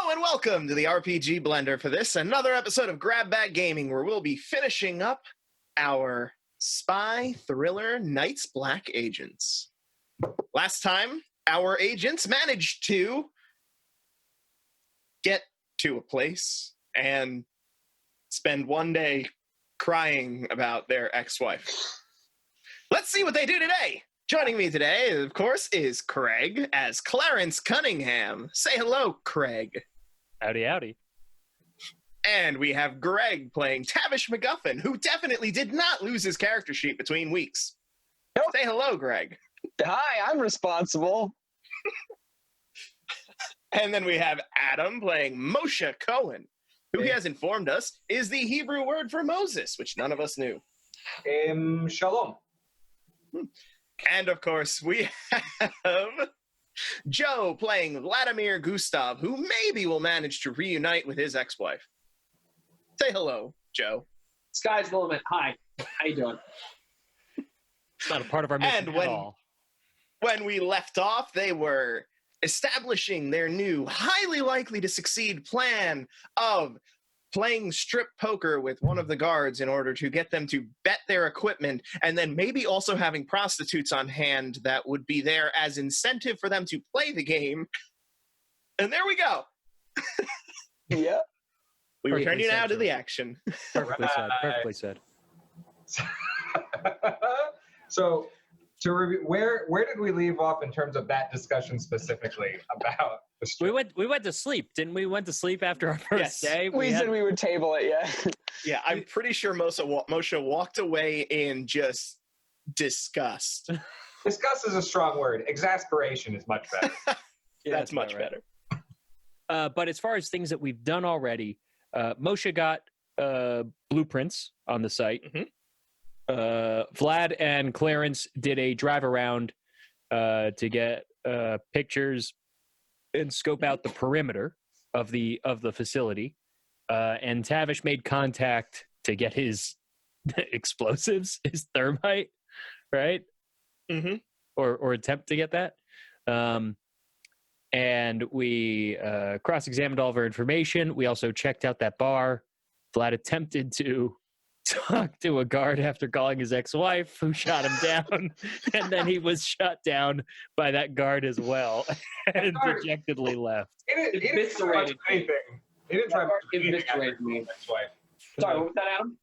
Hello and welcome to the RPG Blender for this, another episode of Grab Bag Gaming, where we'll be finishing up our spy thriller Night's Black Agents. Last time, our agents managed to get to a place and spend one day crying about their ex-wife. Let's see what they do today. Joining me today, of course, is Craig as Clarence Cunningham. Say hello, Craig. Howdy, howdy. And we have Greg playing Tavish McGuffin, who definitely did not lose his character sheet between weeks. Nope. Say hello, Greg. Hi, I'm responsible. And then we have Adam playing Moshe Cohen, who he has informed us is the Hebrew word for Moses, which none of us knew. Shalom. And of course, we have Joe playing Vladimir Gustav, who maybe will manage to reunite with his ex-wife. Say hello, Joe. Sky's the limit. Hi. How you doing? It's not a part of our mission And at all. when we left off, they were establishing their new, highly likely to succeed plan of playing strip poker with one of the guards in order to get them to bet their equipment, and then maybe also having prostitutes on hand that would be there as incentive for them to play the game. And there we go. Yeah. We Perfectly return you now said, to Joe. the action. Perfectly said. Perfectly said. So, to review, where did we leave off in terms of that discussion specifically about the strip? We went to sleep, didn't we? Went to sleep after our first Yes. day. We said we would table it, yeah. Yeah, I'm pretty sure Moshe walked away in just disgust. Disgust is a strong word. Exasperation is much better. That's much about right. better. But as far as things that we've done already, Moshe got blueprints on the site. Mhm. Vlad and Clarence did a drive around to get pictures and scope out the perimeter of the facility. And Tavish made contact to get his explosives, his thermite, right? Mm-hmm. Or attempt to get that. And we cross-examined all of our information. We also checked out that bar. Vlad attempted to talk to a guard after calling his ex-wife, who shot him down. And then he was shot down by that guard as well and dejectedly left. He didn't try much of anything. He didn't try much of anything after Eviscerated me. his ex-wife. Sorry, what was that, Adam?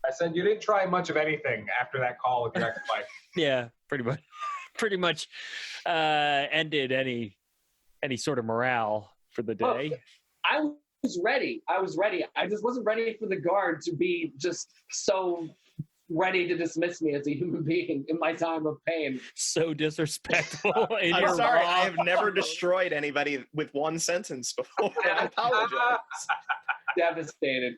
I said you didn't try much of anything after that call with your ex-wife. Yeah, pretty much ended any sort of morale for the day. I was ready. I just wasn't ready for the guard to be just so ready to dismiss me as a human being in my time of pain. So disrespectful. in I'm your sorry, raw- I have never destroyed anybody with one sentence before. I apologize. Devastated.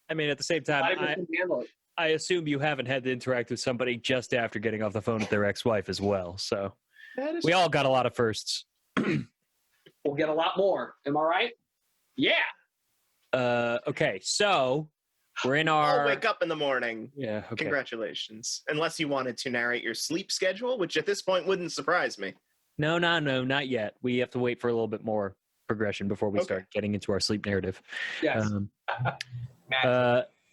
I mean, at the same time, I couldn't handle it. I assume you haven't had to interact with somebody just after getting off the phone with their ex-wife as well. So we all got a lot of firsts. We'll get a lot more. Am I right? Yeah. Okay, so we're in our... I'll wake up in the morning. Yeah, okay. Congratulations. Unless you wanted to narrate your sleep schedule, which at this point wouldn't surprise me. No, not yet. We have to wait for a little bit more progression before we Okay. start getting into our sleep narrative. Yes.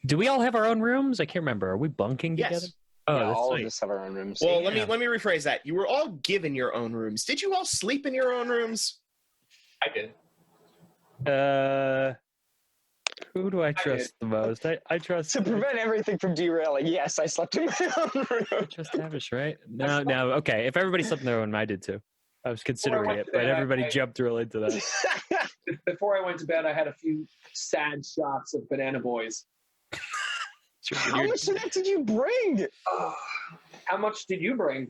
Do we all have our own rooms? I can't remember. Are we bunking together? Yes. Oh, Yeah, that's all sweet. of us have our own rooms. Well, Yeah. let me rephrase that. You were all given your own rooms. Did you all sleep in your own rooms? I did. Who do I trust the most? I trust... To prevent everything from derailing, yes, I slept in my own I room. trust Tavish, right? No. Okay. If everybody slept in their own, I did too. I was considering went it, to but bed, everybody I- jumped real into that. Before I went to bed, I had a few sad shots of Banana Boys. How much of that did you bring? How much did you bring?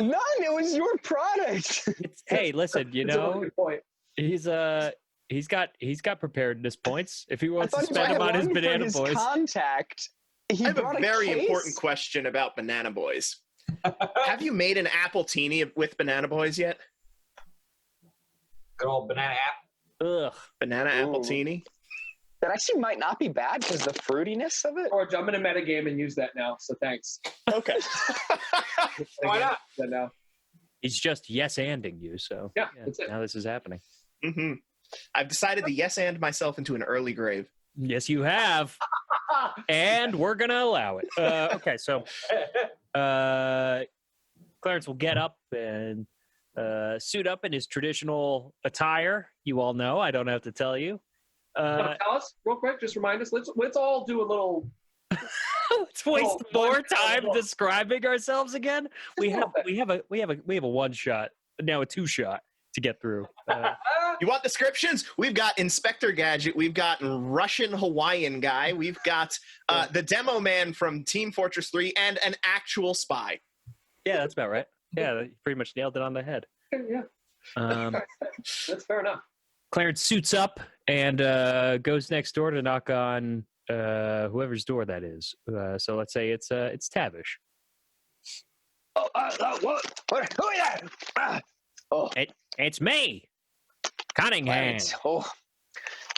None, it was your product. Hey, listen, you That's a really know, good point. he's got preparedness points. If he I wants to thought he spend them on his one for banana his boys. contact. He I have a brought very case. important question about Banana Boys. Have you made an apple teeny with Banana Boys yet? Good old banana app. Ugh. Banana apple Ooh. teeny? That actually might not be bad because the fruitiness of it. George, I'm in a metagame and use that now, so thanks. Okay. Why not? That now. He's just yes-anding you, so Yeah, that's it. now this is happening. hmm I've decided to yes and myself into an early grave. Yes, you have. And we're going to allow it. Okay, so Clarence will get up and suit up in his traditional attire. You all know. I don't have to tell you. Tell us real quick. Just remind us. Let's all do a little. Let's waste more time describing ourselves again. We have a one shot, now a 2-shot to get through. You want descriptions? We've got Inspector Gadget. We've got Russian Hawaiian guy. We've got the demo man from Team Fortress 3 and an actual spy. Yeah, that's about right. Yeah, you pretty much nailed it on the head. Yeah, that's fair enough. Clarence suits up and goes next door to knock on whoever's door that is. So let's say it's Tavish. What? Who is that? It's me, Cunningham. Clarence.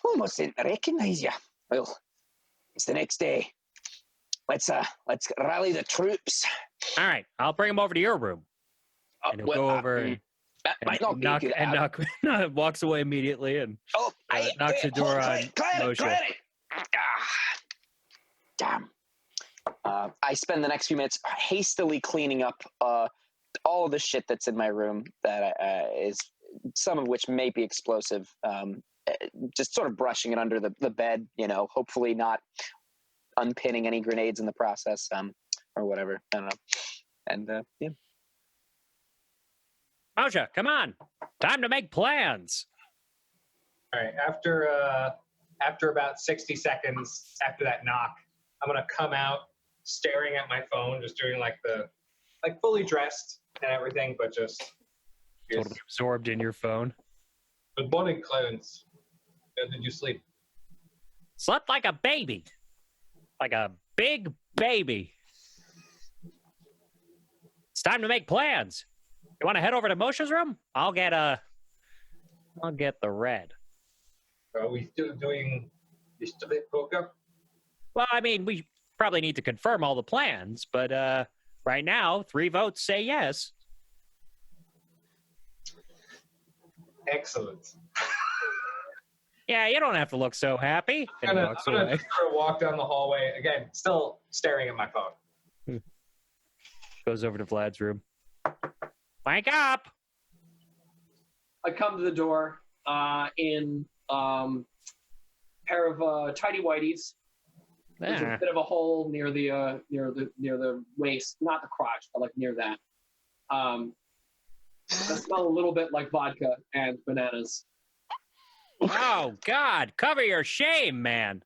Almost didn't recognize you. Well, it's the next day. Let's rally the troops. All right, I'll bring him over to your room. And he'll go over and might not be a good habit. walks away immediately and knocks the door on Moshe. Damn. I spend the next few minutes hastily cleaning up all of the shit that's in my room that is some of which may be explosive. Just sort of brushing it under the bed, hopefully not unpinning any grenades in the process, or whatever. I don't know. And yeah. Moshe, come on. Time to make plans. All right. After about 60 seconds after that knock, I'm gonna come out staring at my phone, just doing like fully dressed and everything, but just Totally absorbed in your phone. Good morning, Clarence. How did you sleep? Slept like a baby. Like a big baby. It's time to make plans. You want to head over to Moshe's room? I'll get the red. Are we still doing the strip poker? Well, I mean, we probably need to confirm all the plans, but right now, 3 votes say yes. Excellent. Yeah, you don't have to look so happy. I'm gonna sort of walk down the hallway again, still staring at my phone. Goes over to Vlad's room. Wake up! I come to the door in pair of tidy whities. There's a bit of a hole near the waist, not the crotch, but like near that. I smell a little bit like vodka and bananas. Oh God! Cover your shame, man.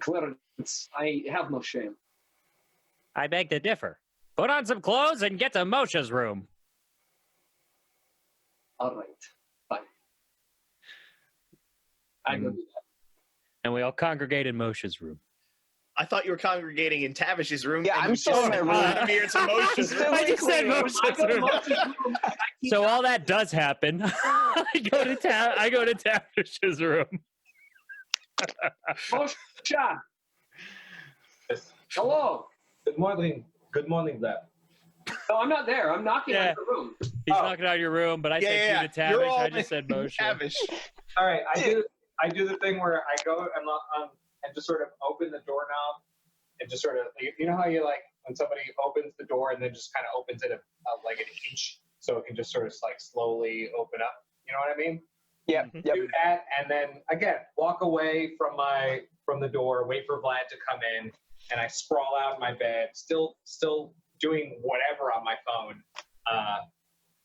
Clarence, I have no shame. I beg to differ. Put on some clothes and get to Moshe's room. All right, fine. I go do that. And we all congregate in Moshe's room. I thought you were congregating in Tavish's room. Yeah, and I'm you still just in my room. brought Here to Moshe's room. I just said Moshe's room. So all that does happen. I go to Tavish's room. Moshe, Yes. hello. Good morning. Good morning, Vlad. No, I'm not there. I'm knocking on your room. He's knocking on your room, but I said you to You're Tavish. all I just said Moshe. Tavish. All right, I do the thing where I go and just sort of open the doorknob and just sort of, you know how you like when somebody opens the door and then just kind of opens it like an inch so it can just sort of like slowly open up. You know what I mean? Yep. Do that and then again walk away from the door, wait for Vlad to come in, and I sprawl out in my bed, still doing whatever on my phone,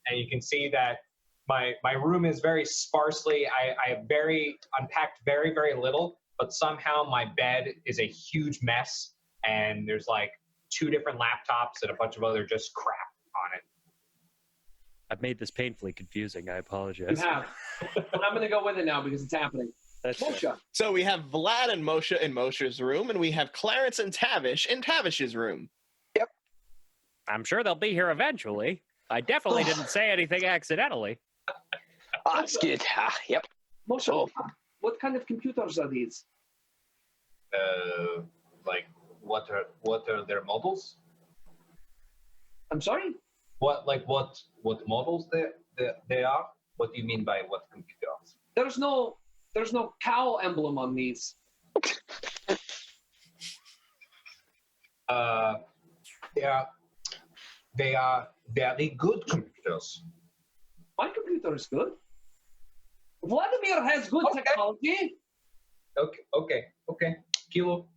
and you can see that my room is very sparsely. I have unpacked very, very little, but somehow my bed is a huge mess, and there's like 2 different laptops and a bunch of other just crap on it. I've made this painfully confusing. I You apologize. have. I'm going to go with it now because it's happening. That's Moshe. So we have Vlad and Moshe in Moshe's room, and we have Clarence and Tavish in Tavish's room. I'm sure they'll be here eventually. I definitely didn't say anything accidentally. That's good. Yep. Moshe, Oh. what kind of computers are these? Like what are their models? I'm sorry? What models they are? What do you mean by what computers? There's no There's no cow emblem on these. They are very good computers. My computer is good. Vladimir has good Okay. technology. Okay. Kilo.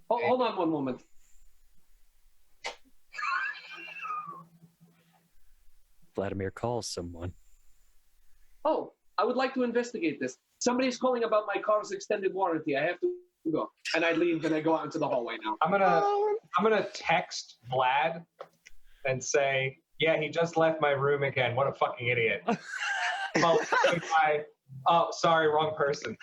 Hold on one moment. Vladimir calls someone. Oh, I would like to investigate this. Somebody's calling about my car's extended warranty. I have to go. And I leave and I go out into the hallway now. I'm gonna text Vlad and say, yeah, he just left my room again. What a fucking idiot. Oh, sorry, wrong person.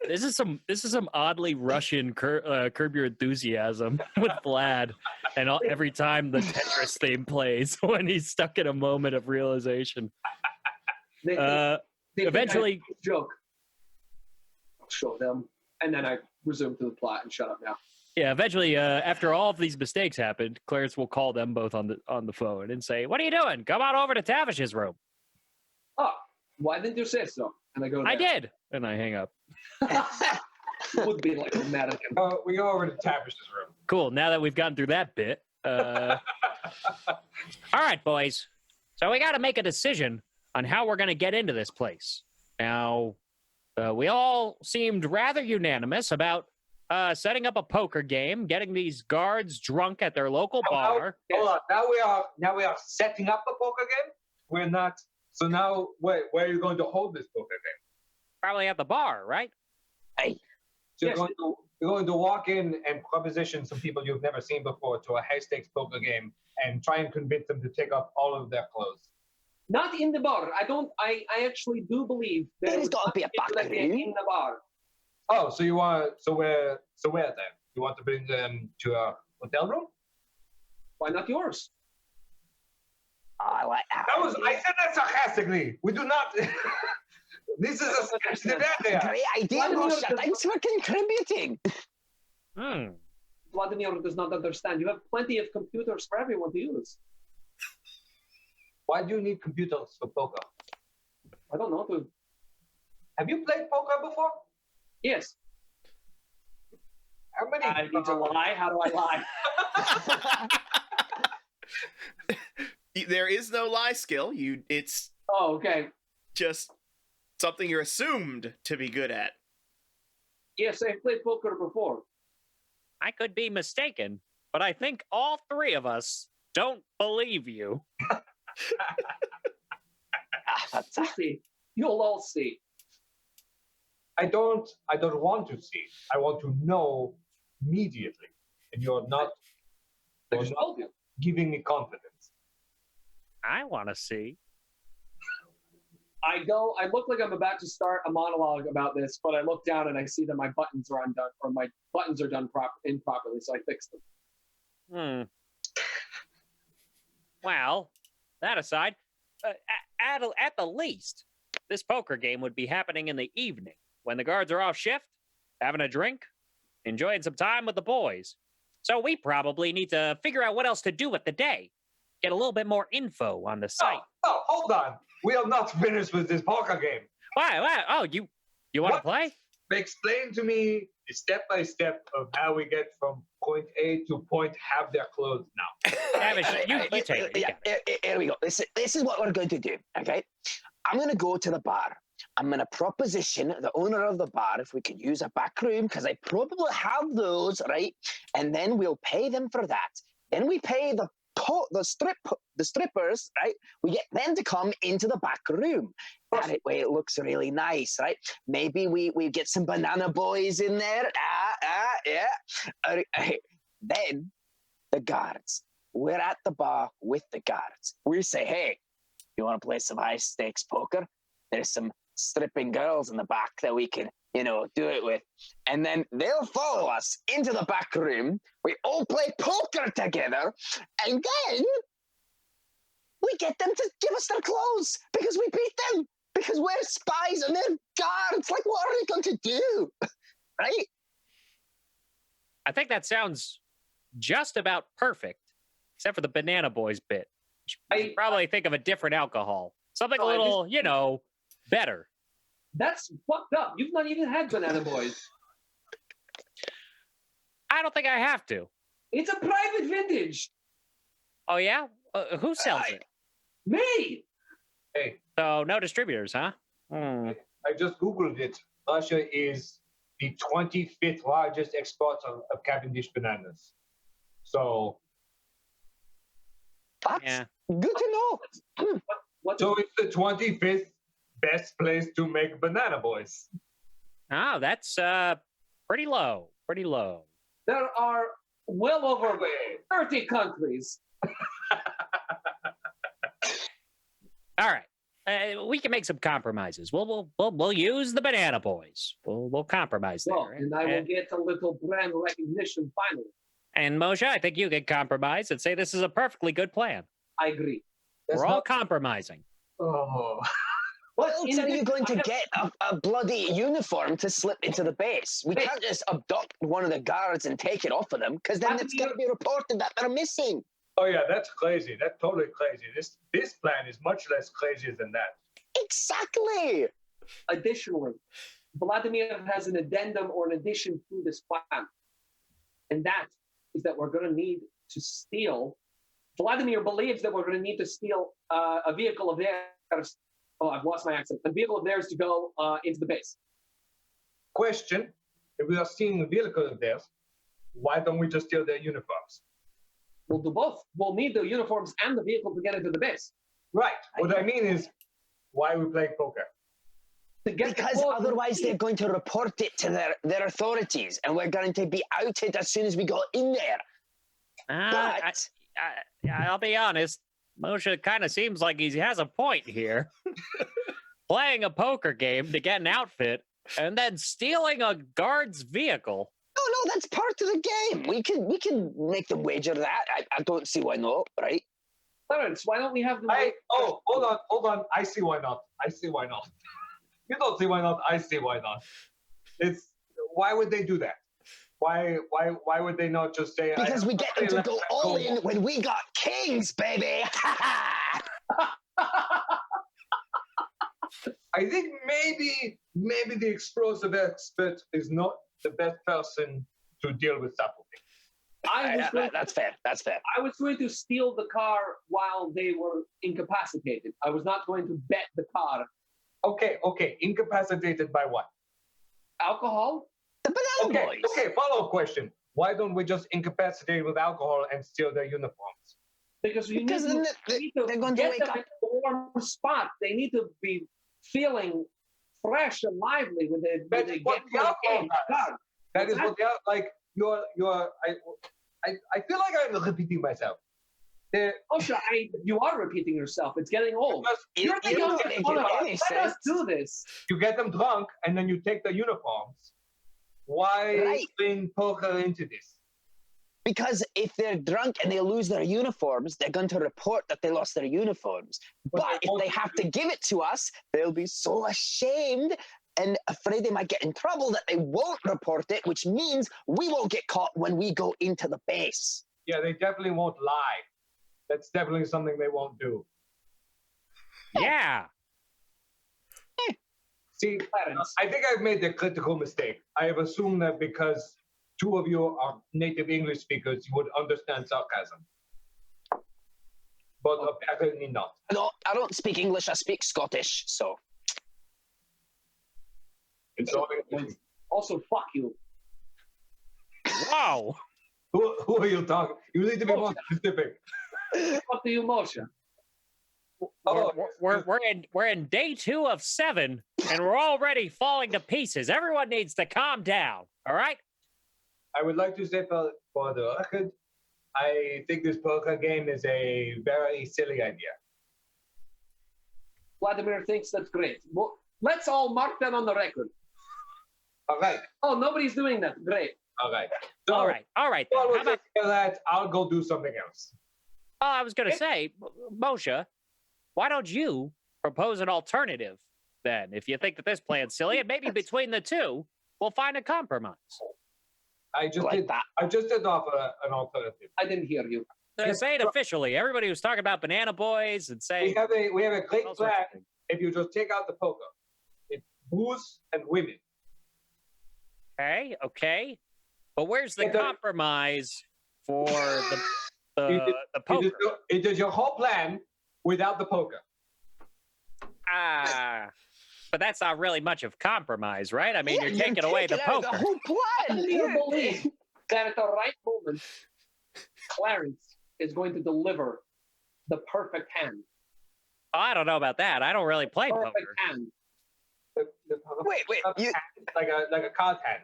This is some oddly Russian Curb Your Enthusiasm with Vlad, and every time the Tetris theme plays when he's stuck in a moment of realization. They think Eventually, I joke. I'll show them, and then I resume to the plot and shut up now. yeah. Eventually, after all of these mistakes happened, Clarence will call them both on the phone and say, "What are you doing? Come on over to Tavish's room." Oh, why didn't you say so? And I go, I did, and I hang up. Would be like a mannequin. We go over to Tavish's room. Cool. Now that we've gotten through that bit, all right, boys. So we got to make a decision on how we're going to get into this place. Now, we all seemed rather unanimous about setting up a poker game, getting these guards drunk at their local bar. Hold on. Now we are setting up a poker game. We're not. So now, where are you going to hold this poker game? Probably at the bar, right? Hey, So Yes. you're going to walk in and proposition some people you've never seen before to a high stakes poker game and try and convince them to take off all of their clothes. Not in the bar. I actually do believe that There's it was gotta not be a people back that get room. in the bar. Oh, so where then? You want to bring them to a hotel room? Why not yours? I like that. I idea. said that sarcastically. We do not. This is a sketch there. Great idea, Vladimir, Russia. Thanks for contributing. Vladimir does not understand. You have plenty of computers for everyone to use. Why do you need computers for poker? I don't know. Have you played poker before? Yes. How many? I need to lie. How do I lie? There is no lie skill. It's Oh, okay. just something you're assumed to be good at. Yes, I've played poker before. I could be mistaken, but I think all three of us don't believe you. We'll see. You'll all see. I don't want to see. I want to know immediately. And you're not I just told you. giving me confidence. I want to see. I look like I'm about to start a monologue about this, but I look down and I see that my buttons are undone, or my buttons are done improperly, so I fix them. Well, that aside, at the least, this poker game would be happening in the evening when the guards are off shift, having a drink, enjoying some time with the boys. So we probably need to figure out what else to do with the day. Get a little bit more info on the site. Oh, hold on. We are not finished with this poker game. Why? Oh, you want to What? play? Explain to me the step by step of how we get from point A to point have their clothes now. Tavish, you take it. You got it. Here we go. This is what we're going to do, okay? I'm going to go to the bar. I'm going to proposition the owner of the bar if we could use a back room, because I probably have those, right? And then we'll pay them for that. Then we pay the strippers, right? We get them to come into the back room. That way it looks really nice, right? Maybe we get some banana boys in there. Yeah. Then the guards. We're at the bar with the guards. We say, hey, you want to play some high stakes poker? There's some stripping girls in the back that we can, do it with. And then they'll follow us into the back room. We all play poker together. And then we get them to give us their clothes because we beat them. Because we're spies and they're guards. Like, what are they going to do? Right? I think that sounds just about perfect, except for the Banana Boys bit. You should probably think of a different alcohol. Something a little, better. That's fucked up. You've not even had Banana Boys. I don't think I have to. It's a private vintage. Oh, yeah? Who sells it? Me. Hey, So no distributors, huh? I just Googled it. Russia is the 25th largest exporter of Cavendish bananas. So, That's Yeah. good to know. so it's the 25th best place to make banana boys. Oh, that's pretty low. Pretty low. There are well over 30 countries. All right. We can make some compromises. We'll use the Banana Boys. We'll compromise there. Well, and I will get a little brand recognition finally. And Moshe, I think you can compromise and say this is a perfectly good plan. I agree. We're all compromising. Oh. What else are you going to get a bloody uniform to slip into the base? We can't just abduct one of the guards and take it off of them, because then it's going to be reported that they're missing. Oh yeah, that's crazy. That's totally crazy. This plan is much less crazy than that. Exactly. Additionally, Vladimir has an addendum or an addition to this plan. And that is that we're going to need to steal. Vladimir believes that we're going to need to steal a vehicle of theirs. Oh, I've lost my accent. A vehicle of theirs to go into the base. Question: if we are stealing a vehicle of theirs, why don't we just steal their uniforms? We'll do both. We'll need the uniforms and the vehicle to get into the base. Right. What I mean is, why are we playing poker? Because otherwise they're going to report it to their authorities, and we're going to be outed as soon as we go in there. But I'll be honest. Moshe kind of seems like he has a point here. Playing a poker game to get an outfit and then stealing a guard's vehicle. no, that's part of the game. We can make them wager that. I don't see why not, right? Clarence, why don't we have them? Hold on. I see why not. You don't see why not. I see why not. Why would they do that? Why would they not just say? Because we get them to go all in when we got kings, baby. I think maybe the explosive expert is not the best person to deal with subtlety. That's fair. That's fair. I was going to steal the car while they were incapacitated. I was not going to bet the car. Okay. Incapacitated by what? Alcohol? The Banana Boys. Okay, follow-up question. Why don't we just incapacitate with alcohol and steal their uniforms? Because they're going to get wake them up. in a warm spot. They need to be feeling fresh and lively when they get to the game. That is what they are like. I feel like I'm repeating myself. Osha, you are repeating yourself. It's getting old. You're the youngest one of us. Let us do this. You get them drunk and then you take the uniforms. Why bring poker into this? Because if they're drunk and they lose their uniforms, they're going to report that they lost their uniforms. But if they have to give it to us, they'll be so ashamed and afraid they might get in trouble that they won't report it, which means we won't get caught when we go into the base. Yeah, they definitely won't lie. That's definitely something they won't do. Yeah. See, I think I've made the critical mistake. I have assumed that because two of you are native English speakers, you would understand sarcasm. But apparently not. No, I don't speak English, I speak Scottish, so. It's all English. Also, fuck you. Wow. Who are you talking? You need to be more specific. Fuck you, Moshe. We're in day 2 of 7, and we're already falling to pieces. Everyone needs to calm down. All right. I would like to say for the record, I think this poker game is a very silly idea. Vladimir thinks that's great. Well, let's all mark that on the record. All right. Oh, nobody's doing that. Great. All right. So, All right. Then. How How about that? I'll go do something else. Oh, I was going to say, Moshe, why don't you propose an alternative then? If you think that this plan's silly, and maybe between the two, we'll find a compromise. I just like did that. I just did offer an alternative. I didn't hear you. Say it officially. Everybody was talking about Banana Boys and We saying have a great all sorts plan. of things. If you just take out the poker, it's booze and women. Okay. But where's the Yeah, but- compromise for the It poker? it is your whole plan without the poker. But that's not really much of compromise, right? I mean, Yeah, you're taking away the taking out poker. The whole plan. Do you believe that at the right moment, Clarence is going to deliver the perfect hand? I don't know about that. I don't really play Perfect poker. hand. Wait, you like a card hand.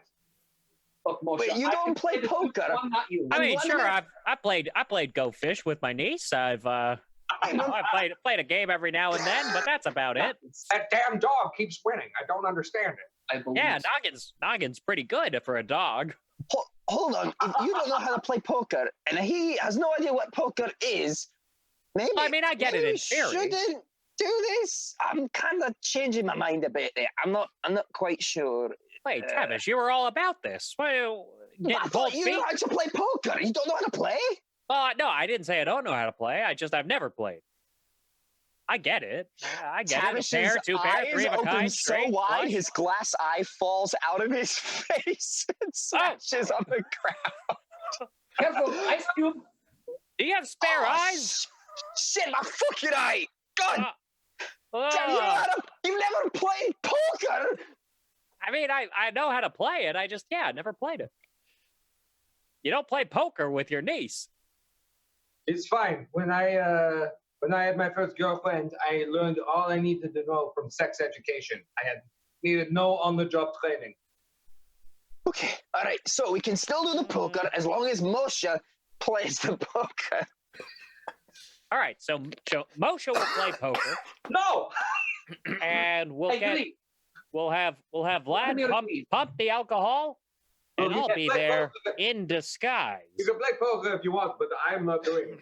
Look, Moshe, Wait, you I don't can play the poker? One, not you. I mean, one sure, minute- I played Go Fish with my niece. I've played a game every now and then, but that's about it. That damn dog keeps winning. I don't understand it. I believe. Yeah, Noggin's pretty good for a dog. hold on. If you don't know how to play poker, and he has no idea what poker is, maybe. I mean, I get it maybe in we theory. shouldn't do this. I'm kind of changing my mind a bit there. I'm not quite sure. Wait, Tavish, you were all about this. Well, I getting thought cold you feet? know how to play poker. You don't know how to play? Well, no, I didn't say I don't know how to play. I've never played. I get it. I get it. A Tavish's pair, two pair, eyes three of a open kind, so straight, wide, flush. his glass eye falls out of his face and smashes on the ground. Careful, Ice Cube. Do you have spare Oh, eyes? Shit, my fucking eye! God Oh, damn, you've never played poker! I mean, I know how to play it. I never played it. You don't play poker with your niece. It's fine. When I had my first girlfriend, I learned all I needed to know from sex education. I had needed no on-the-job training. Okay, all right, so we can still do the poker as long as Moshe plays the poker. All right, so Moshe will play poker, No. and Hey, we'll have Vlad me a piece. pump the alcohol, and You I'll can be play there poker. in disguise. You can play poker if you want, but I'm not doing it.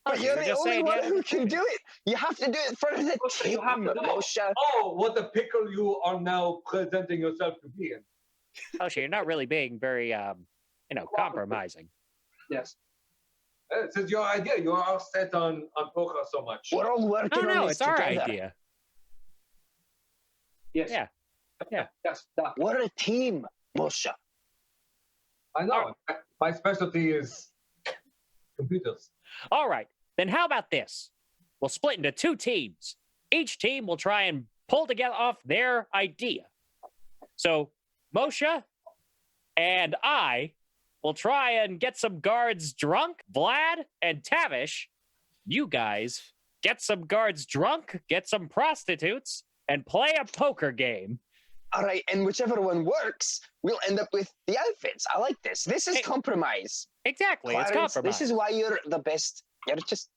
But you're the just only saying one you who can do it. You have to do it for the Moshe, team, you have to do it. Moshe. Oh, what a pickle you are now presenting yourself to be in. Moshe, you're not really being very, compromising. Yes. This is your idea. You are all set on poker so much. We're all working on No, this it's our together. idea. Yes. Yeah. Yes. Doc. We're a team, Moshe. I know. My specialty is computers. All right, then how about this? We'll split into two teams. Each team will try and pull together off their idea. So Moshe and I will try and get some guards drunk. Vlad and Tavish, you guys get some guards drunk, get some prostitutes, and play a poker game. All right, and whichever one works, we'll end up with the outfits. I like this. This is Hey, compromise. Exactly, it's Clarence, compromise. this is why you're the best. You're just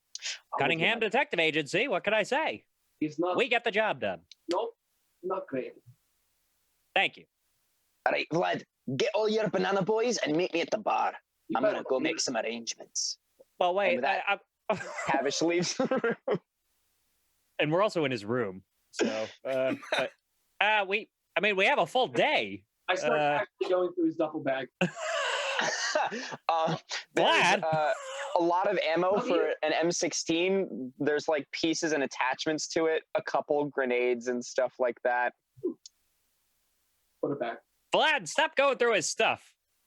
Cunningham Detective Agency, what can I say? He's not. We get the job done. Nope. Not great. Thank you. All right, Vlad, get all your banana boys and meet me at the bar. You I'm gonna better- go make some arrangements. Well, wait, with that- I, Tavish leaves the room. and we're also in his room. So, we have a full day. I start actually going through his duffel bag. There's Vlad? a lot of ammo Oh, for an M16. There's like pieces and attachments to it, a couple grenades and stuff like that. Put it back. Vlad, stop going through his stuff.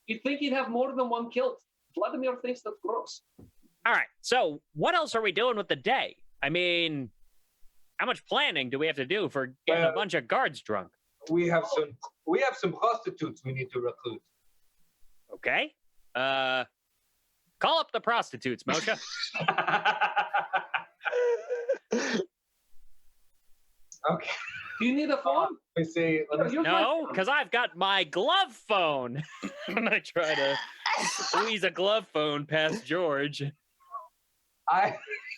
You'd think he'd have more than one killed. Vladimir thinks that's gross. All right. So, what else are we doing with the day? I mean, how much planning do we have to do for getting a Well- bunch of guards drunk? We have some prostitutes we need to recruit. Okay. Call up the prostitutes, Moshe. Okay. Do you need a phone? Let me see. Let me Use my No, phone. because I've got my glove phone. And I try to squeeze a glove phone past George.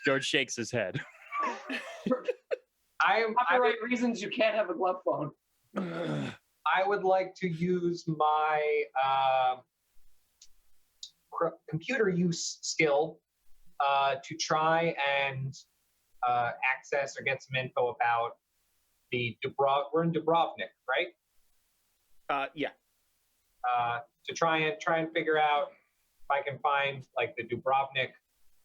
George shakes his head. Copyright reasons you can't have a glove phone. I would like to use my computer use skill to try and access or get some info about the we're in Dubrovnik, right? Yeah. to try and figure out if I can find like the Dubrovnik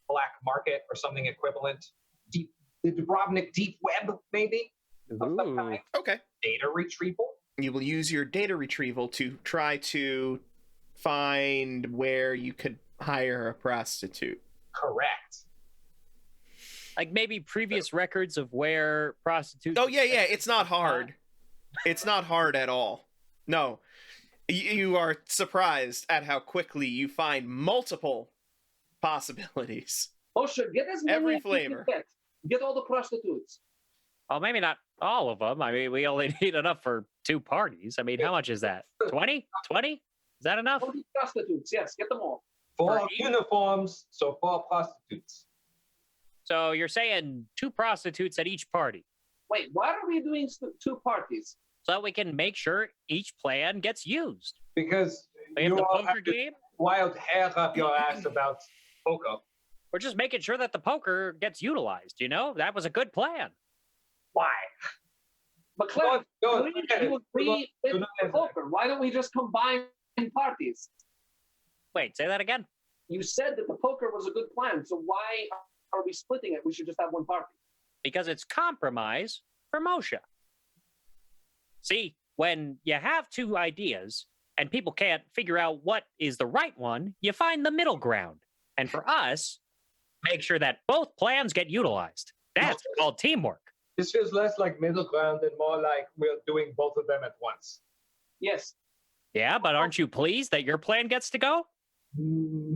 black market or something equivalent. The Dubrovnik deep web, maybe? Of some kind. Okay. Data retrieval. You will use your data retrieval to try to find where you could hire a prostitute. Correct. Like maybe previous records of where prostitutes. Oh, yeah. It's not hard. It's not hard at all. No. You are surprised at how quickly you find multiple possibilities. Moshe, get as many Every as you flavor. can get all the prostitutes. Well, maybe not all of them. I mean, we only need enough for 2 parties. I mean, how much is that? 20? 20? Is that enough? 40 prostitutes, yes, get them all. 4 For uniforms, so 4 prostitutes. So you're saying 2 prostitutes at each party, Wait, why are we doing 2 parties? so that we can make sure each plan gets used. Because We have you the all poker have this game. wild hair up your ass about poker. We're just making sure that the poker gets utilized. You know, that was a good plan. Why? But Clarence, Go we on, need forget to it. agree Do with not the answer. poker. Why don't we just combine parties? Wait, say that again. You said that the poker was a good plan, so why are we splitting it? We should just have one party. Because it's compromise for Moshe. See, when you have 2 ideas and people can't figure out what is the right one, you find the middle ground. And for us, make sure that both plans get utilized. That's called teamwork. This feels less like middle ground and more like we're doing both of them at once. Yes. Yeah, but aren't you pleased that your plan gets to go? Hmm.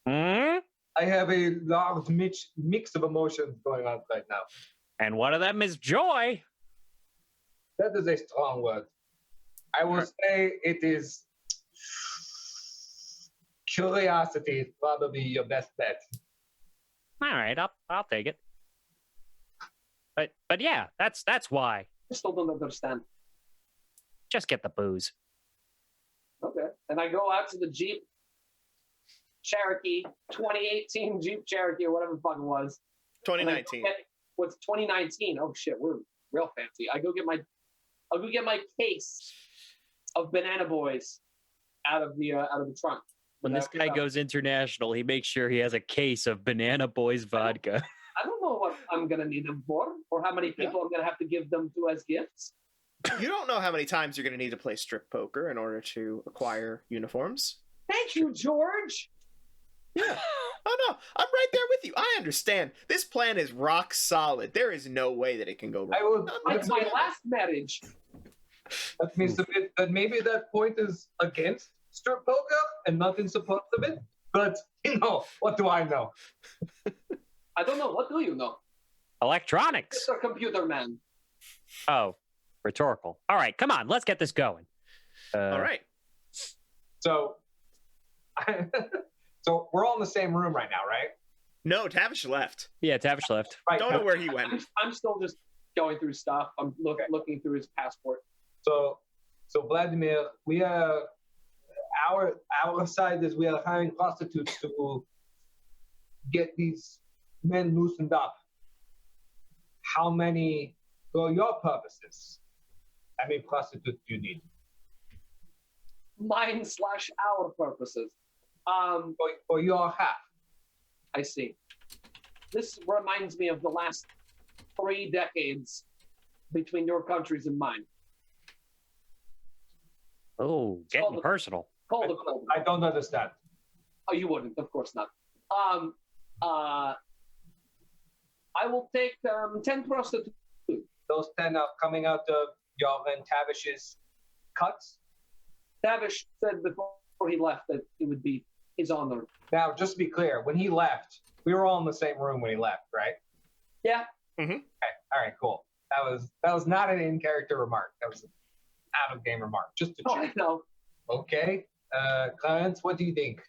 Hmm? I have a large mix of emotions going on right now. And one of them is joy. That is a strong word. I will say it is curiosity is probably your best bet. All right, I'll take it. But yeah, that's why. I still don't understand. Just get the booze. Okay. And I go out to the Jeep Cherokee, 2018 Jeep Cherokee or whatever the fuck it was. And I go 2019. get- What's 2019? Oh shit, we're real fancy. I'll go get my case of Banana Boys out of the trunk. When this guy goes international, he makes sure he has a case of Banana Boys vodka. I don't know what I'm gonna need them for, or how many people I'm gonna have to give them to as gifts. You don't know how many times you're going to need to play strip poker in order to acquire uniforms. Thank you, George. Yeah. Oh, no. I'm right there with you. I understand. This plan is rock solid. There is no way that it can go wrong. I will. Like my last marriage. That means that maybe that point is against strip poker and not in support of it. But what do I know? I don't know. What do you know? Electronics. Mr. Computer Man. Oh, rhetorical. All right, come on, let's get this going. All right. So, so we're all in the same room right now, right? No, Tavish left. Yeah, Tavish left. Right. Don't know where he went. I'm still just going through stuff. I'm looking through his passport. So Vladimir, we are our side is we are hiring prostitutes to get these men loosened up. How many, for your purposes, how many prostitutes do you need? Mine/our purposes. For your half. I see. This reminds me of the last 3 decades between your countries and mine. Oh, getting personal. Cold. I don't understand. Oh, you wouldn't, of course not. I will take 10 prostitutes. Those 10 are coming out of your and Tavish's cuts. Tavish said before he left that it would be his honor. Now, just to be clear, when he left, we were all in the same room when he left, right? Yeah. Okay. All right. Cool. That was not an in-character remark. That was an out-of-game remark. Just to Oh, check. I know. Okay. Clarence, what do you think?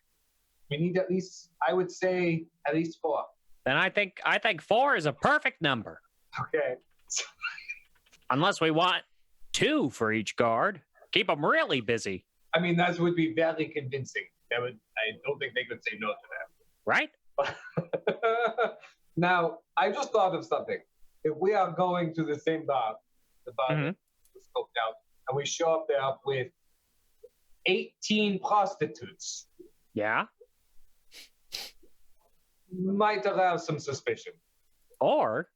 We need at least, I would say, at least 4. Then I think 4 is a perfect number. Okay. Unless we want 2 for each guard. Keep them really busy, I mean, that would be very convincing. I don't think they could say no to right? that. Now, I just thought of something. If we are going to the same bar, the bar Mhm. that was scoped out, and we show up there with 18 prostitutes. Yeah. Might arouse some suspicion. Or,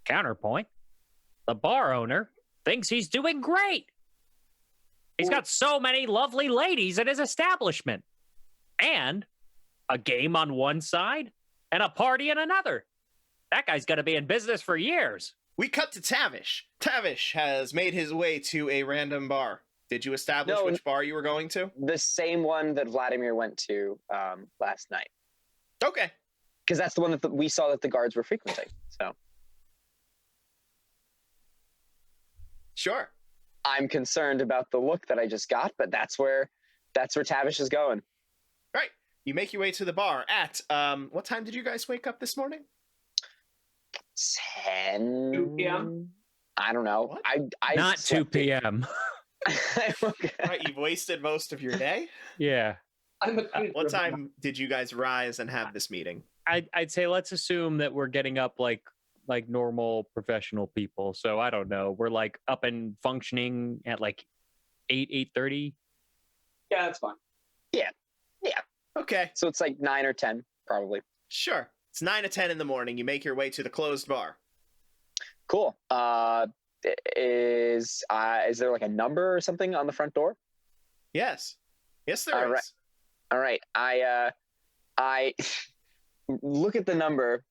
counterpoint, the bar owner thinks he's doing great. He's got so many lovely ladies at his establishment. And a game on one side and a party on another. That guy's going to be in business for years. We cut to Tavish. Tavish has made his way to a random bar. Did you establish which bar you were going to? The same one that Vladimir went to last night. Okay. Because that's the one that we saw that the guards were frequenting. So Sure. I'm concerned about the look that I just got, but that's where Tavish is going. Right. You make your way to the bar at what time did you guys wake up this morning? 10 2 p.m. I don't know. What? I Not 2 p.m. Right, you've wasted most of your day. Yeah. I'm a What time did you guys rise and have this meeting? I'd say let's assume that we're getting up like normal professional people. So I don't know. We're like up and functioning at like 8:30. Yeah, that's fine. Okay, So it's like 9 or 10, probably. sure. It's 9 or 10 in the morning. You make your way to the closed bar. Cool. Is there like a number or something on the front door? Yes. Yes, there All is. right. All right. I look at the number,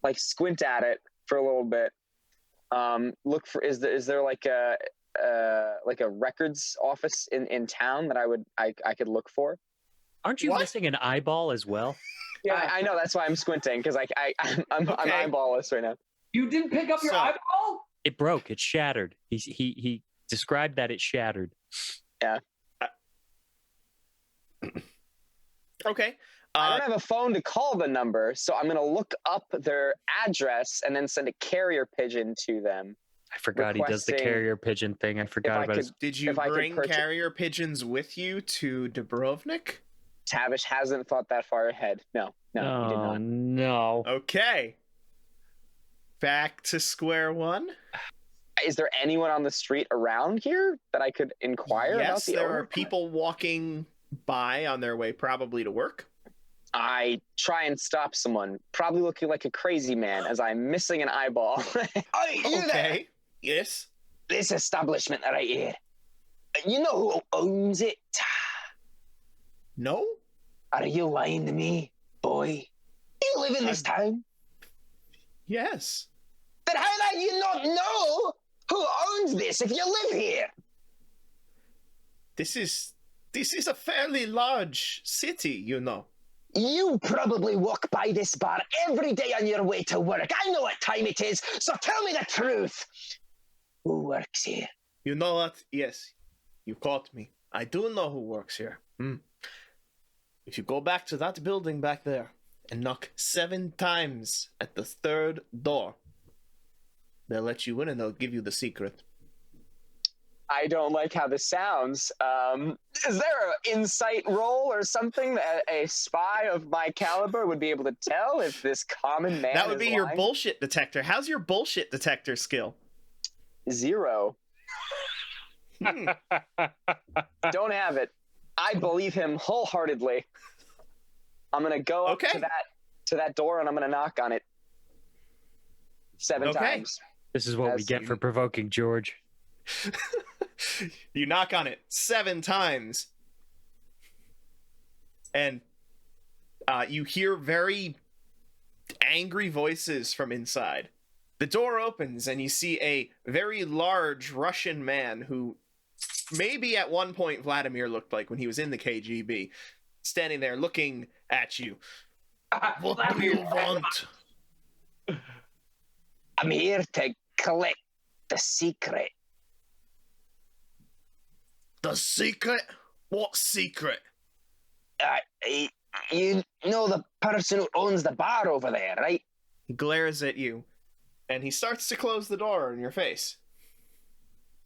like squint at it for a little bit. Look for is there like a records office in town that I could look for? Aren't you What? missing an eyeball as well? Yeah, I know, that's why I'm squinting, because I'm Okay. eyeballless right now. you didn't pick up your So- eyeball? It broke. It shattered. He described that it shattered. Okay. I don't have a phone to call the number, so I'm gonna look up their address and then send a carrier pigeon to them. I forgot he does the Requesting- carrier pigeon thing. I forgot I about could- his. Did you If I could bring purchase- carrier pigeons with you to Dubrovnik? Tavish hasn't thought that far ahead. No, he did Oh not. no! Okay. Back to square one. Is there anyone on the street around here that I could inquire about Yes, the there owner? are people walking by on their way probably to work. I try and stop someone, probably looking like a crazy man, as I'm missing an eyeball. Hey, you there? Okay. Yes. This establishment right here. You know who owns it? No? Are you lying to me, boy? You live in this town? Yes. Then how do you not know who owns this if you live here? This is a fairly large city, you know. You probably walk by this bar every day on your way to work. I know what time it is, so tell me the truth. Who works here? You know what? Yes. You caught me. I do know who works here. If you go back to that building back there and knock 7 times at the 3rd door, they'll let you in and they'll give you the secret. I don't like how this sounds. Is there an insight roll or something that a spy of my caliber would be able to tell if this common man That would is be your lying? bullshit detector. How's your bullshit detector skill? 0. Hmm. Don't have it. I believe him wholeheartedly. I'm gonna go up Okay. to that door and I'm gonna knock on it 7 Okay. times. This is what we As get you- for provoking George. You knock on it 7 times. And you hear very angry voices from inside. The door opens and you see a very large Russian man who maybe at one point Vladimir looked like when he was in the KGB, standing there looking at you. What do you want? I'm here to collect the secret. The secret? What secret? You know the person who owns the bar over there, right? He glares at you and he starts to close the door in your face.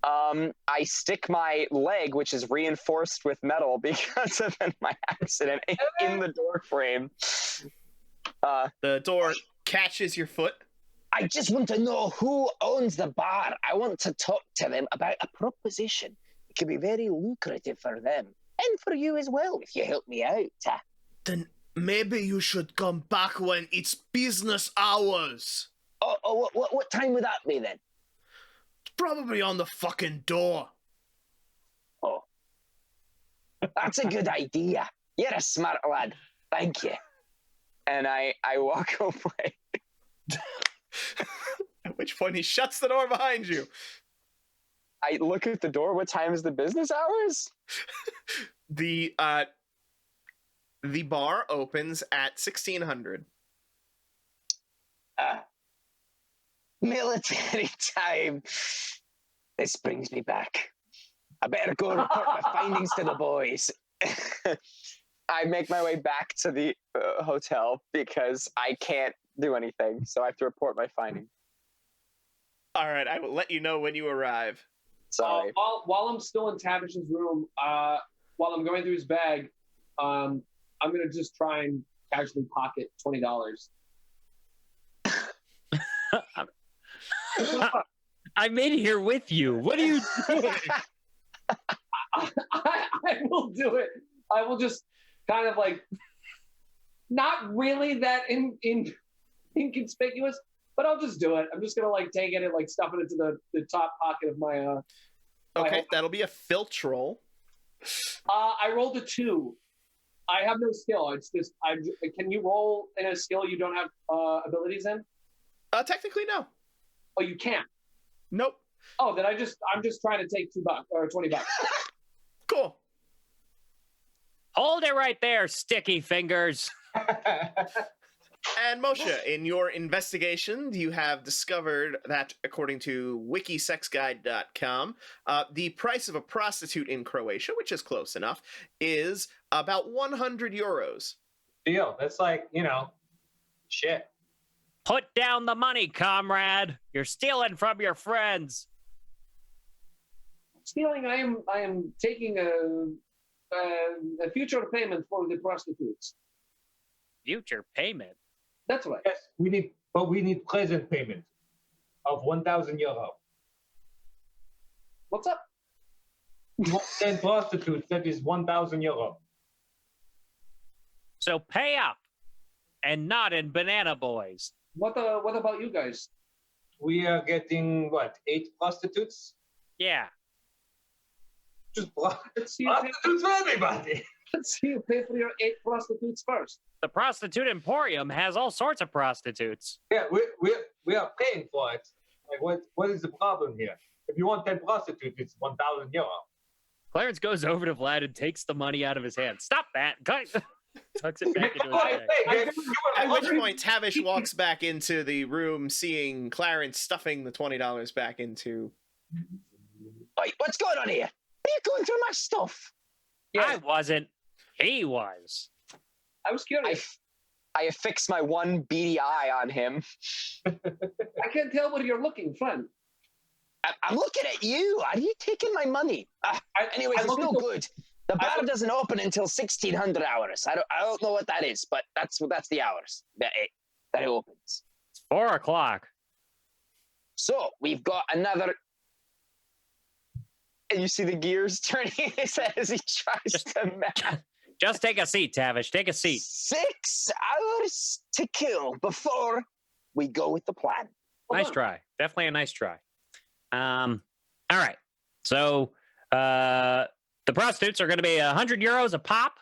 I stick my leg, which is reinforced with metal because of my accident, in the door frame. The door catches your foot. I just want to know who owns the bar. I want to talk to them about a proposition. could be very lucrative for them. And for you as well, if you help me out. Then maybe you should come back when it's business hours. What time would that be then? Probably on the fucking door. Oh. That's a good idea. You're a smart lad. Thank you. And I walk away. At which point he shuts the door behind you. I look at the door. What time is the business hours? The bar opens at 1600. Military time. This brings me back. I better go report my findings to the boys. I make my way back to the hotel because I can't do anything, so I have to report my findings. All right, I will let you know when you arrive. Sorry. While I'm still in Tavish's room, while I'm going through his bag, I'm gonna just try and casually pocket $20. I'm in here with you. What are you doing? I will do it. I will just kind of like, not really that inconspicuous, but I'll just do it. I'm just gonna like take it and like stuff it into the top pocket of my. Okay, that'll be a filch roll. I rolled a 2. I have no skill. It's just can you roll in a skill you don't have abilities in? Technically, no. Oh, you can't. Nope. Oh, then I'm just trying to take $2 or $20. Cool. Hold it right there, sticky fingers. And Moshe, in your investigation, you have discovered that, according to wikisexguide.com, the price of a prostitute in Croatia, which is close enough, is about 100 euros. Deal. That's like, shit. Put down the money, comrade. You're stealing from your friends. Stealing. I am taking a future payment for the prostitutes. Future payment. That's right. Yes, we need present payment of 1,000 euro. What's up? You want 10 prostitutes, that is 1,000 euro. So pay up, and not in Banana Boys. What about you guys? We are getting, 8 prostitutes? Yeah. Just Let's see you pay, prostitutes for everybody. let's see you pay for your 8 prostitutes first. The prostitute emporium has all sorts of prostitutes. Yeah, we are paying for it. Like, what is the problem here? If you want 10 prostitutes, it's 1,000 euro. Clarence goes over to Vlad and takes the money out of his hand. Stop that. Tucks it back into his bag. At which point, Tavish walks back into the room, seeing Clarence stuffing the $20 back into... Wait, what's going on here? Are you going through my stuff? I wasn't. He was. I was curious. I affix my one beady eye on him. I can't tell where you're looking, friend. I'm looking at you. Are you taking my money? Anyways, it's no good. The bar doesn't open until 1600 hours. I don't know what that is, but that's the hours that it opens. It's 4 o'clock. So we've got another. And you see the gears turning in his head as he tries to match. Just take a seat, Tavish. Take a seat. 6 hours to kill before we go with the plan. Nice try. Definitely a nice try. All right. So the prostitutes are going to be 100 euros a pop.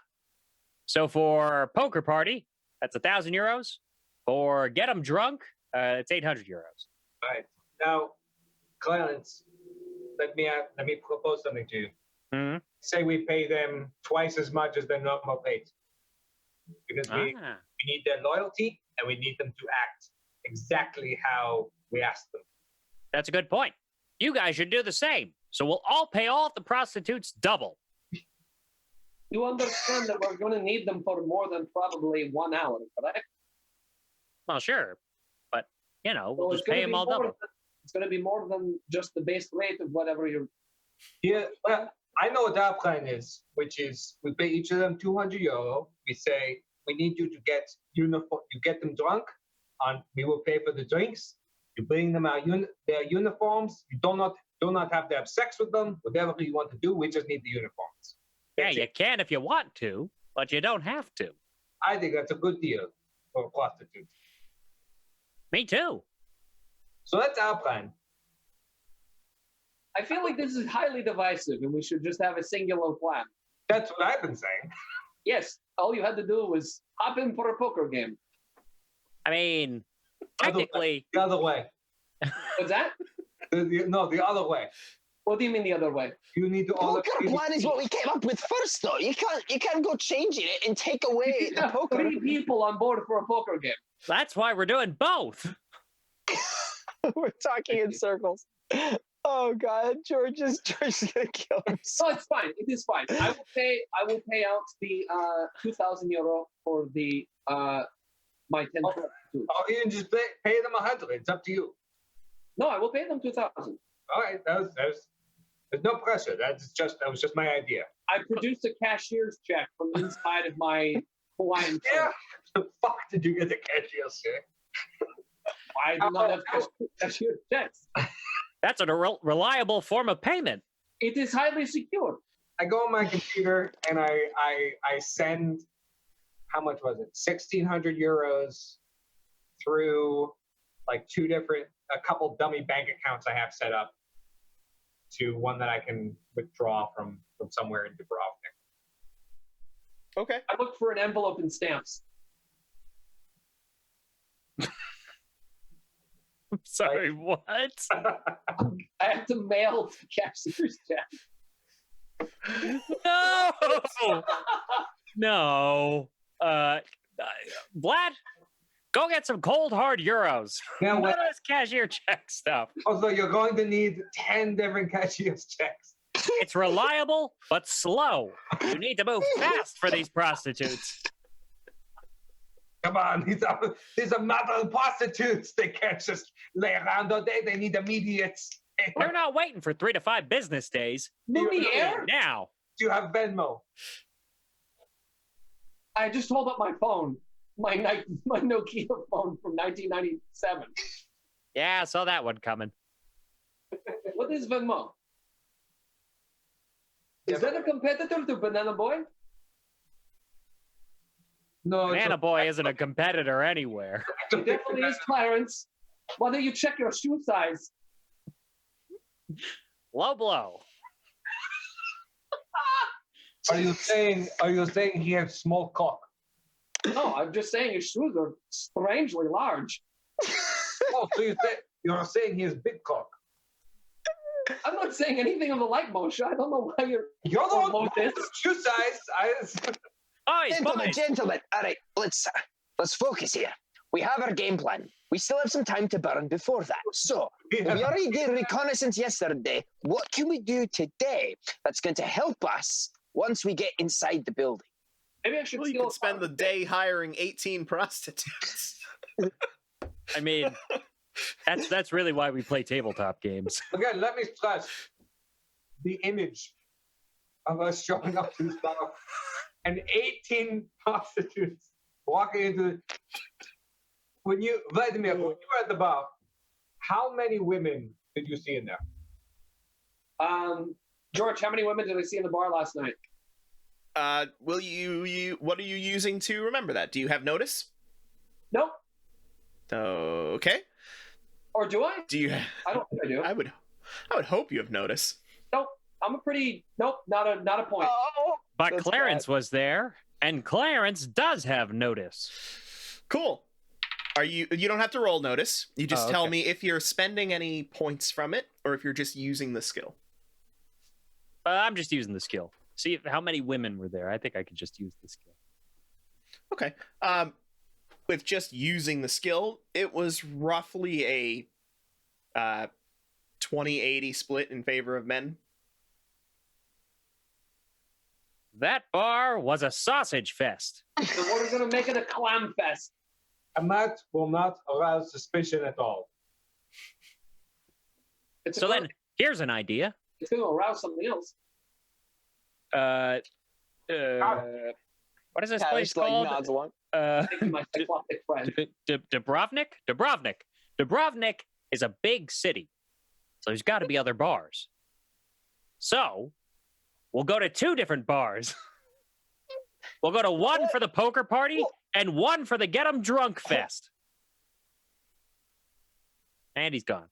So for poker party, that's 1,000 euros. For get them drunk, it's 800 euros. All right. Now, Clarence, let me propose something to you. Mm-hmm. Say we pay them twice as much as their normal rate. Because we need their loyalty and we need them to act exactly how we ask them. That's a good point. You guys should do the same. So we'll all pay all of the prostitutes double. You understand that we're going to need them for more than probably 1 hour, correct? Well, sure. But, we'll So just pay them all double. It's going to be more than just the base rate of whatever you're... Yeah, well, I know what our plan is, which is we pay each of them 200 euro. We say, we need you to get uniform. You get them drunk, and we will pay for the drinks. You bring them their uniforms. You do not Do not have to have sex with them. Whatever you want to do, we just need the uniforms. Yeah, That's you it. can if you want to, but you don't have to. I think that's a good deal for a prostitute. Me too. So that's our plan. I feel like this is highly divisive, and we should just have a singular plan. That's what I've been saying. Yes, all you had to do was hop in for a poker game. I mean, Other way. technically, The other way. What's that? No, the other way. What do you mean the other way? You need to order. Poker plan is what we came up with first, though. You can't go changing it and take away the have poker. 3 people on board for a poker game. that's why we're doing both. We're talking in circles. Oh God, George is gonna kill himself. So it's fine. It is fine. I will pay out the 2,000 euro for the my 10. Or you can just pay them 100. It's up to you. No, I will pay them 2,000. All right, there's no pressure. That was just my idea. I produced a cashier's check from inside of my Hawaiian Yeah. shirt. The fuck did you get the cashier's check? I do not have cashier's checks. That's a reliable form of payment. It is highly secure. I go on my computer and I send, how much was it? 1,600 euros through like a couple dummy bank accounts I have set up to one that I can withdraw from somewhere in Dubrovnik. Okay. I looked for an envelope and stamps. Sorry, what? I have to mail the cashier's check. No! No. Vlad, go get some cold hard euros. Now, None wait. of this cashier check stuff. Also, you're going to need 10 different cashier's checks. It's reliable, but slow. You need to move fast for these prostitutes. Come on, these are model prostitutes. They can't just lay around all day. They need immediate. We're not waiting for 3 to 5 business days. Lumiere? Now. Do you have Venmo? I just hold up my phone, my Nokia phone from 1997. Yeah, I saw that one coming. What is Venmo? Is that a competitor to Banana Boy? No, Banana Boy isn't a competitor anywhere. It definitely is, Clarence. Why don't you check your shoe size? Low blow. Are you saying he has small cock? No, I'm just saying his shoes are strangely large. Oh, so you're saying he has big cock? I'm not saying anything of the like, Moshe. I don't know why you're You're the one promote who this. shoe size. Oh, he's fine. Gentlemen, all right, let's focus here. We have our game plan. We still have some time to burn before that. So, we already did reconnaissance yesterday. What can we do today that's going to help us once we get inside the building? Maybe I should Well, you steal could spend the day hiring 18 prostitutes. I mean, that's really why we play tabletop games. Again, let me stress the image of us showing up to this bar and 18 prostitutes walking into. Vladimir, when you were at the bar, how many women did you see in there? George, how many women did I see in the bar last night? Will you what are you using to remember that? Do you have notice? Nope. Okay. Or do I? Do you? I don't think I do. I would hope you have notice. Nope. Nope. Not a point. Oh, But that's Clarence was there, and Clarence does have notice. Cool. You don't have to roll notice. You just Oh, tell okay. me if you're spending any points from it or if you're just using the skill. I'm just using the skill. See how many women were there. I think I could just use the skill. Okay. With just using the skill, it was roughly a 20-80 split in favor of men. That bar was a sausage fest. So we're gonna make it a clam fest. And that will not arouse suspicion at all. So then, here's an idea. It's gonna arouse something else. What is this Yeah, place just like called? nods along. Thank you, my cyclopic friend. Dubrovnik? Dubrovnik is a big city. So there's got to be other bars. So we'll go to 2 different bars. We'll go to one for the poker party and one for the Get 'em Drunk Fest. And he's gone.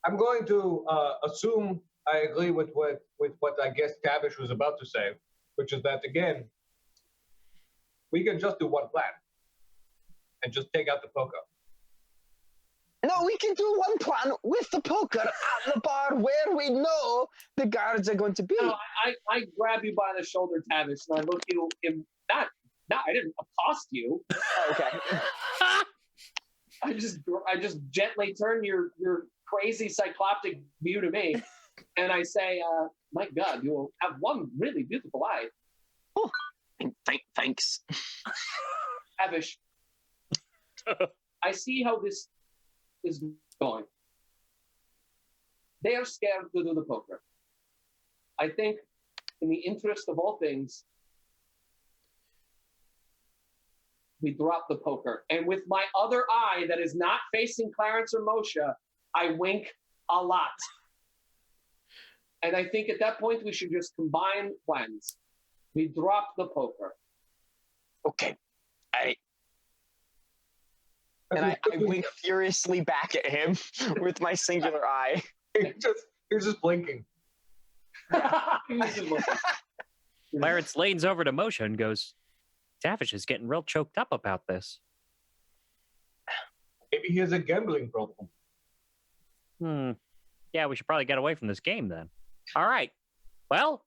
I'm going to assume I agree with what I guess Tavish was about to say, which is that, again, we can just do one plan and just take out the poker. No, we can do one plan with the poker at the bar where we know the guards are going to be. No, I grab you by the shoulder, Tavish, and I look you in that. No, I didn't accost you. Oh, okay. I just gently turn your crazy cycloptic view to me, and I say, "My God, you will have one really beautiful eye." Oh, thanks. Tavish, I see how this is going. They are scared to do the poker. I think, in the interest of all things, we drop the poker. And with my other eye that is not facing Clarence or Moshe, I wink a lot. And I think at that point we should just combine plans. We drop the poker. Okay. I wink furiously back at him with my singular eye. You're just blinking. Clarence leans over to Moshe and goes, Tavish is getting real choked up about this. Maybe he has a gambling problem. Yeah, we should probably get away from this game then. All right. Well,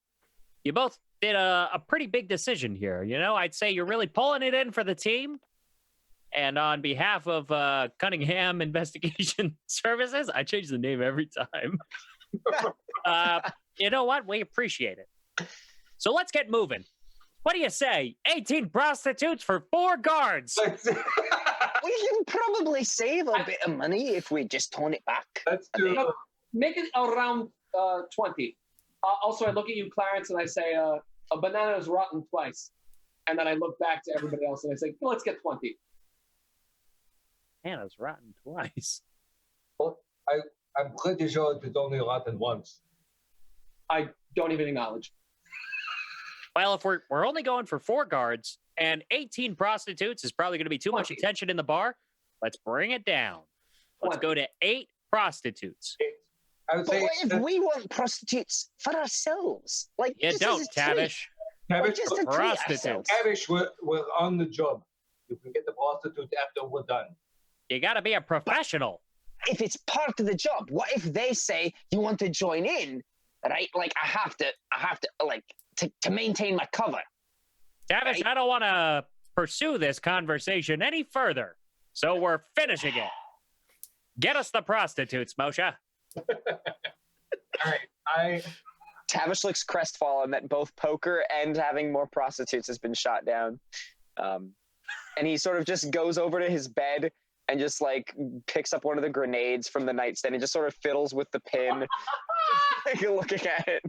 you both did a pretty big decision here. You know, I'd say you're really pulling it in for the team. And on behalf of Cunningham Investigation Services, I change the name every time. You know what? We appreciate it. So let's get moving. What do you say? 18 prostitutes for 4 guards. We can probably save a bit of money if we just tone it back. Let's do it. Make it around 20. Also, I look at you, Clarence, and I say, a banana is rotten twice. And then I look back to everybody else and I say, let's get 20. Hannah's rotten twice. Well, I'm pretty sure it's only rotten once. I don't even acknowledge. Well, if we're only going for 4 guards and 18 prostitutes is probably going to be too much attention in the bar, let's bring it down. Let's go to 8 prostitutes. I would But say what if we want prostitutes for ourselves? Like You this don't, is a treat. Tavish. Like, just to treat prostitutes. ourselves. Tavish, we're on the job. You can get the prostitute after we're done. You got to be a professional. If it's part of the job, what if they say you want to join in? Right? Like I have to like to maintain my cover. Tavish, I don't want to pursue this conversation any further, so we're finishing it. Get us the prostitutes, Moshe. All right. Tavish looks crestfallen that both poker and having more prostitutes has been shot down. And he sort of just goes over to his bed and just like picks up one of the grenades from the nightstand and just sort of fiddles with the pin, like looking at it.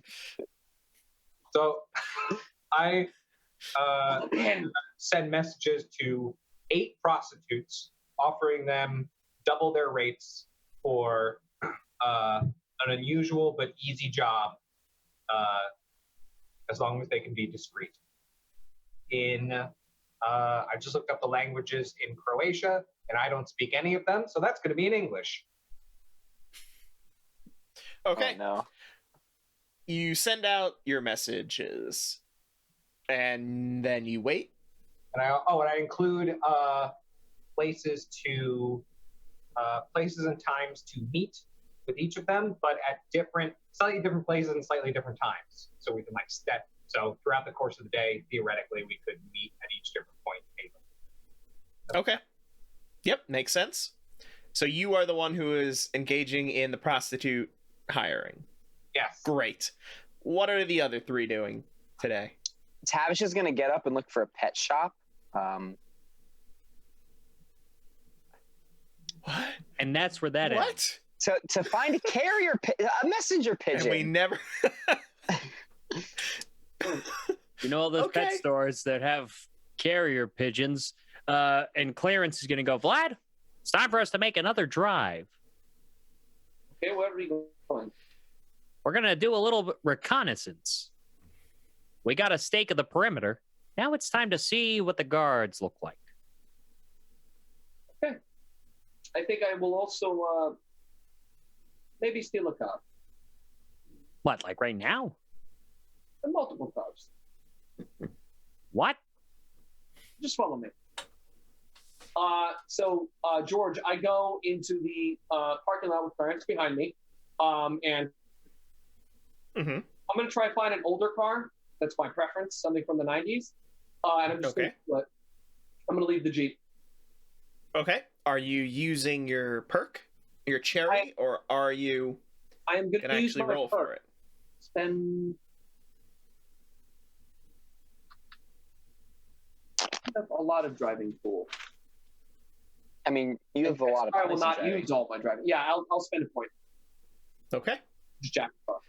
So I send messages to 8 prostitutes offering them double their rates for an unusual but easy job, as long as they can be discreet. I just looked up the languages in Croatia, and I don't speak any of them, so that's going to be in English. Okay. Oh, no. You send out your messages, and then you wait. And I include places and times to meet with each of them, but at slightly different places and slightly different times. So we can step. So throughout the course of the day, theoretically, we could meet at each different point. Okay. Yep, makes sense. So you are the one who is engaging in the prostitute hiring. Yes. Great. What are the other 3 doing today? Tavish is going to get up and look for a pet shop. What? And that's where that ends. What? To find a messenger pigeon. And we never... You know all those Okay. pet stores that have carrier pigeons, and Clarence is going to go, Vlad, it's time for us to make another drive. Okay, where are we going? We're gonna do a little reconnaissance. We got a stake of the perimeter. Now it's time to see what the guards look like. I think I will also maybe steal a car. What, like right now? And multiple cars. What? Just follow me. So George, I go into the parking lot with Clarence behind me, and Mm-hmm. I'm going to try to find an older car. That's my preference, something from the 90s. And I'm just Okay. I'm going to leave the Jeep. Okay. Are you using your perk, your cherry, or are you I am going gonna to use actually my roll for it? Spend. I have a lot of driving pool. I mean, you have a lot of. I will points in not driving. use all my driving. Yeah, I'll spend a point. Okay. Just jack the car.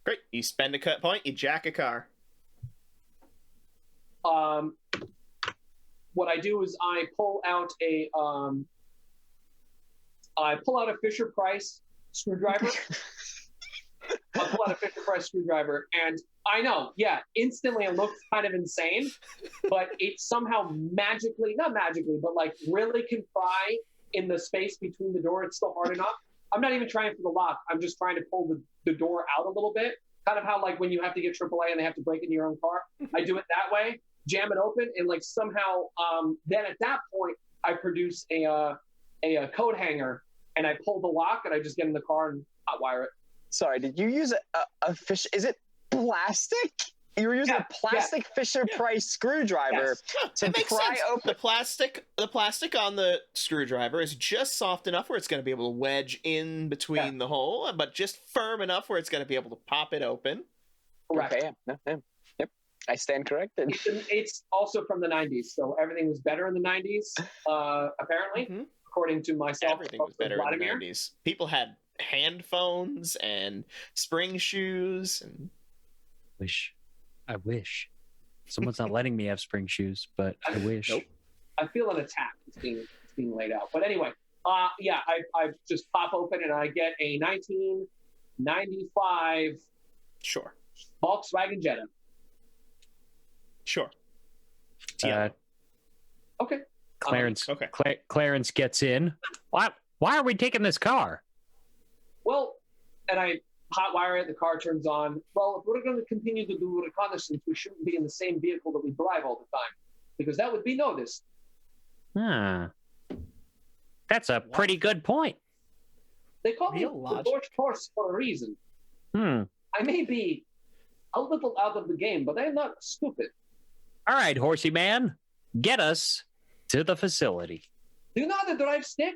Great. You spend a cut point, you jack a car. What I do is I pull out a Fisher Price screwdriver. I pull out a Fisher Price screwdriver, and I know, yeah, instantly it looks kind of insane, but it somehow not magically, but like really can pry in the space between the door. It's still hard enough. I'm not even trying for the lock. I'm just trying to pull the door out a little bit. Kind of how like when you have to get AAA and they have to break into your own car. I do it that way, jam it open, and like somehow then at that point I produce a coat hanger and I pull the lock and I just get in the car and hotwire it. Sorry, did you use a fish? Is it plastic? You were using a plastic Fisher Price screwdriver to It makes pry sense. open. The plastic on the screwdriver is just soft enough where it's going to be able to wedge in between the hole, but just firm enough where it's going to be able to pop it open. Correct. Okay, yep. I stand corrected. It's also from the 90s, so everything was better in the 90s, apparently, Mhm. according to myself. Everything was better in the 90s. People had hand phones and spring shoes. And I wish. Someone's not letting me have spring shoes, but I wish. Nope. I feel an attack is being laid out. But anyway, I just pop open and I get a 1995 Sure. Volkswagen Jetta. Sure. Okay. Clarence. Okay. Clarence gets in. Why are we taking this car? Well, and I hotwire it, the car turns on. Well, if we're going to continue to do reconnaissance, we shouldn't be in the same vehicle that we drive all the time, because that would be noticed. That's a pretty good point. They call me Real the logic. George Horse for a reason. I may be a little out of the game, but I'm not stupid. All right, horsey man, get us to the facility. Do you know how to drive stick?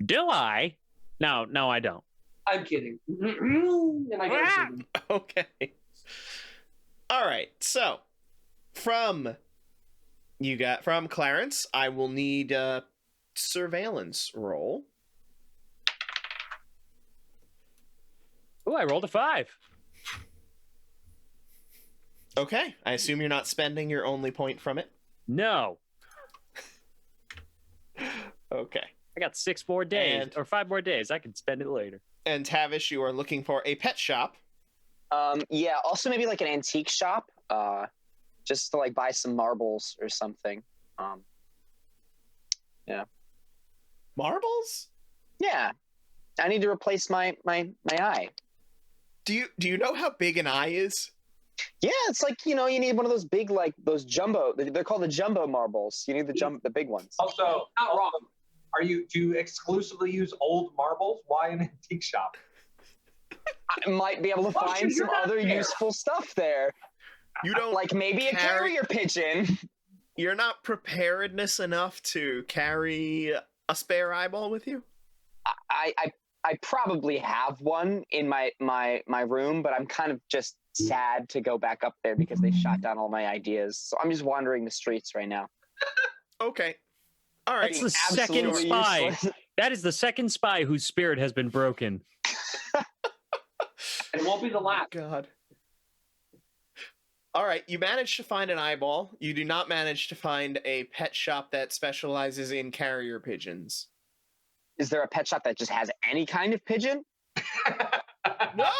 Do I? No, I don't. I'm kidding. And I get a Okay. All right. So, from Clarence, I will need a surveillance roll. Oh, I rolled a 5. Okay. I assume you're not spending your only point from it. No, Okay. I got 6 more days And- or 5 more days. I can spend it later. And Tavish, you are looking for a pet shop. Yeah, also maybe like an antique shop, just to like buy some marbles or something. Marbles? Yeah, I need to replace my eye. Do you know how big an eye is? Yeah, it's like, you need one of those big, like those jumbo. They're called the jumbo marbles. You need the big ones. Also, Not wrong. do you exclusively use old marbles? Why an antique shop? I might be able to Oh, find shit, some you're not other there. useful stuff there, You don't like maybe a carrier pigeon. You're not preparedness enough to carry a spare eyeball with you? I probably have one in my room, but I'm kind of just sad to go back up there because they shot down all my ideas. So I'm just wandering the streets right now. Okay. All right. That's the second Absolutely spy. useless. That is the second spy whose spirit has been broken. And it won't be the last. God. All right, you managed to find an eyeball. You do not manage to find a pet shop that specializes in carrier pigeons. Is there a pet shop that just has any kind of pigeon? No,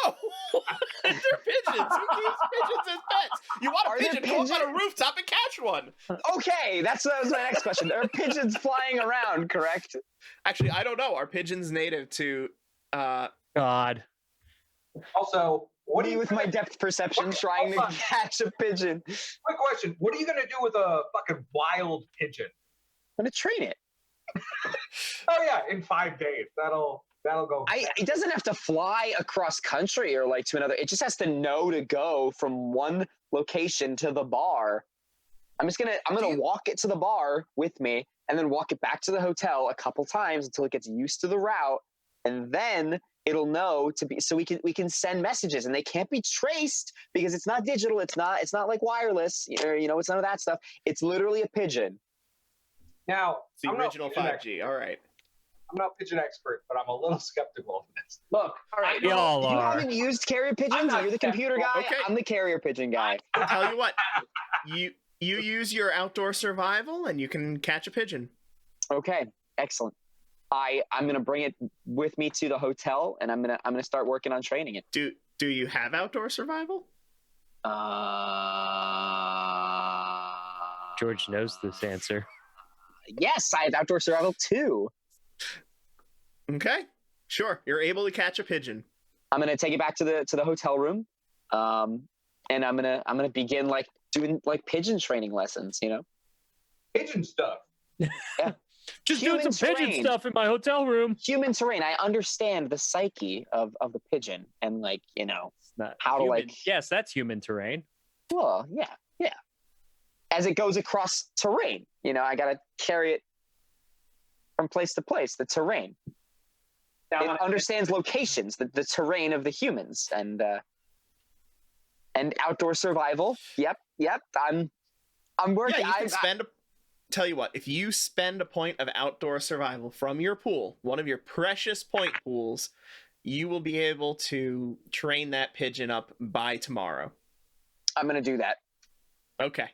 they're pigeons. Who keeps pigeons as pets? You want a Are there pigeon? Go up on a rooftop and catch one. Okay, that was my next question. There are pigeons flying around, correct? Actually, I don't know. Are pigeons native to? God. Also, what do Me you with my depth perception Okay, trying to hold on. catch a pigeon? quick question? What are you gonna do with a fucking wild pigeon? I'm gonna train it. Oh yeah, in 5 days. That'll go. It doesn't have to fly across country or like to another. It just has to know to go from one location to the bar. I'm gonna walk it to the bar with me and then walk it back to the hotel a couple times until it gets used to the route, and then it'll know to be, so we can send messages, and they can't be traced because it's not digital. It's not like wireless, or, it's none of that stuff. It's literally a pigeon. Now, It's the I'm no original pigeon 5G. All right. I'm not a pigeon expert, but I'm a little skeptical of this. Look, All right, We all you are. haven't used carrier pigeons. not You're the computer guy. Okay. I'm the carrier pigeon guy. I'll tell you what. You use your outdoor survival, and you can catch a pigeon. Okay, excellent. I'm gonna bring it with me to the hotel, and I'm gonna start working on training it. Do you have outdoor survival? George knows this answer. Yes, I have outdoor survival too. Okay, sure. You're able to catch a pigeon. I'm gonna take it back to the hotel room, and I'm gonna begin like doing like pigeon training lessons. Pigeon stuff. Just doing Human some pigeon terrain. stuff in my hotel room. Human terrain. I understand the psyche of the pigeon, and It's not How to, human. like- Yes, that's human terrain. well, yeah. As it goes across terrain, I gotta carry it from place to place. The terrain. now It understands locations, the terrain of the humans, and outdoor survival. Yep. I'm working. Yeah, you can tell you what, if you spend a point of outdoor survival from your pool, one of your precious point pools, you will be able to train that pigeon up by tomorrow. I'm gonna do that. Okay.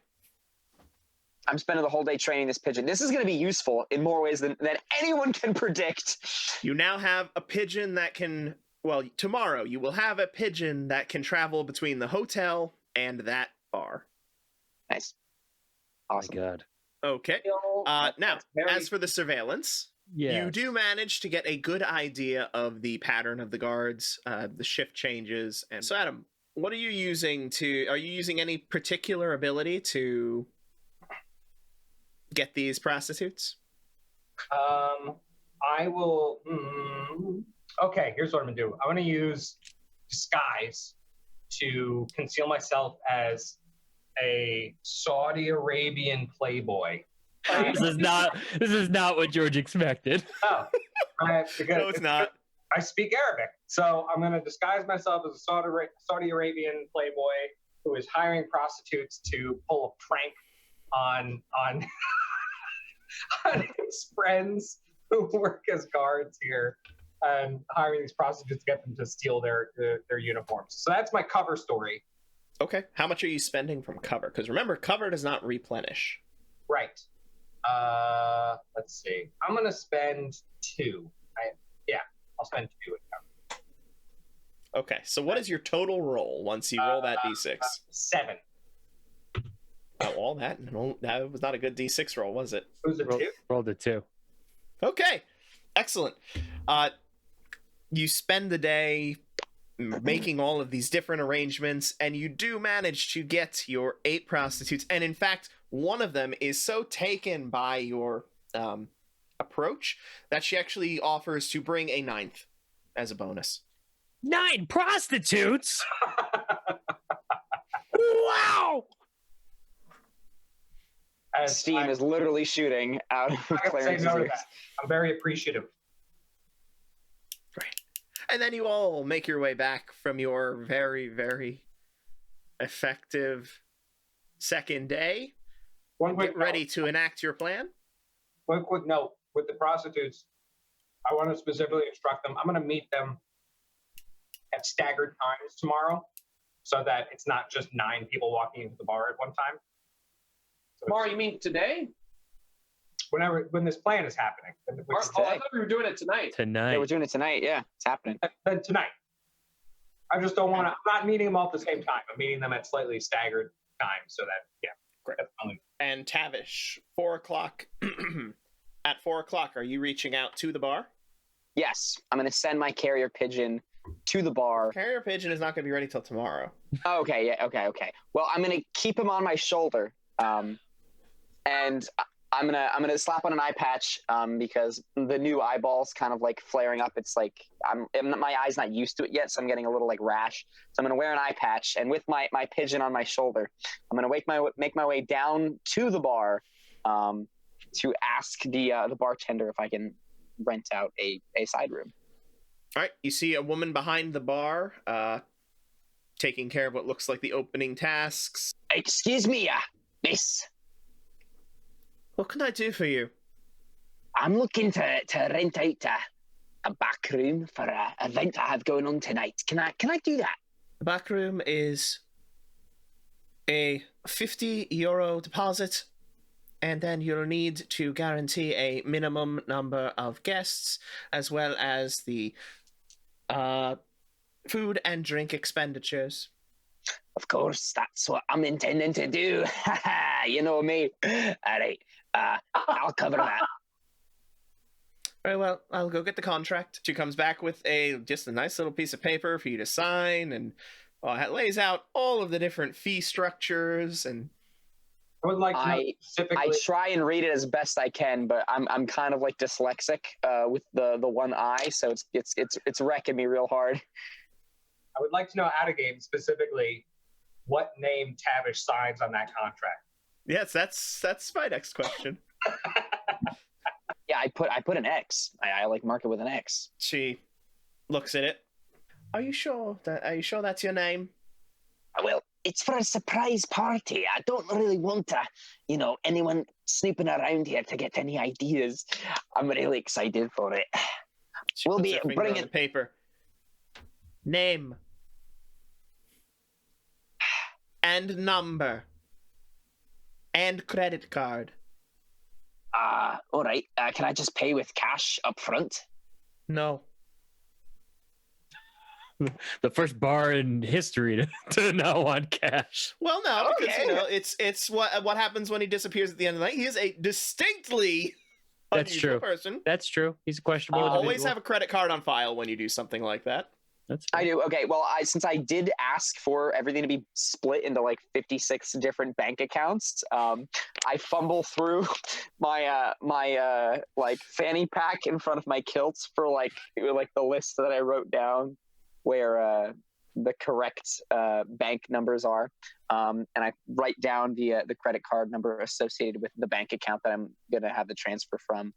I'm spending the whole day training this pigeon. This is gonna be useful in more ways than anyone can predict. You now have a pigeon that can, well, tomorrow you will have a pigeon that can travel between the hotel and that bar. Nice. Oh Awesome. my God. Okay. Now, as for the surveillance, Yeah. you do manage to get a good idea of the pattern of the guards, the shift changes. And so, Adam, what are you using are you using any particular ability to get these prostitutes? I will. Okay, here's what I'm gonna do. I'm gonna use disguise to conceal myself as a Saudi Arabian playboy. This is not what George expected. Oh, because No, it's not. I speak Arabic, so I'm gonna disguise myself as a Saudi Arabian playboy who is hiring prostitutes to pull a prank on on his friends who work as guards here, and hiring these prostitutes to get them to steal their uniforms. So that's my cover story. Okay. How much are you spending from cover? Because remember, cover does not replenish. Right. Let's see. I'm gonna spend 2. I'll spend 2 in cover. Okay. So what is your total roll once you roll that d6? 7. Oh, all that? No, that was not a good d6 roll, was it? Who's a 2? Rolled a 2. Okay. Excellent. You spend the day making all of these different arrangements, and you do manage to get your 8 prostitutes. And in fact, one of them is so taken by your approach that she actually offers to bring a 9th as a bonus. 9 prostitutes? Wow! As Steam I'm is literally shooting out of not gonna say Clarence's no to ears. that. I'm very appreciative. And then you all make your way back from your very, very effective second day. One quick Get ready to enact your plan. One quick note with the prostitutes. I want to specifically instruct them. I'm going to meet them at staggered times tomorrow, so that it's not just 9 people walking into the bar at one time. So Tomorrow, you mean today? when this plan is happening. Which is I thought we were doing it tonight. Yeah, we're doing it tonight. Yeah, it's happening. then tonight. I just don't want to. I'm not meeting them all at the same time. I'm meeting them at slightly staggered times, so that Great. that's only. And Tavish, 4:00. At 4:00, are you reaching out to the bar? Yes, I'm going to send my carrier pigeon to the bar. Carrier pigeon is not going to be ready till tomorrow. Oh, okay, yeah, okay. Well, I'm going to keep him on my shoulder, and I'm gonna slap on an eye patch because the new eyeballs kind of like flaring up. It's like my eye's not used to it yet, so I'm getting a little like rash. So I'm gonna wear an eye patch, and with my pigeon on my shoulder, I'm gonna make my way down to the bar to ask the bartender if I can rent out a side room. All right, you see a woman behind the bar taking care of what looks like the opening tasks. Excuse me, miss. What can I do for you? I'm looking to rent out a back room for an event I have going on tonight. Can I do that? The back room is a €50 deposit, and then you'll need to guarantee a minimum number of guests, as well as the food and drink expenditures. Of course, that's what I'm intending to do. You know me. All right, I'll cover that. Very well, I'll go get the contract. She comes back with just a nice little piece of paper for you to sign, and it lays out all of the different fee structures. And I would like to know specifically. I try and read it as best I can, but I'm kind of like dyslexic with the one eye, so it's wrecking me real hard. I would like to know out of game specifically what name Tavish signs on that contract. Yes, that's my next question. Yeah, I put an X. I like mark it with an X. She looks at it. Are you sure that's your name? Well, it's for a surprise party. I don't really want anyone snooping around here to get any ideas. I'm really excited for it. She We'll puts be her finger bringing on the paper. Name. And number. And credit card. All right. Can I just pay with cash up front? No. The first bar in history to not want cash. Well, no, because Okay. it's what happens when he disappears at the end of the night. He is a distinctly That's unusual true. person. That's true. He's a questionable You always individual. have a credit card on file when you do something like that. That's I do. Okay. Well, since I did ask for everything to be split into like 56 different bank accounts, I fumble through my like fanny pack in front of my kilts for like the list that I wrote down where the correct bank numbers are, and I write down the credit card number associated with the bank account that I'm gonna have the transfer from.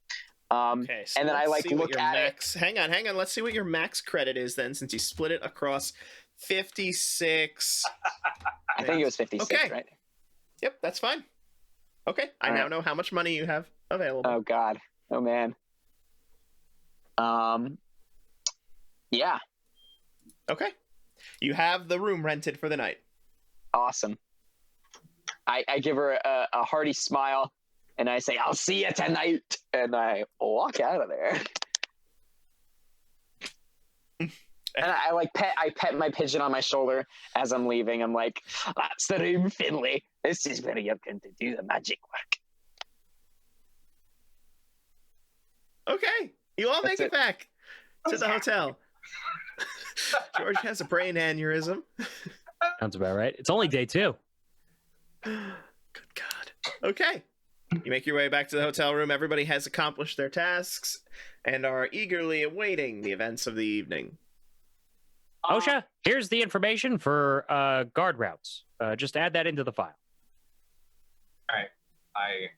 Okay, so and then I let's like see what look your at max, it. Hang on. Let's see what your max credit is then, since you split it across 56. I think it was 56, Okay. right? Yep, that's fine. Okay, I All now right. know how much money you have available. Oh God. Oh man. Yeah. Okay, you have the room rented for the night. Awesome. I give her a hearty smile, and I say, "I'll see you tonight," and I walk out of there. And I pet my pigeon on my shoulder as I'm leaving. I'm like, "That's the room, Finley. This is where you're going to do the magic work." Okay, you all make That's it back to the hotel. George has a brain aneurysm. Sounds about right. It's only day 2. Good God. Okay. You make your way back to the hotel room. Everybody has accomplished their tasks and are eagerly awaiting the events of the evening. OSHA, here's the information for guard routes. Just add that into the file. All right, I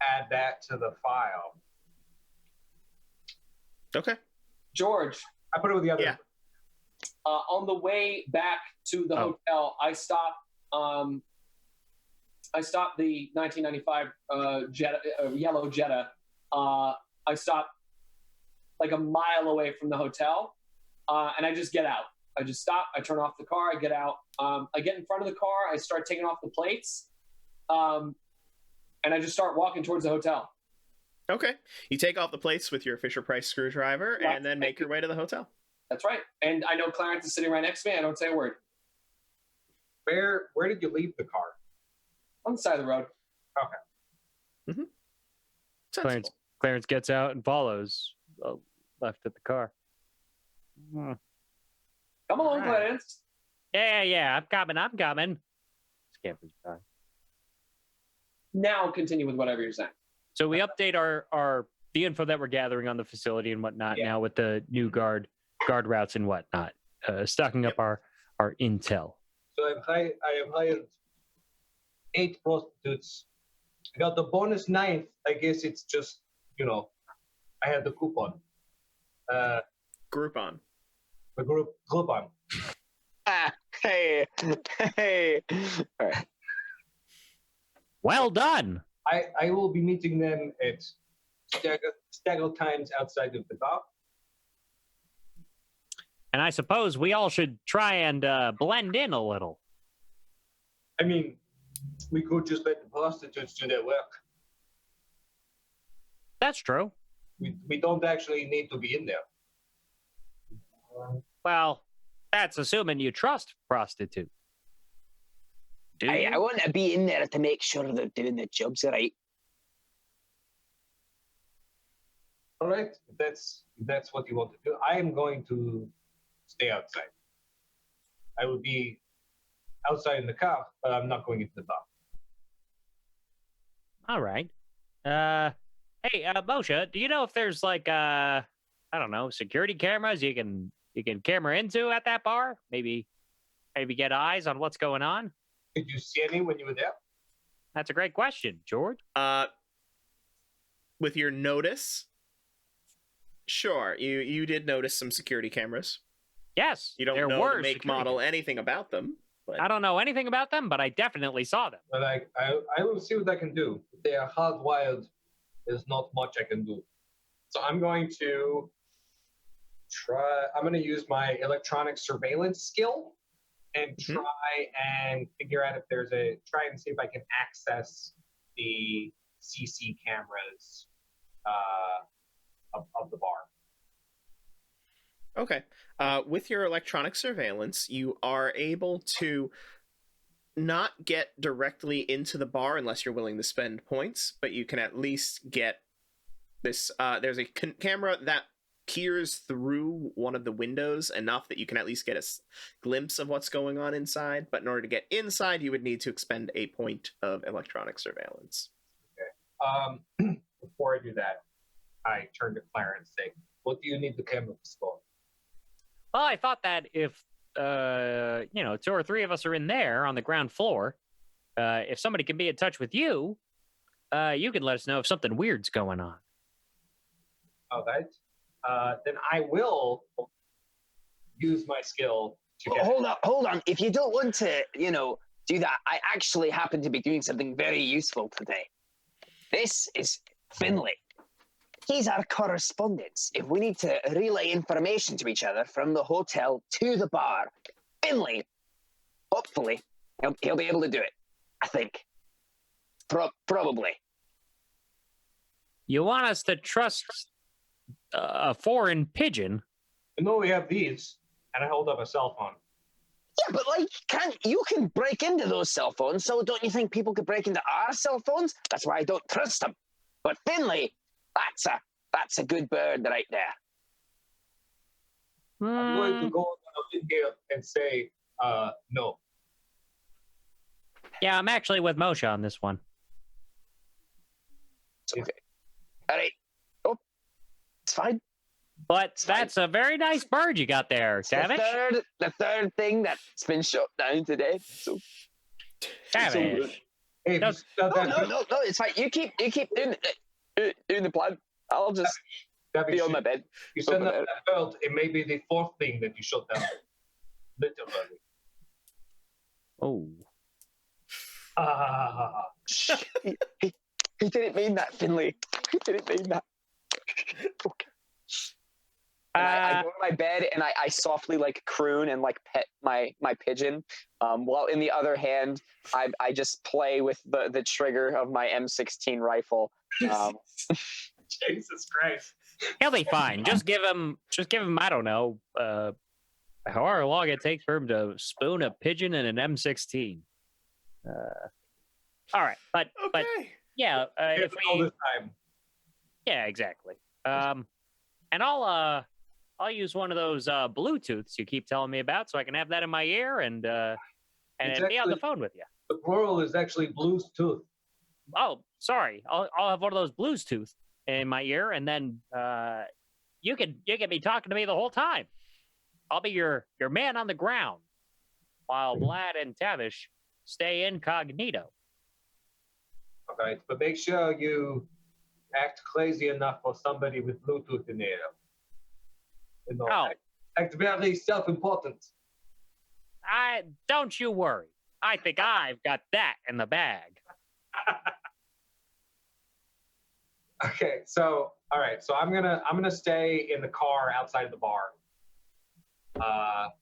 add that to the file. Okay. George, I put it with the other. Yeah. on the way back to the hotel, I stopped the 1995 Jetta, yellow Jetta. I stopped like a mile away from the hotel, and I just get out. I just stop. I turn off the car. I get out. I get in front of the car. I start taking off the plates, and I just start walking towards the hotel. Okay. You take off the plates with your Fisher-Price screwdriver Yeah, and then make your way to the hotel. That's right. And I know Clarence is sitting right next to me. I don't say a word. Where did you leave the car? On the side of the road. Sensible. Clarence gets out and follows, left at the car. Come along, Alright. Clarence. Yeah, I'm coming. Scampers by. Now continue with whatever you're saying. So we update our the info that we're gathering on the facility and whatnot now with the new guard routes and whatnot, stocking up our intel. So I have hired 8 prostitutes. I got the bonus 9th. I guess it's just, I had the coupon. Groupon. The Groupon. Hey. All right. Well done. I will be meeting them at stagger times outside of the bar. And I suppose we all should try and blend in a little. I mean, we could just let the prostitutes do their work. That's true. We don't actually need to be in there. Well, that's assuming you trust prostitute. Do you? I want to be in there to make sure they're doing their jobs right. All right, if that's what you want to do. I am going to stay outside. I will be outside in the car, but I'm not going into the bar. All right. Hey, Moshe, do you know if there's like I don't know, security cameras you can camera into at that bar? Maybe get eyes on what's going on? Did you see any when you were there? That's a great question, George. With your notice, sure, you did notice some security cameras. Yes, You don't there know were the make, security model, cameras. anything about them. But I don't know anything about them, but I definitely saw them. But I will see what I can do. If they are hardwired, there's not much I can do. So I'm going to use my electronic surveillance skill and try and figure out if try and see if I can access the CC cameras of the bar. Okay. With your electronic surveillance, you are able to not get directly into the bar unless you're willing to spend points, but you can at least get this. There's a camera that peers through one of the windows enough that you can at least get a glimpse of what's going on inside. But in order to get inside, you would need to expend a point of electronic surveillance. Before I do that, I turn to Clarence and say, "What do you need the cameras for?" Well, I thought that if 2 or 3 of us are in there on the ground floor, if somebody can be in touch with you, you can let us know if something weird's going on. All right. Then I will use my skill to get. Hold on. If you don't want to, do that, I actually happen to be doing something very useful today. This is Finley. He's our correspondent. If we need to relay information to each other from the hotel to the bar, Finley, hopefully, he'll be able to do it. I think. Probably. You want us to trust a foreign pigeon? We have these, and I hold up a cell phone. Yeah, but you can break into those cell phones, so don't you think people could break into our cell phones? That's why I don't trust them. But Finley, that's a good bird right there. I'm going to go in here and say no. Yeah, I'm actually with Moshe on this one. Okay. All right. Oh, it's fine. But that's a very nice bird you got there, Savage. The third thing that's been shot down today. So, Savage. Hey, no, it's fine. You keep doing the plan. I'll just be on my bed. You send up that bird, it may be the 4th thing that you shot down. Literally. Oh. He didn't mean that, Finley. He didn't mean that. Okay. I go to my bed and I softly croon and pet my pigeon, while in the other hand I just play with the trigger of my M16 rifle. Jesus Christ. He'll be fine. Just give him. I don't know. However long it takes for him to spoon a pigeon in an M16. All right, but yeah, if all we, this time. yeah, exactly. And I'll use one of those Bluetooths you keep telling me about, so I can have that in my ear and be on the phone with you. The plural is actually blues tooth. Oh, sorry. I'll have one of those blues tooth in my ear, and then you can be talking to me the whole time. I'll be your man on the ground, while Vlad and Tavish stay incognito. Okay, but make sure you act crazy enough for somebody with Bluetooth in there. You know, act very self-important. Don't you worry. I think I've got that in the bag. Okay, so all right, so I'm gonna stay in the car outside of the bar. I'll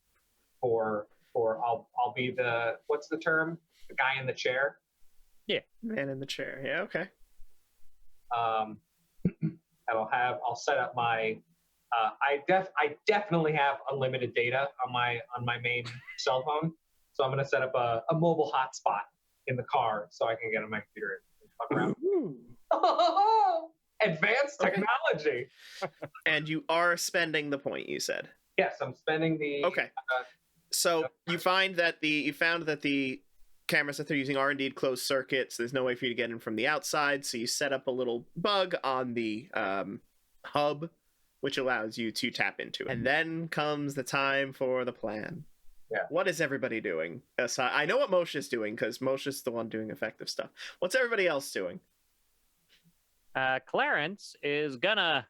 be the, what's the term? The guy in the chair. Yeah, man in the chair. Yeah, okay. I'll set up my. I definitely have unlimited data on my main cell phone, so I'm gonna set up a mobile hotspot in the car so I can get on my computer and fuck around. Advanced technology. And you are spending the point, you said. Yes, I'm spending the. Okay. So you found that the cameras that they're using are indeed closed circuits. There's no way for you to get in from the outside, so you set up a little bug on the hub, which allows you to tap into it. And then comes the time for the plan. Yeah. What is everybody doing? I know what Moshe's doing, because Moshe's the one doing effective stuff. What's everybody else doing? Clarence is gonna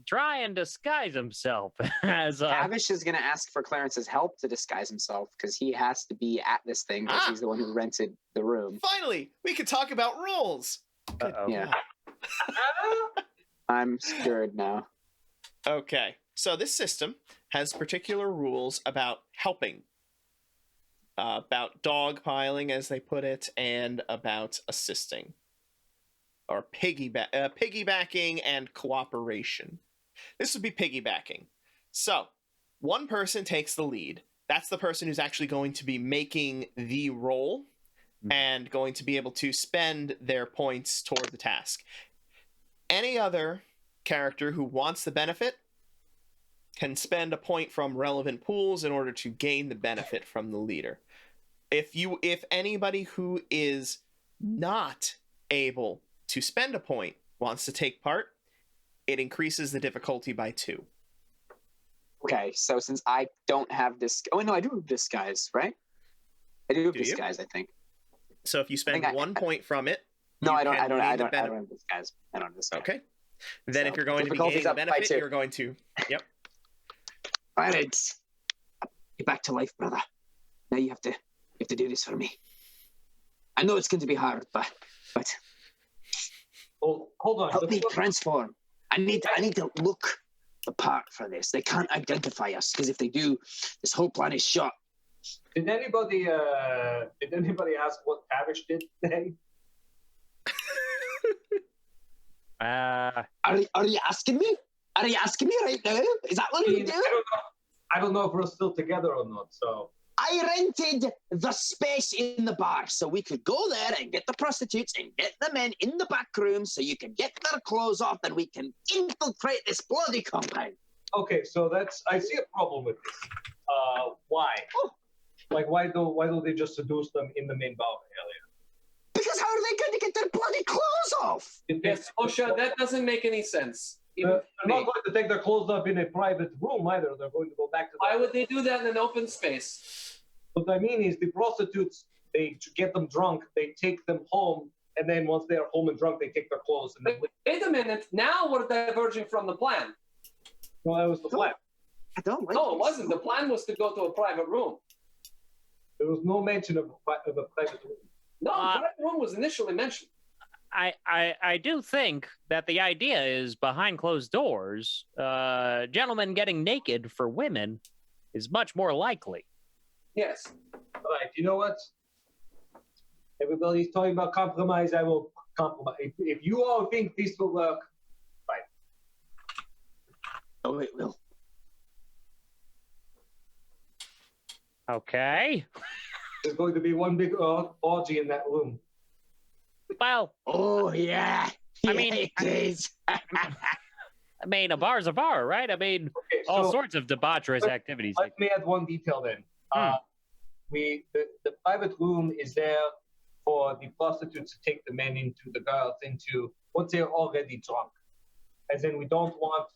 try and disguise himself as Tavish is going to ask for Clarence's help to disguise himself because he has to be at this thing because he's the one who rented the room. Finally, we can talk about rules. Yeah. I'm scared now. Okay, so this system has particular rules about helping, about dogpiling, as they put it, and about assisting, or piggybacking and cooperation. This would be piggybacking. So, one person takes the lead. That's the person who's actually going to be making the roll and going to be able to spend their points toward the task. Any other character who wants the benefit can spend a point from relevant pools in order to gain the benefit from the leader. If anybody who is not able to spend a point wants to take part, it increases the difficulty by 2. Okay, so since I don't have this, oh no, I do have disguise, right? I do have disguise, I think. So if you spend 1 point from it, no, I don't have disguise. I don't have disguise. Okay. Then if you're going to be gaining the benefit, you're going to. Yep. All right. Get back to life, brother. Now you have to do this for me. I know it's going to be hard, but. Hold on. Help me transform. I need to look the part for this. They can't identify us because if they do, this whole plan is shot. Did anybody ask what Tavish did today? Are you asking me? Are you asking me right now? Is that what you do? I don't know if we're still together or not. So I rented the space in the bar so we could go there and get the prostitutes and get the men in the back room so you can get their clothes off and we can infiltrate this bloody compound. Okay, so I see a problem with this. Why? Like, why don't they just seduce them in the main bar area? Because how are they going to get their bloody clothes off? Yes, Osha, that doesn't make any sense. They're not going to take their clothes off in a private room either. They're going to go back to. Why would they do that in an open space? What I mean is the prostitutes, they get them drunk, they take them home, and then once they are home and drunk, they take their clothes. And then wait a minute. Now we're diverging from the plan. Well, that was the plan. I don't like No, it wasn't. The plan was to go to a private room. There was no mention of a private room. No, the private room was initially mentioned. I do think that the idea is behind closed doors, gentlemen getting naked for women is much more likely. Yes. All right, you know what? Everybody's talking about compromise. I will compromise. If you all think this will work, Oh, it will. Okay. There's going to be one big orgy in that room. Well, Oh, yeah. I mean, it is. I mean, a bar's a bar, right? I mean, Okay, all so sorts of debaucherous activities. let me add one detail then. The private room is there for the prostitutes to take the men into the girls into once they're already drunk. As in, we don't want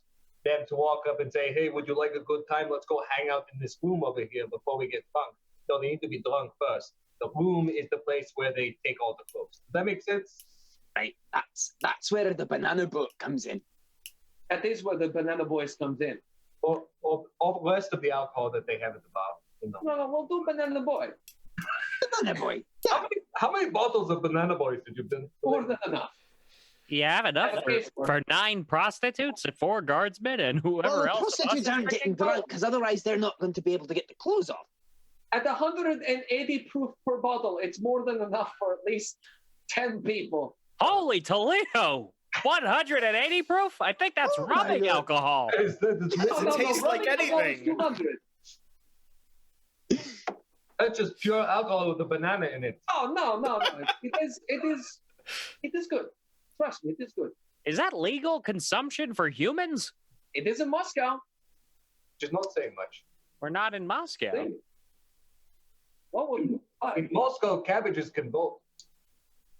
them to walk up and say, "Hey, would you like a good time? Let's go hang out in this room over here before we get drunk." No, they need to be drunk first. The room is the place where they take all the clothes. Does that make sense? Right, that's where the banana boat comes in. That is where the Banana Boys comes in. Or all the rest of the alcohol that they have at the bar. You know. No, we'll do Banana Boy. Banana boy. How many bottles of Banana Boys did you bring? More than enough. You have enough Okay, for 9 prostitutes and 4 guardsmen and whoever Well, the else. prostitutes aren't getting drunk because otherwise they're not going to be able to get the clothes off. At 180 proof per bottle, it's more than enough for at least 10 people. Holy Toledo! 180 proof? I think that's Oh my rubbing God. alcohol. It tastes like rubbing alcohol is anything. 200. That's just pure alcohol with a banana in it. Oh no! It is good. Trust me, it is good. Is that legal consumption for humans? It is in Moscow. Just not saying much. We're not in Moscow. What would you In Moscow, cabbages can vote.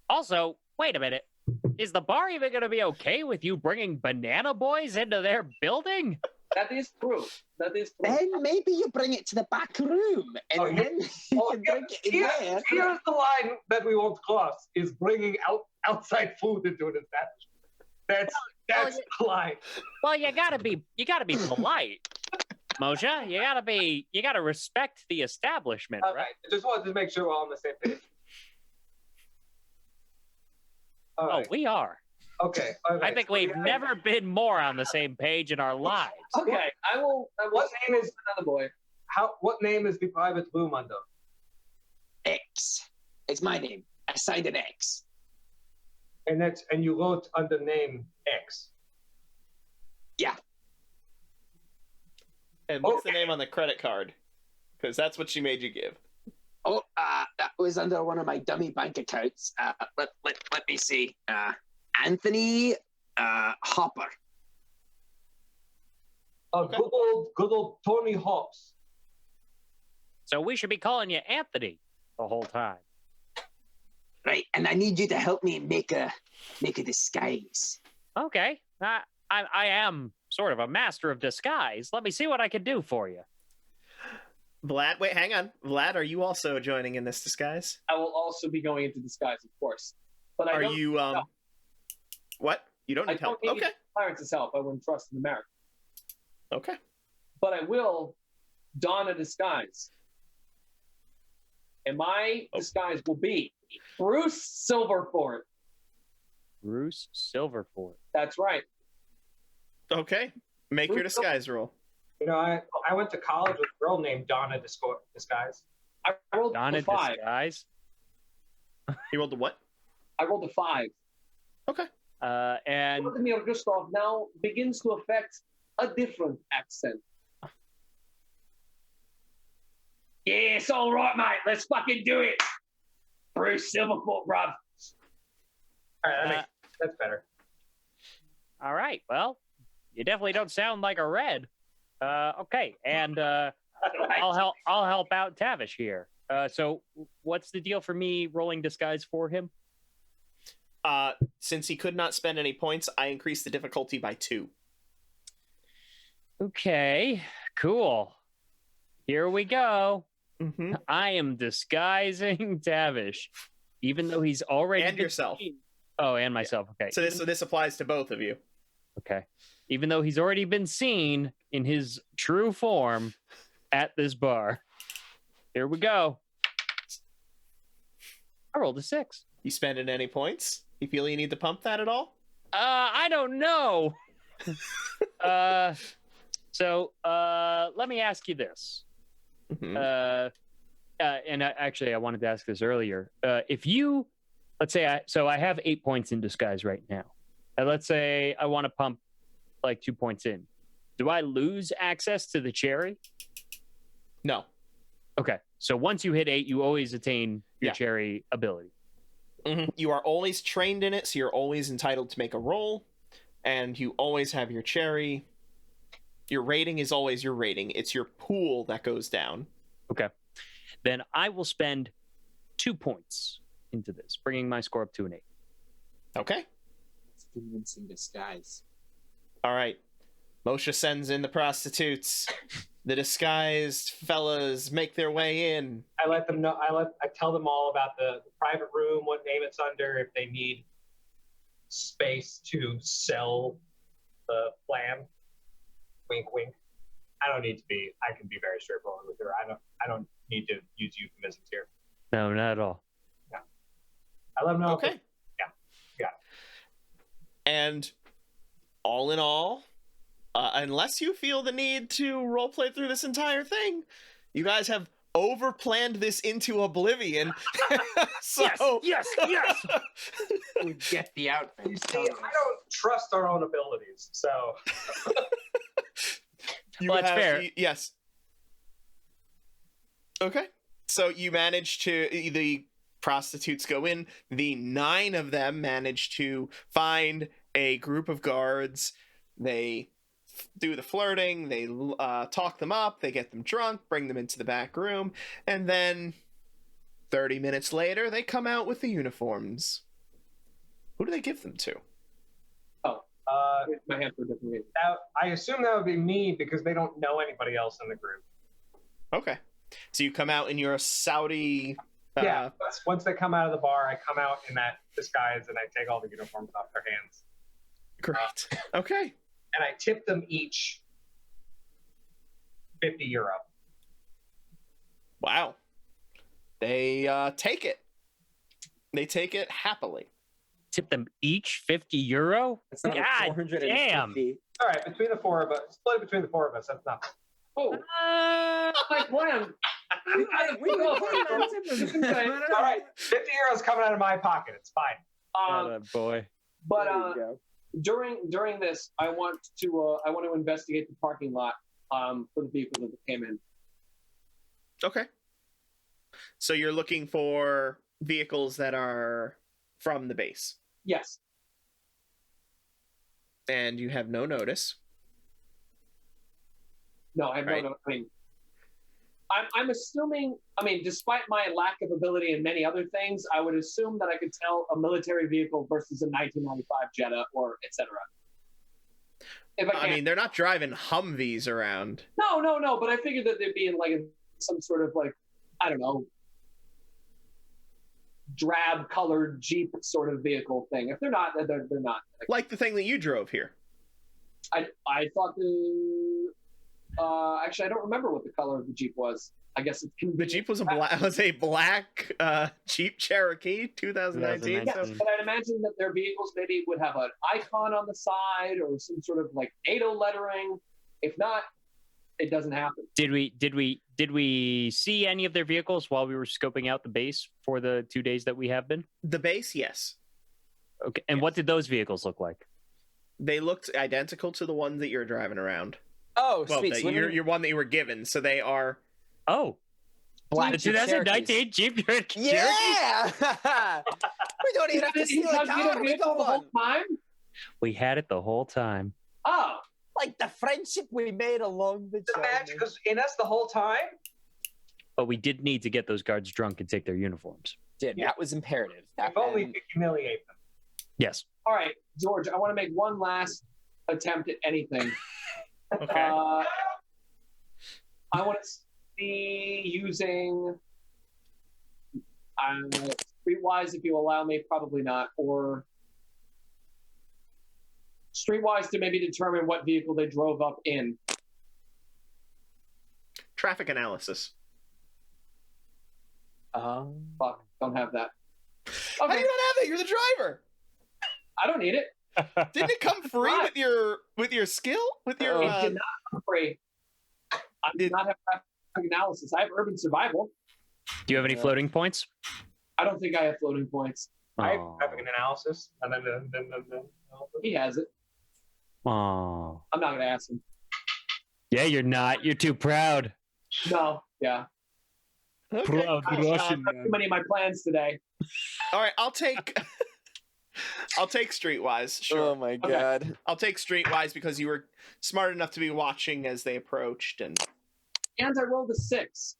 Also, wait a minute. Is the bar even going to be okay with you bringing banana boys into their building? That is true. That is true. Then maybe you bring it to the back room and Oh, then you can drink it in there. Here's the line that we won't cross: is bringing outside food into an establishment. That's the line. Well, you gotta be polite, Moshe. You gotta respect the establishment, All right? right. I just wanted to make sure we're all on the same page. All Oh, right. we are. Okay. All right. I think we've never been more on the same page in our lives. Okay, I will What say name is Banana Boy. what name is the private room under? X. It's my name. I signed an X. And you wrote under name X. And what's the name on the credit card? Because that's what she made you give. Oh, that was under one of my dummy bank accounts. Let me see. Anthony Hopper. Okay. Good old Tony Hops. So we should be calling you Anthony the whole time. Right, and I need you to help me make a disguise. Okay. I am sort of a master of disguise. Let me see what I can do for you. Vlad, wait, hang on. Vlad, are you also joining in this disguise? I will also be going into disguise, of course. But I Are don't you help. What? You don't I need help. don't need Okay. Clarence's help. I wouldn't trust in America. Okay. But I will don a disguise. And my disguise will be Bruce Silverford. Bruce Silverford. That's right. Okay. Make your disguise roll. You know, I went to college with a girl named Donna Disguise. I rolled Donna a 5. disguise. You rolled a what? I rolled a 5. Okay. And Vladimir Gustav now begins to affect a different accent. Yes, all right, mate. Let's fucking do it. Bruce Silverfoot, bruv. All right, that's better. all right. Well, you definitely don't sound like a red. Okay, and I'll help out Tavish here. So what's the deal for me rolling disguise for him? Since he could not spend any points, I increased the difficulty by 2. Okay, cool. Here we go. Mm-hmm. I am disguising Tavish, even though he's already And been yourself. seen. Oh, and myself. Okay. So this applies to both of you. Okay. Even though he's already been seen in his true form at this bar. Here we go. I rolled a 6. You spending any points? You feel you need to pump that at all? I don't know. So let me ask you this. Mhm. And actually, I wanted to ask this earlier. If you, let's say, I have 8 points in disguise right now. And let's say I want to pump like 2 points in. do I lose access to the cherry? No. Okay, so once you hit 8, you always attain your Yeah. cherry ability. You are always trained in it, so you're always entitled to make a roll, and you always have your cherry. Your rating is always your rating. It's your pool that goes down. Okay. Then I will spend 2 points into this, bringing my score up to an 8. Okay. It's convincing disguise. All right. Moshe sends in the prostitutes. The disguised fellas make their way in. I let them know. I tell them all about the private room, what name it's under, if they need space to sell the plan. Wink, wink. I don't need to be. I can be very straightforward with her. I don't need to use euphemisms here. No, not at all. I let them know. Okay. Yeah. And all in all, unless you feel the need to roleplay through this entire thing, you guys have overplanned this into oblivion. So Yes. We get the outfit. You see, I don't trust our own abilities, so you Well, that's fair. Yes. Okay. So you manage to, the prostitutes go in. The 9 of them manage to find a group of guards. They do the flirting. They talk them up. They get them drunk, bring them into the back room, and then 30 minutes later, they come out with the uniforms. Who do they give them to? My hand for a different reason. I assume that would be me because they don't know anybody else in the group. Okay. So you come out in your Saudi... Yeah, once they come out of the bar, I come out in that disguise and I take all the uniforms off their hands. Great. Okay. And I tip them each 50 euro. Wow. They take it. They take it happily. Tip them each 50 euro? That's not God like 450. damn. All right, between the 4 of us, split it between the 4 of us. That's not. Oh, my plan. We go All right, 50 euros coming out of my pocket. It's fine. Boy. But There you go. during this, I want to investigate the parking lot for the vehicle that came in. Okay. So you're looking for vehicles that are from the base. Yes. And you have no notice. No, I have Right. no. I mean, I'm assuming. I mean, despite my lack of ability in many other things, I would assume that I could tell a military vehicle versus a 1995 Jetta or etc. If I I can't. mean, they're not driving Humvees around. No. But I figured that they'd be in like some sort of like, I don't know, drab colored Jeep sort of vehicle thing. If they're not, they're not. Like the thing that you drove here. I thought actually I don't remember what the color of the Jeep was. I guess it's The Jeep was a black Jeep Cherokee 2019. Yes, So but I'd imagine that their vehicles maybe would have an icon on the side or some sort of like NATO lettering. If not, it doesn't happen. Did we see any of their vehicles while we were scoping out the base for the 2 days that we have been? the base, yes. Okay. And what did those vehicles look like? They looked identical to the ones that you're driving around. Oh, Well, sweet. So let me- your one that you were given. So they are... Oh, Black the Jeep 2019 Jeep Cherokee. Yeah! We don't even have to Did he steal a not get a car. We vehicle go the whole on. time? We had it the whole time. Oh, Like the friendship we made along the The journey. magic was in us the whole time. But we did need to get those guards drunk and take their uniforms. Did. That was imperative. If only And to humiliate them. Yes. all right, George. I want to make one last attempt at anything. Okay. I want to be using Streetwise, if you allow me, probably not, or Streetwise to maybe determine what vehicle they drove up in. Traffic analysis. Fuck, don't have that. How do Okay, you not have that? You're the driver. I don't need it. Didn't it come free Right. with your skill? With your It did not come free. I do not have traffic analysis. I have urban survival. Do you have any floating points? I don't think I have floating points. I Oh. have an analysis, and then He has it. Oh. I'm not going to ask him. Yeah, you're not. You're too proud. No, yeah. Okay. Proud cool. Russian Too man. many of my plans today. All right, I'll take Streetwise. Sure. Oh my god. I'll take Streetwise because you were smart enough to be watching as they approached. And And I rolled a 6.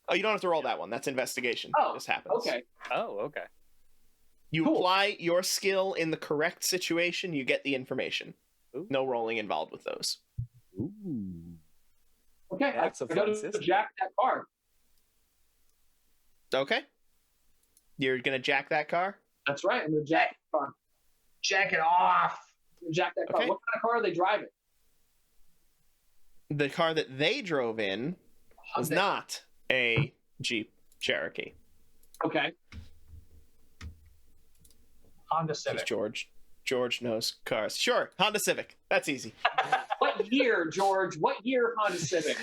oh, you don't have to roll that one. That's investigation. Oh, This happens. Okay. Oh, okay. You Cool. apply your skill in the correct situation, you get the information. Ooh. No rolling involved with those. Ooh. Okay. That's a I gotta fun system. jack that car. Okay. You're gonna jack that car? That's right. I'm gonna jack the car. Jack it off. I'm gonna jack that car. Okay. What kind of car are they driving? The car that they drove in was Hyundai. not a Jeep Cherokee. Okay. Honda Because Civic. George knows cars. Sure, Honda Civic. That's easy. What year, George? What year Honda Civic?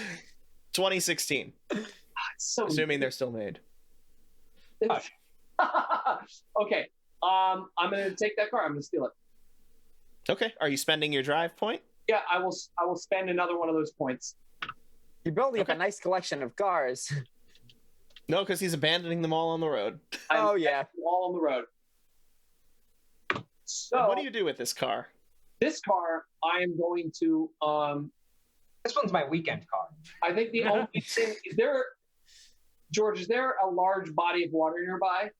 2016. It's so Assuming they're still made. Okay. I'm gonna take that car. I'm gonna steal it. Okay. Are you spending your drive point? Yeah, I will. I will spend another one of those points. You're building up Okay. a nice collection of cars. No, because he's abandoning them all on the road. I'm Oh yeah. all on the road. So And what do you do with this car? this car, I am going to. This one's my weekend car. I think the only thing is there. George, is there a large body of water nearby?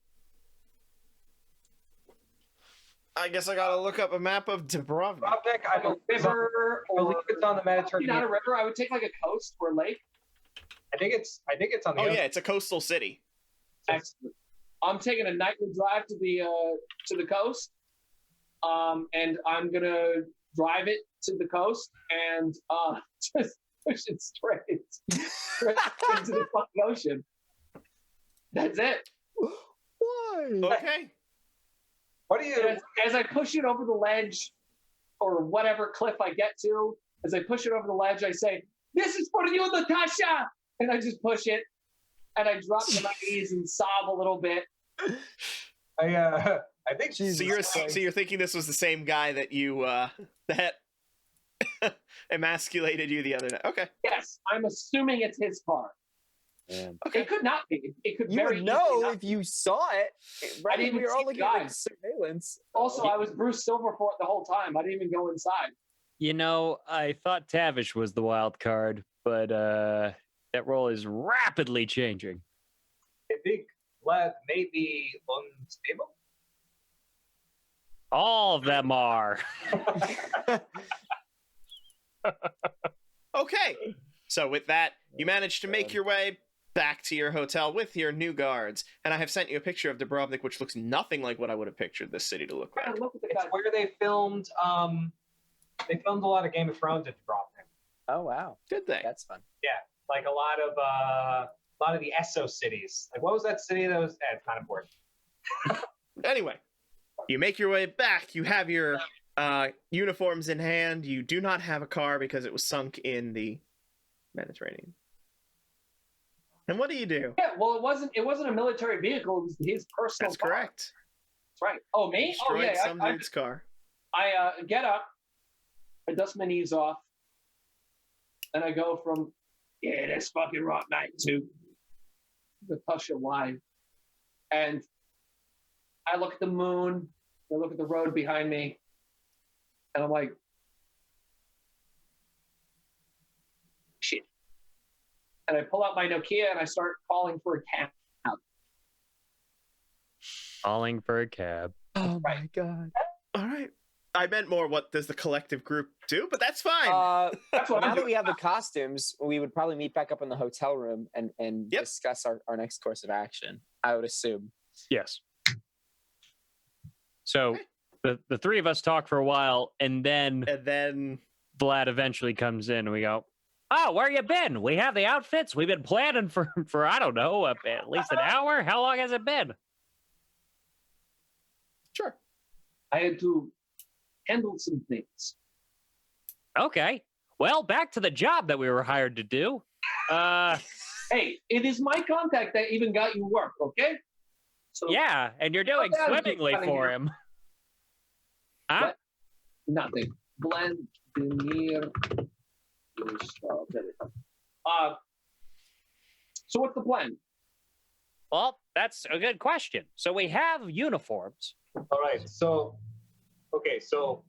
I guess I gotta look up a map of Dubrovnik. Dubrovnik, I Like a believe river I believe or it's on the not a Mediterranean. river? I would take like a coast or a lake. I think it's on the Oh ocean. yeah, it's a coastal city. Excellent. I'm taking a nightly drive to the coast, and I'm gonna drive it to the coast and just push it straight into the fucking ocean. That's it. Why? Okay. What do you? And as I push it over the ledge, or whatever cliff I get to, as I push it over the ledge, I say, "This is for you, Natasha," and I just push it, and I drop to my knees and sob a little bit. I think Jesus So you're thinking this was the same guy that you that emasculated you the other night. Okay. Yes, I'm assuming it's his car. Man. It could not be. It could You very would easily know not if be. you saw it. Right? didn't We were see all the looking at guy. surveillance. Also, I was Bruce Silverfort the whole time. I didn't even go inside. You know, I thought Tavish was the wild card, but that role is rapidly changing. I think Vlad may be unstable. All of them are. Okay. So with that, you managed to make your way back to your hotel with your new guards, and I have sent you a picture of Dubrovnik, which looks nothing like what I would have pictured this city to look Man, like. look at the It's guy. where they filmed. They filmed a lot of Game of Thrones in Dubrovnik. Oh wow. Good thing. That's fun. Like a lot of the Esso cities. Like what was that city that was? It's kind of boring. Anyway, you make your way back. You have your uniforms in hand. You do not have a car because it was sunk in the Mediterranean. And what do you do? Yeah, well, it wasn't a military vehicle. It was his personal That's car. correct. That's right. Oh, me? Destroyed Oh, yeah. some dude's car. I get up, I dust my knees off, and I go from, yeah, that's fucking rock night, to Natasha Wine. And I look at the moon, I look at the road behind me, and I'm like, shit. And I pull out my Nokia and I start calling for a cab. Calling for a cab. Oh my god. All right. I meant more what does the collective group do, but that's fine. That's what Now I'm that doing. we have the costumes, we would probably meet back up in the hotel room and Yep. discuss our next course of action. I would assume. Yes. So the three of us talk for a while, and then And then Vlad eventually comes in, and we go, "Oh, where you been? We have the outfits. We've been planning for I don't know, at least an hour. How long has it been?" sure. I had to handle some things. Okay. Well, back to the job that we were hired to do. Hey, it is my contact that even got you work, okay? So Yeah, and you're doing that was swimmingly funny for here. him. Huh? What? Nothing. Vladimir So what's the plan? Well, that's a good question. So we have uniforms. All right. So, okay. So,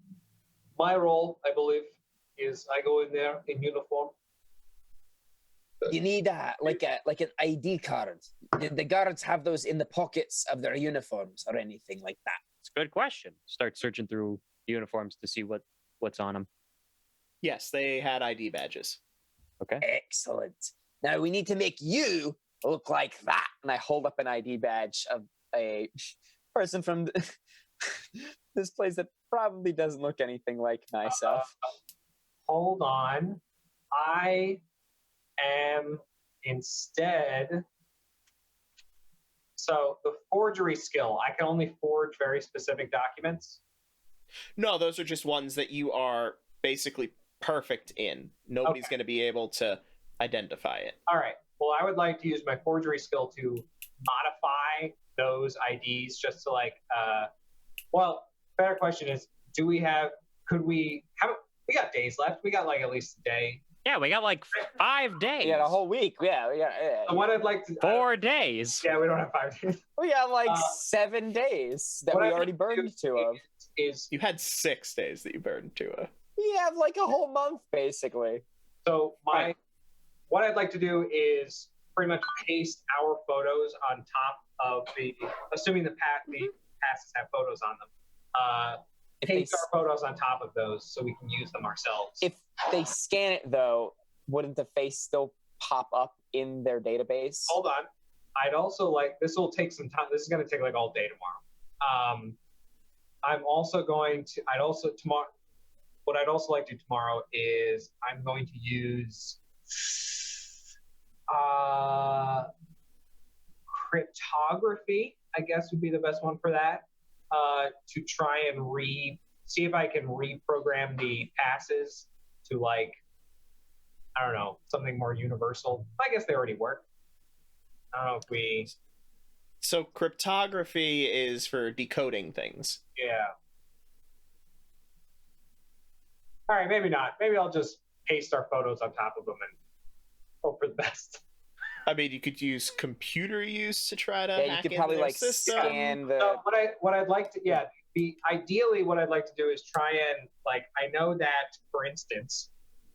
my role, I believe, is I go in there in uniform. You need like an ID card. The guards have those in the pockets of their uniforms or anything like that. It's a good question. Start searching through uniforms to see what's on them. Yes, they had ID badges. Okay. Excellent. Now we need to make you look like that. And I hold up an ID badge of a person from this place that probably doesn't look anything like myself. Hold on. I am instead. So the forgery skill, I can only forge very specific documents. No, those are just ones that you are basically perfect in. Nobody's Okay. going to be able to identify it. All right. Well, I would like to use my forgery skill to modify those IDs just to well, better question is, we got days left. We got like at least a day. Yeah, we got like 5 days. We got a whole week. Yeah, So what I'd like to 4 days. yeah, we don't have 5 days. we got like 7 7 days that what we I'd already like to burned do 2 of. Is You had 6 days that you burned to. We have like a whole month basically. so what I'd like to do is pretty much paste our photos on top of assuming the passes have photos on them. If they, Paste our photos on top of those so we can use them ourselves. if they scan it though, wouldn't the face still pop up in their database? Hold on. I'd also like, this will take some time. This is going to take like all day tomorrow. I'm also going to, tomorrow, what I'd also like to do tomorrow is I'm going to use cryptography, I guess would be the best one for that, to try and see if I can reprogram the passes to like, I don't know, something more universal. I guess they already work. I don't know if we. So cryptography is for decoding things. Yeah. All right, maybe not. Maybe I'll just paste our photos on top of them and hope for the best. I mean, you could use computer use to try to Yeah, you hack could into probably their like system. scan the. So what I'd like to, ideally what I'd like to do is try and I know that, for instance,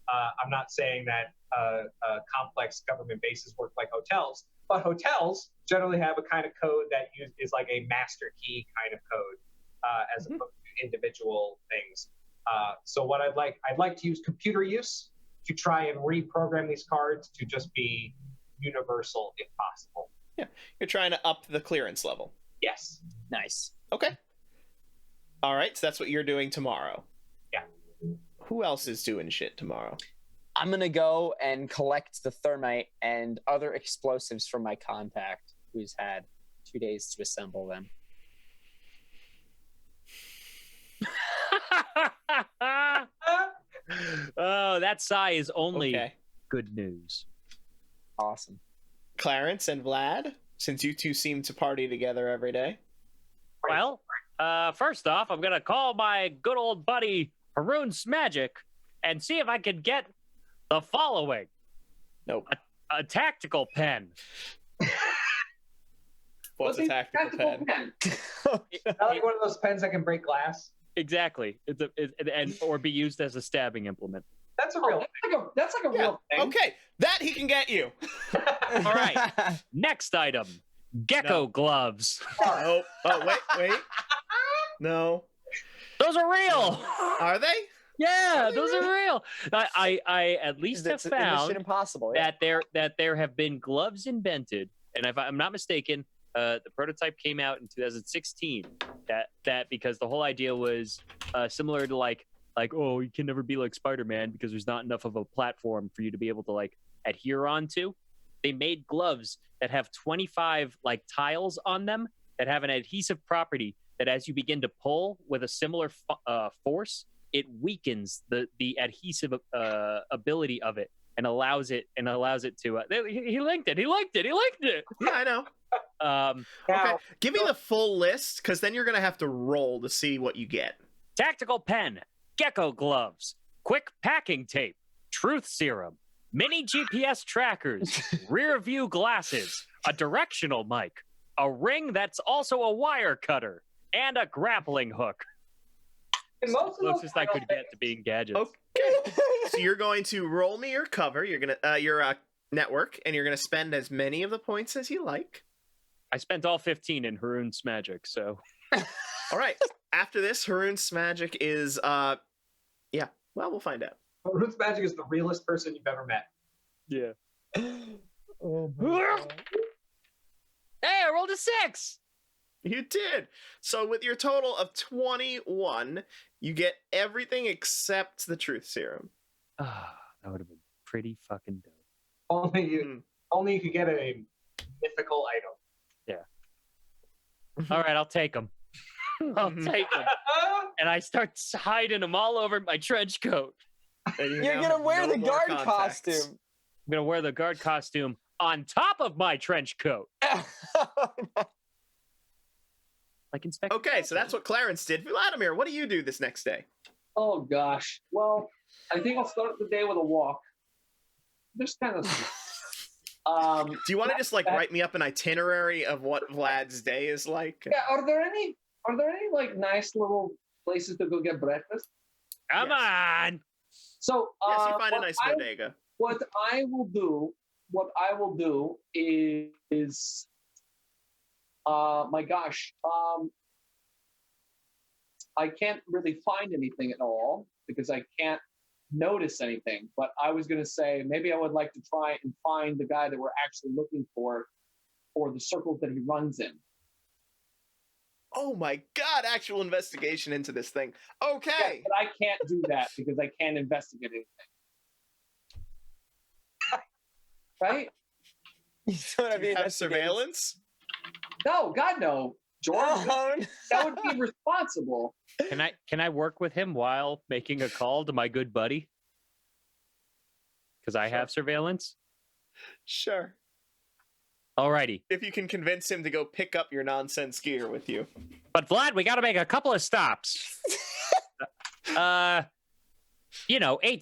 I'm not saying that complex government bases work like hotels, but hotels generally have a kind of code that is like a master key kind of code as opposed to individual things. So what I'd like to use computer use to try and reprogram these cards to just be universal if possible. Yeah, you're trying to up the clearance level. Yes. Nice. Okay. All right, so that's what you're doing tomorrow. Yeah. Who else is doing shit tomorrow? I'm gonna go and collect the thermite and other explosives from my contact, who's had 2 days to assemble them. Oh, that sigh is only Okay. good news. Awesome. Clarence and Vlad, since you two seem to party together every day. Well, first off, I'm gonna call my good old buddy Haroon's Magic and see if I can get the following: Nope. a tactical pen. What's a tactical pen? I like one of those pens that can break glass. Exactly. Or be used as a stabbing implement. That's a real. That's like a Yeah. real thing. Okay, that he can get you. All right. Next item: gecko No. gloves. Oh, wait. No. Those are real. Are they? Yeah, Are they those are real. I at least have It's in Mission found Impossible. Yeah. that there have been gloves invented, and if I'm not mistaken, the prototype came out in 2016. That because the whole idea was similar to like oh, you can never be like Spider-Man because there's not enough of a platform for you to be able to like adhere onto. They made gloves that have 25 like tiles on them that have an adhesive property that as you begin to pull with a similar force, it weakens the adhesive ability of it and allows it to. He linked it. Yeah, I know. Um, Okay, give me the full list, because then you're gonna have to roll to see what you get. tactical pen, gecko gloves, quick packing tape, truth serum, mini GPS trackers, rear view glasses, a directional mic, a ring that's also a wire cutter, and a grappling hook. And most of those Closest I could get to being gadgets. Okay. So you're going to roll me your cover. You're gonna your network, and you're gonna spend as many of the points as you like. I spent all 15 in Haroon's magic, so. All right. After this, Haroon's magic is yeah. Well, we'll find out. Roots Magic is the realest person you've ever met. Yeah. Oh my God. Hey, I rolled a 6! You did. So with your total of 21, you get everything except the truth serum. Ah, that would have been pretty fucking dope. Only you could get a mythical item. All right, I'll take them. I'll take them. And I start hiding them all over my trench coat. And you You're now gonna have wear no the more guard contacts. costume. I'm going to wear the guard costume on top of my trench coat. Like Inspector. Okay, so that's what Clarence did. Vladimir, what do you do this next day? Oh gosh. Well, I think I'll start the day with a walk. Just kind of. Do you want to just like write me up an itinerary of what Vlad's day is like? Yeah. Are there any like nice little places to go get breakfast? Come Yes. on. So Yes, you find a what nice I- bodega. What I will do is my gosh, I can't really find anything at all because I can't notice anything. But I was going to say maybe I would like to try and find the guy that we're actually looking for the circles that he runs in. Oh my god, actual investigation into this thing. Yeah, Okay. but I can't do that because I can't investigate anything. Right? You don't have Do you any have surveillance? No, God no, George. Oh, That would be irresponsible. Can I work with him while making a call to my good buddy? Because I have surveillance. Sure. Alrighty. If you can convince him to go pick up your nonsense gear with you. But Vlad, we got to make a couple of stops. 8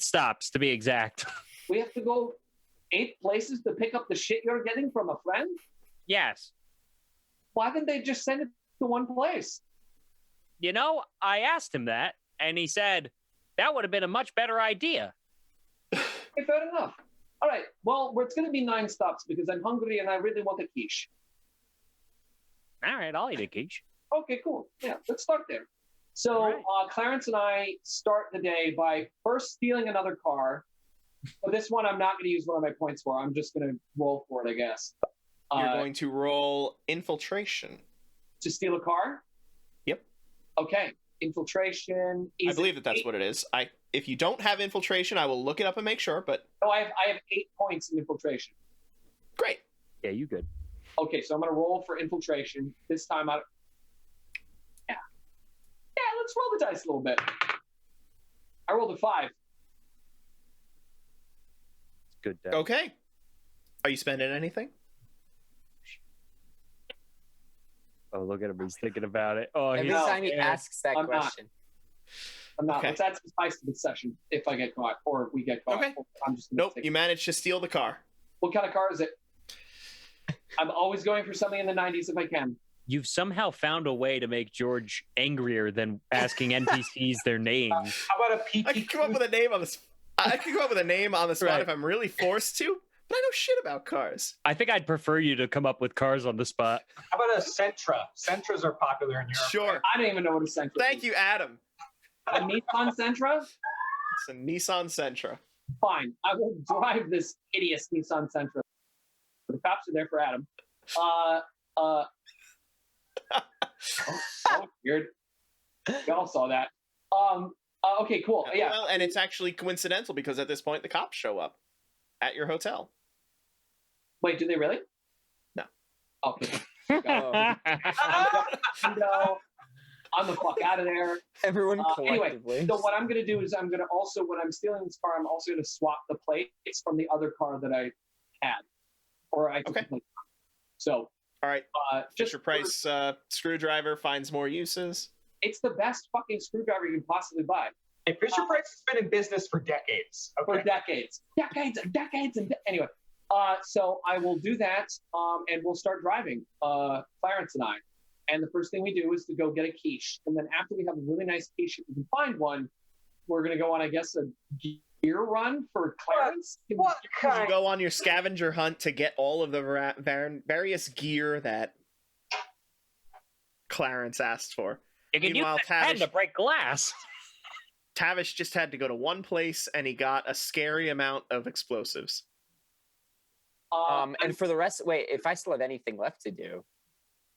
stops to be exact. We have to go 8 places to pick up the shit you're getting from a friend? Yes. Why didn't they just send it to one place? I asked him that, and he said that would have been a much better idea. Okay, fair enough. All right. Well, it's going to be 9 stops because I'm hungry and I really want a quiche. All right, I'll eat a quiche. Okay, cool. Yeah, let's start there. So All right. Clarence and I start the day by first stealing another car. For this one, I'm not going to use one of my points for. I'm just going to roll for it, I guess. You're going to roll infiltration. To steal a car? Yep. Okay. Infiltration. I believe that's what it is. If you don't have infiltration, I will look it up and make sure, but No, I have 8 points in infiltration. great. Yeah, you good. Okay, so I'm going to roll for infiltration. This time Yeah, let's roll the dice a little bit. I rolled a 5. Good. Okay. Are you spending anything? Oh, look at him. He's thinking about it. Oh, every he's time he scared. asks that I'm not. question. I'm not. Okay. Let's add some spice to this session if I get caught or if we get caught. Okay. I'm just gonna Nope. take You managed to steal the car. What kind of car is it? I'm always going for something in the 90s if I can. You've somehow found a way to make George angrier than asking NPCs their names. How about a PT? I could come up with a name on the. I could come up with a name on the spot Right. if I'm really forced to, but I know shit about cars. I think I'd prefer you to come up with cars on the spot. How about a Sentra? Sentras are popular in Europe. Sure. I don't even know what a Sentra Thank is. you, Adam. A Nissan Sentra? It's a Nissan Sentra. Fine. I will drive this hideous Nissan Sentra. The cops are there for Adam. Oh, weird. Y'all saw that. Okay, cool. Yeah. Well, and it's actually coincidental because at this point the cops show up at your hotel. Wait, do they really? No. Okay. Oh. No. I'm the fuck out of there. Everyone Anyway, collectively. so what I'm going to do is I'm going to also, when I'm stealing this car, I'm also going to swap the plates from the other car that I had. Or I took Okay. the plate. So, All right. just Fisher Price screwdriver finds more uses. it's the best fucking screwdriver you can possibly buy. Fisher Price has been in business for decades. For Okay. decades. Anyway, so I will do that, and we'll start driving, Clarence and I. And the first thing we do is to go get a quiche. And then after we have a really nice quiche, if we can find one, we're going to go on, I guess, a gear run for Clarence. What You kind? go on your scavenger hunt to get all of the various gear that Clarence asked for. You can use Meanwhile, the pen to Tavish, break glass. Tavish just had to go to one place and he got a scary amount of explosives. And for the rest, wait, if I still have anything left to do,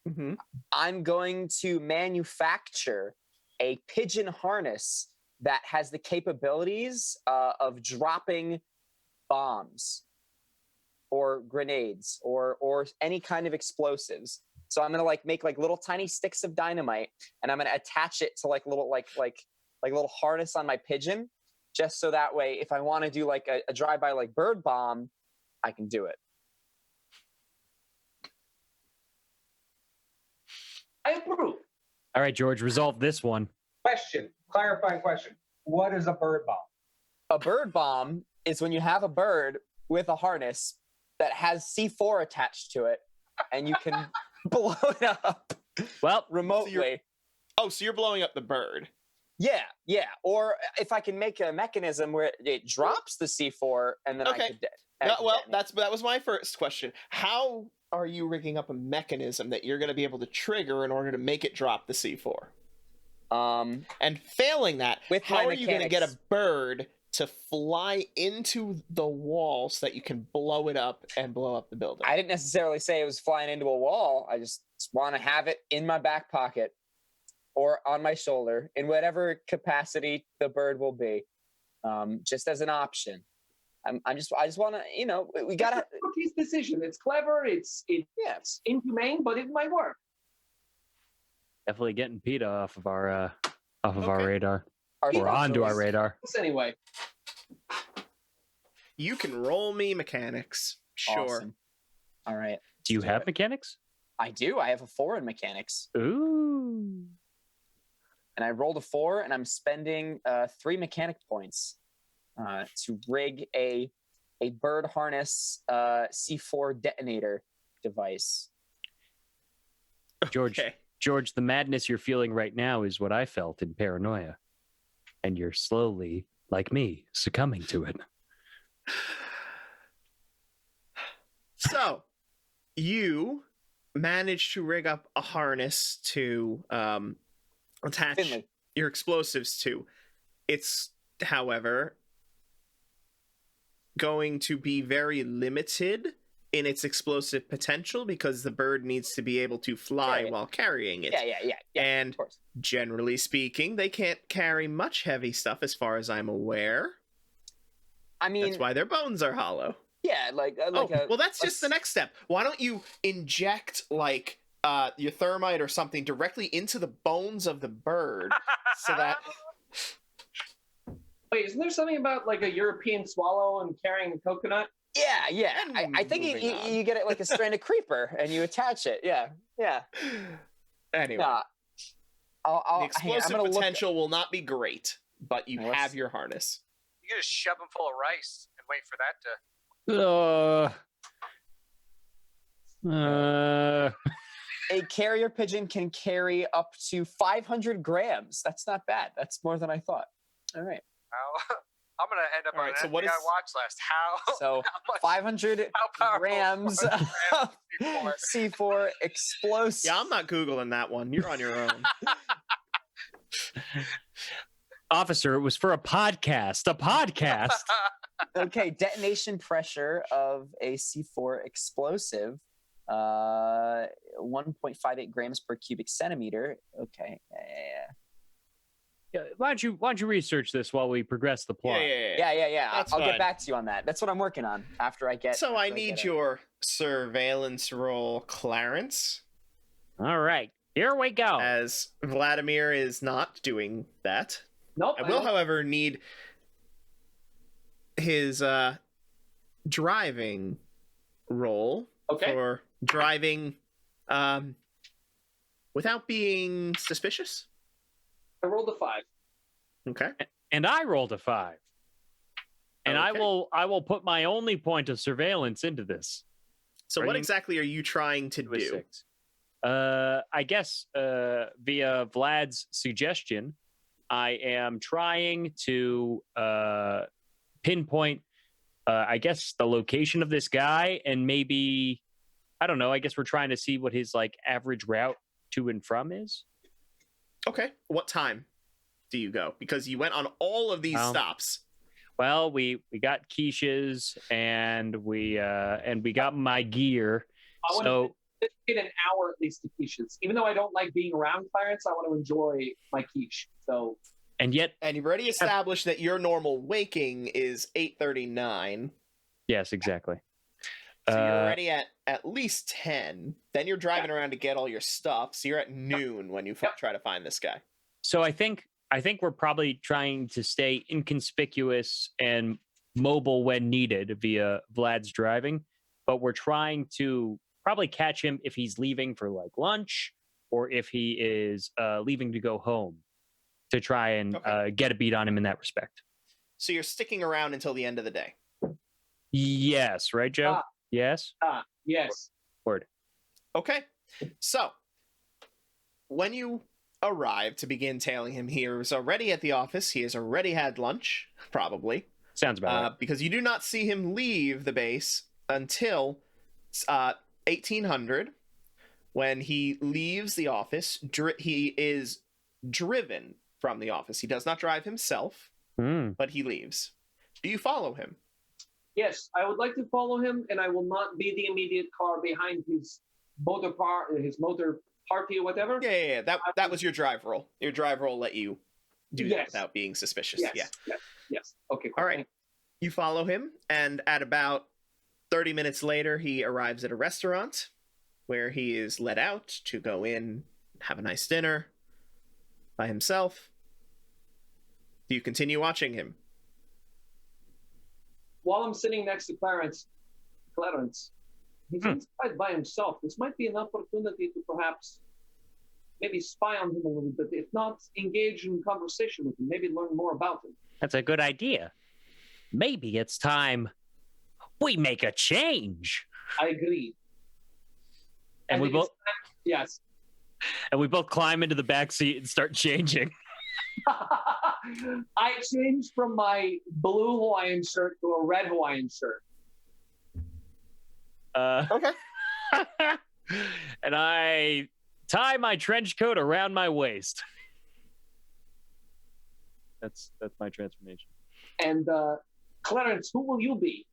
Mm-hmm. I'm going to manufacture a pigeon harness that has the capabilities of dropping bombs or grenades or any kind of explosives. So I'm gonna make little tiny sticks of dynamite, and I'm gonna attach it to little little harness on my pigeon, just so that way if I want to do a drive-by bird bomb, I can do it. I approve. All right, George, resolve this one. Clarifying question. What is a bird bomb? A bird bomb is when you have a bird with a harness that has C4 attached to it, and you can blow it up Well, remotely. So you're blowing up the bird. Yeah. Or if I can make a mechanism where it drops the C4, and then Okay. I could. That was my first question. How are you rigging up a mechanism that you're going to be able to trigger in order to make it drop the C4? And failing that, With how my are you going to get a mechanics. bird to fly into the wall so that you can blow it up and blow up the building? I didn't necessarily say it was flying into a wall. I just want to have it in my back pocket or on my shoulder in whatever capacity the bird will be, just as an option. I just want to, we gotta. It's a rookie's decision. It's clever. It's inhumane, but it might work. definitely getting PETA off of our Okay. radar. Our Or onto our specials. radar. Anyway, You can roll me mechanics. Sure. Awesome. All right. Do you do have it. mechanics? I do. I have a 4 in mechanics, Ooh. and I rolled a 4, and I'm spending 3 mechanic points to rig a bird harness C4 detonator device. George, Okay. George, the madness you're feeling right now is what I felt in Paranoia. And you're slowly, like me, succumbing to it. So, you managed to rig up a harness to attach Finley. your explosives to. It's, however, going to be very limited in its explosive potential because the bird needs to be able to fly Yeah. while carrying it. Yeah. And Of course. generally speaking, they can't carry much heavy stuff as far as I'm aware. I mean, That's why their bones are hollow. yeah, Well, that's just the next step. Why don't you inject your thermite or something directly into the bones of the bird so that wait, isn't there something about a European swallow and carrying a coconut? Yeah. And I think moving on. you get it like a stranded creeper, and you attach it. Yeah. anyway, Nah. the Hang on, I'm explosive gonna look- potential will not be great, but you Let's- have your harness. You can just shove them full of rice and wait for that to. A carrier pigeon can carry up to 500 grams. That's not bad. That's more than I thought. All right. How, I'm gonna end up All on right, an so what FBI is- watch list. How? So how much? 500 How powerful grams is of C4? C4 explosive. Yeah, I'm not Googling that one. You're on your own. Officer, it was for a podcast. A podcast. Okay, detonation pressure of a C4 explosive, 1.58 grams per cubic centimeter. Okay, Yeah, why don't you research this while we progress the plot? yeah. That's I'll fine. get back to you on that. That's what I'm working on after I get. So I after need get your surveillance roll, Clarence, All right, here we go. as Vladimir is not doing that. Nope. I will, however, need his driving roll Okay. for driving without being suspicious. I rolled a 5. Okay. And I rolled a 5. And Okay. I will put my only point of surveillance into this. So what Bring- exactly are you trying to To a do? 6. I guess via Vlad's suggestion, I am trying to pinpoint, I guess, the location of this guy, and maybe, I don't know, I guess we're trying to see what his like average route to and from is. Okay. What time do you go? Because you went on all of these stops. Well, we got quiches and we got my gear. I want So to get an hour at least to quiches. Even though I don't like being around Clarence, I want to enjoy my quiche. So and yet, And you've already established that your normal waking is 8:39. yes, exactly. So you're already at least 10. Then you're driving around to get all your stuff. So you're at noon when you try to find this guy. So I think we're probably trying to stay inconspicuous and mobile when needed via Vlad's driving, but we're trying to probably catch him if he's leaving for like lunch or if he is leaving to go home, to try and get a beat on him in that respect. So you're sticking around until the end of the day. Yes, right, Joe? Yes. yes. Word. Okay. So when you arrive to begin tailing him, he is already at the office. He has already had lunch, probably. Sounds about right. Because you do not see him leave the base until 1800, when he leaves the office. He is driven from the office. He does not drive himself, but he leaves. Do you follow him? Yes, I would like to follow him, and I will not be the immediate car behind his motor party or whatever. Yeah. That was your drive roll. Your drive roll let you do that without being suspicious. Yes. Okay, cool. All right. You follow him, and at about 30 minutes later, he arrives at a restaurant where he is let out to go in, have a nice dinner by himself. Do you continue watching him? While I'm sitting next to Clarence, he's inside by himself. This might be an opportunity to perhaps maybe spy on him a little bit, if not engage in conversation with him, maybe learn more about him. That's a good idea. Maybe it's time we make a change. I agree. And we both yes. And we both climb into the back seat and start changing. I changed from my blue Hawaiian shirt to a red Hawaiian shirt. Okay. And I tie my trench coat around my waist. That's my transformation. And Clarence, who will you be?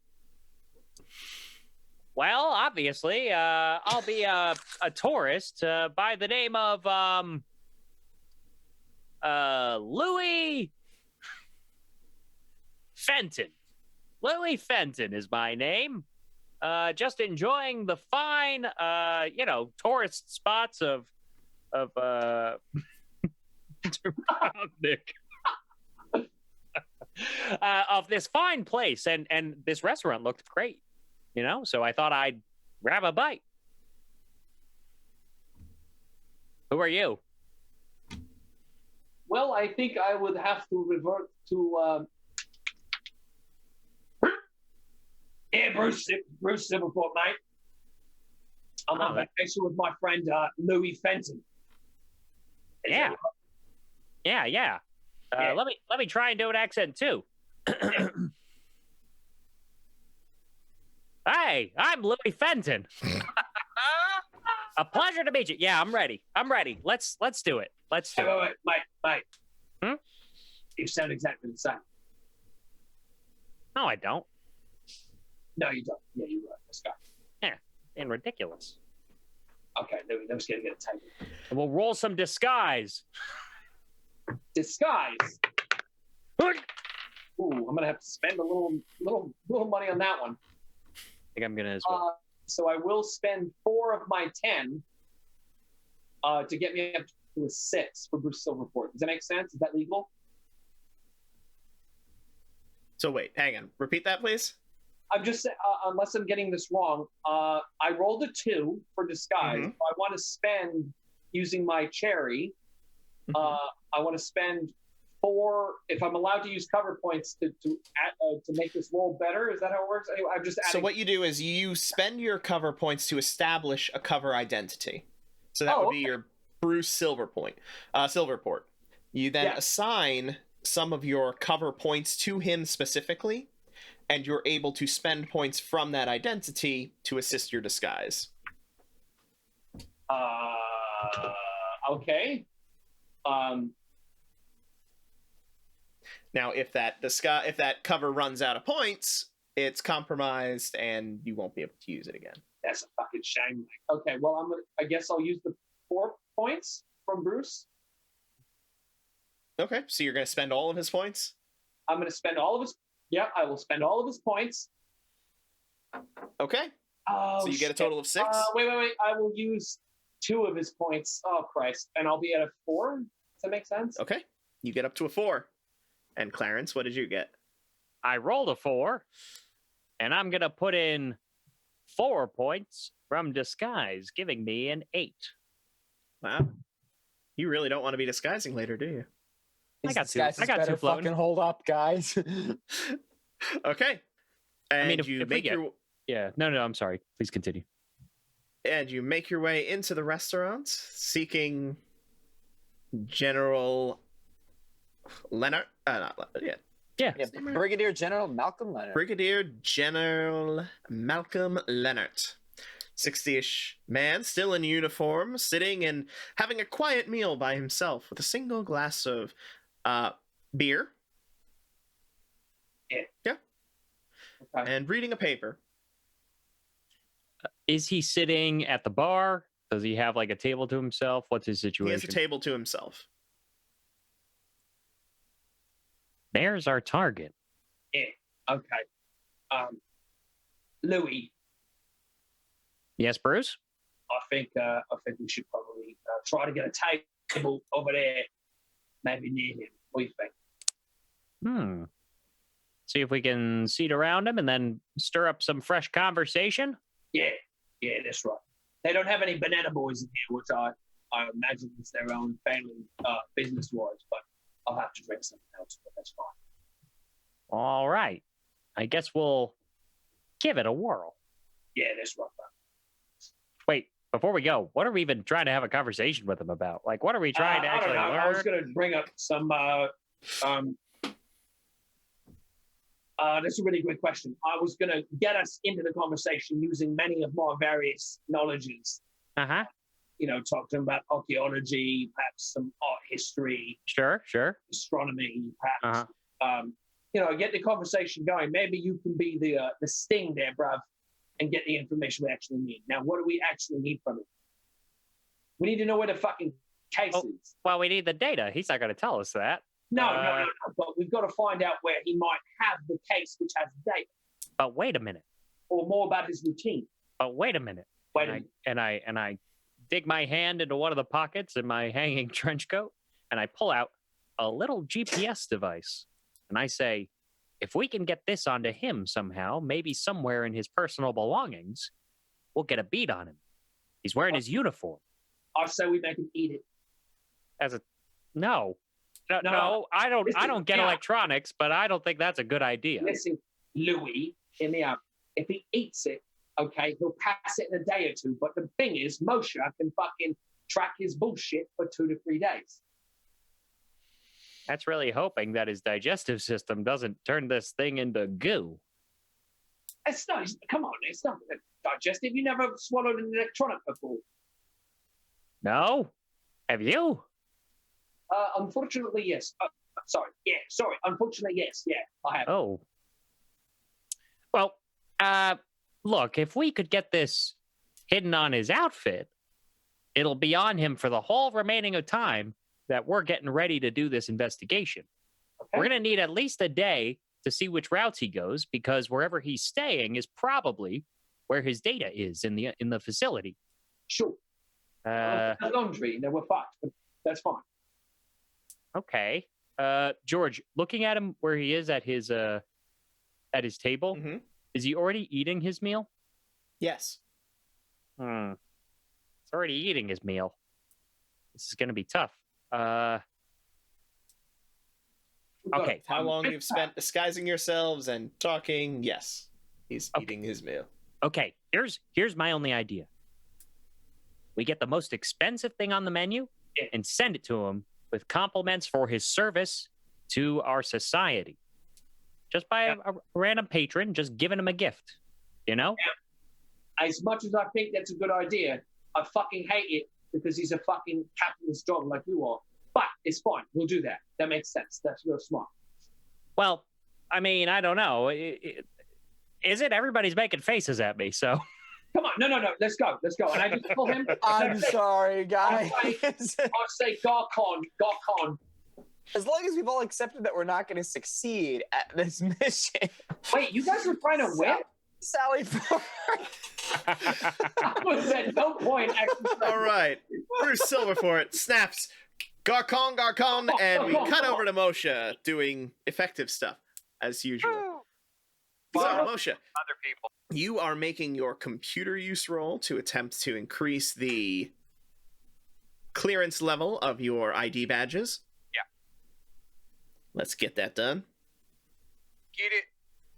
Well, obviously, I'll be a tourist by the name of Louis Fenton. Louis Fenton is my name. Just enjoying the fine, tourist spots of Nick. Of this fine place, and this restaurant looked great, so I thought I'd grab a bite. Who are you? Well, I think I would have to revert to Bruce Silverport, mate. I'm on vacation with my friend Louis Fenton. Yeah. Let me try and do an accent too. Hey, I'm Louis Fenton. A pleasure to meet you. Yeah, I'm ready. Let's do it. Let's do it. Wait. You sound exactly the same. No, I don't. No, you don't. Yeah, you are. This guy. Yeah, and ridiculous. Okay, let me get a table. And we'll roll some disguise. Disguise. Ooh, I'm gonna have to spend a little money on that one. I think I'm gonna as well. So I will spend 4 of my 10 to get me up to a 6 for Bruce Silverport. Does that make sense? Is that legal? So wait, hang on. Repeat that, please. I'm just unless I'm getting this wrong. I rolled a 2 for disguise. Mm-hmm. I want to spend using my cherry. I want to spend if I'm allowed to use cover points to make this roll better. Is that how it works? Anyway, I'm just adding. So what you do is you spend your cover points to establish a cover identity. So that would be your Bruce Silverport. You then assign some of your cover points to him specifically, and you're able to spend points from that identity to assist your disguise. Okay. Now, if that cover runs out of points, it's compromised, and you won't be able to use it again. That's a fucking shame. Okay, well, I guess I'll use the 4 points from Bruce. Okay, so you're going to spend all of his points? I'm going to spend all of his. Yeah, I will spend all of his points. Okay. Oh, so you get a total of 6? Wait. I will use 2 of his points. Oh, Christ. And I'll be at a 4? Does that make sense? Okay. You get up to a 4. And Clarence, what did you get? I rolled a 4, and I'm going to put in 4 points from disguise, giving me an 8. Wow. You really don't want to be disguising later, do you? I got 2 better floating. fucking hold up, guys. Okay. And I mean, if you we make get- your Yeah, no, I'm sorry. Please continue. and you make your way into the restaurant, seeking General Leonard. Yeah. Brigadier General Malcolm Leonard. Brigadier General Malcolm Leonard. 60-ish man, still in uniform, sitting and having a quiet meal by himself with a single glass of beer. Yeah. Okay. And reading a paper. Is he sitting at the bar? Does he have like a table to himself? What's his situation? He has a table to himself. There's our target. Yeah. Okay. Louis, Yes, Bruce? I think we should probably try to get a table over there, maybe near him. What do you think? See if we can seat around him and then stir up some fresh conversation. Yeah, that's right. They don't have any banana boys in here, which I imagine is their own family business-wise, but I'll have to drink something else, but that's fine. All right. I guess we'll give it a whirl. Yeah, that's right. Wait, before we go, what are we even trying to have a conversation with him about? Like, what are we trying to actually I don't know. learn? I was going to bring up some. That's a really good question. I was going to get us into the conversation using many of my various knowledges. Uh-huh. You know, talk to him about archaeology, perhaps some art history, Sure. astronomy, perhaps. You know, get the conversation going. Maybe you can be the sting there, bruv, and get the information we actually need. Now, what do we actually need from him? We need to know where the fucking case is. Well, we need the data. He's not going to tell us that. No. But we've got to find out where he might have the case which has data, But wait a minute. or more about his routine. But wait a minute. And I dig my hand into one of the pockets in my hanging trench coat, and I pull out a little GPS device. And I say, if we can get this onto him somehow, maybe somewhere in his personal belongings, we'll get a beat on him. He's wearing his uniform. I say we make him eat it. No, I don't. I don't get electronics, but I don't think that's a good idea. Listen, Louis, hear me out. If he eats it, okay, he'll pass it in a day or two. But the thing is, Moshe can fucking track his bullshit for 2 to 3 days. That's really hoping that his digestive system doesn't turn this thing into goo. It's not. Come on, it's not digestive. You never swallowed an electronic before. No? Have you? Unfortunately, yes. Sorry. Unfortunately, yes. Yeah, I have. Oh. Well, look, if we could get this hidden on his outfit, it'll be on him for the whole remaining of time that we're getting ready to do this investigation. Okay. We're going to need at least a day to see which routes he goes, because wherever he's staying is probably where his data is in the facility. Sure. Laundry, we're fucked, but that's fine. Okay. George, looking at him where he is at his table, is he already eating his meal? Yes. He's already eating his meal. This is going to be tough. Okay. How long you've spent disguising yourselves and talking? Yes, he's eating his meal. Okay, here's my only idea. We get the most expensive thing on the menu and send it to him with compliments for his service to our society. Just by a random patron, just giving him a gift, you know? Yeah. As much as I think that's a good idea, I fucking hate it because he's a fucking capitalist dog like you are. But it's fine. We'll do that. That makes sense. That's real smart. Well, I mean, I don't know. Is it? Everybody's making faces at me, so. Come on. No. Let's go. And I just tell him. I'm sorry, guys. I'll say Garcon. As long as we've all accepted that we're not going to succeed at this mission. Wait, you guys were trying to win? Sally Ford. I was at no point actually. All right, Bruce Silverfort snaps, Garcon, and we cut over to Moshe doing effective stuff as usual. So, Moshe, Other people. you are making your computer use roll to attempt to increase the clearance level of your ID badges. Yeah. Let's get that done. Get it.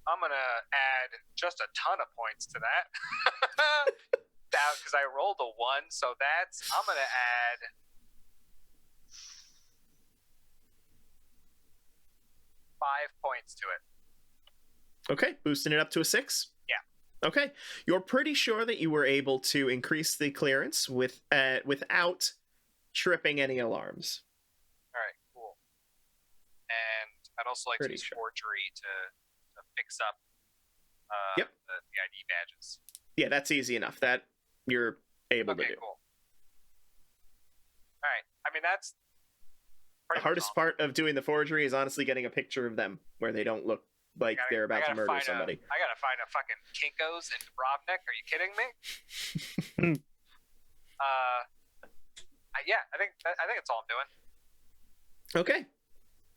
I'm gonna add just a ton of points to that. Because I rolled a 1, so I'm gonna add 5 points to it. Okay, boosting it up to a 6? Yeah. Okay, you're pretty sure that you were able to increase the clearance without tripping any alarms. All right, cool. And I'd also like Pretty to use sure. forgery to fix up Yep. the ID badges. Yeah, that's easy enough. That you're able to Okay, do. cool. All right. I mean, that's The pretty hardest much all. part of doing the forgery is honestly getting a picture of them where they don't look like they're about to murder somebody. I gotta find a fucking Kinko's in Dubrovnik. Are you kidding me? Yeah, I think that's all I'm doing. Okay.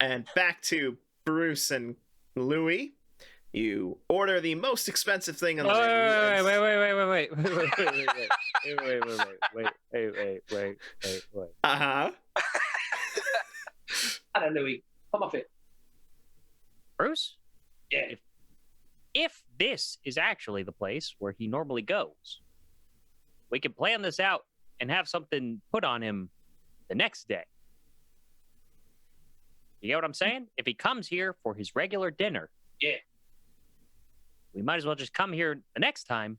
And back to Bruce and Louis. You order the most expensive thing on the menu. Wait. Uh-huh. Hello, Louis. Come off it. Bruce? Yeah. If this is actually the place where he normally goes, we can plan this out and have something put on him the next day. You get what I'm saying? If he comes here for his regular dinner, Yeah. we might as well just come here the next time,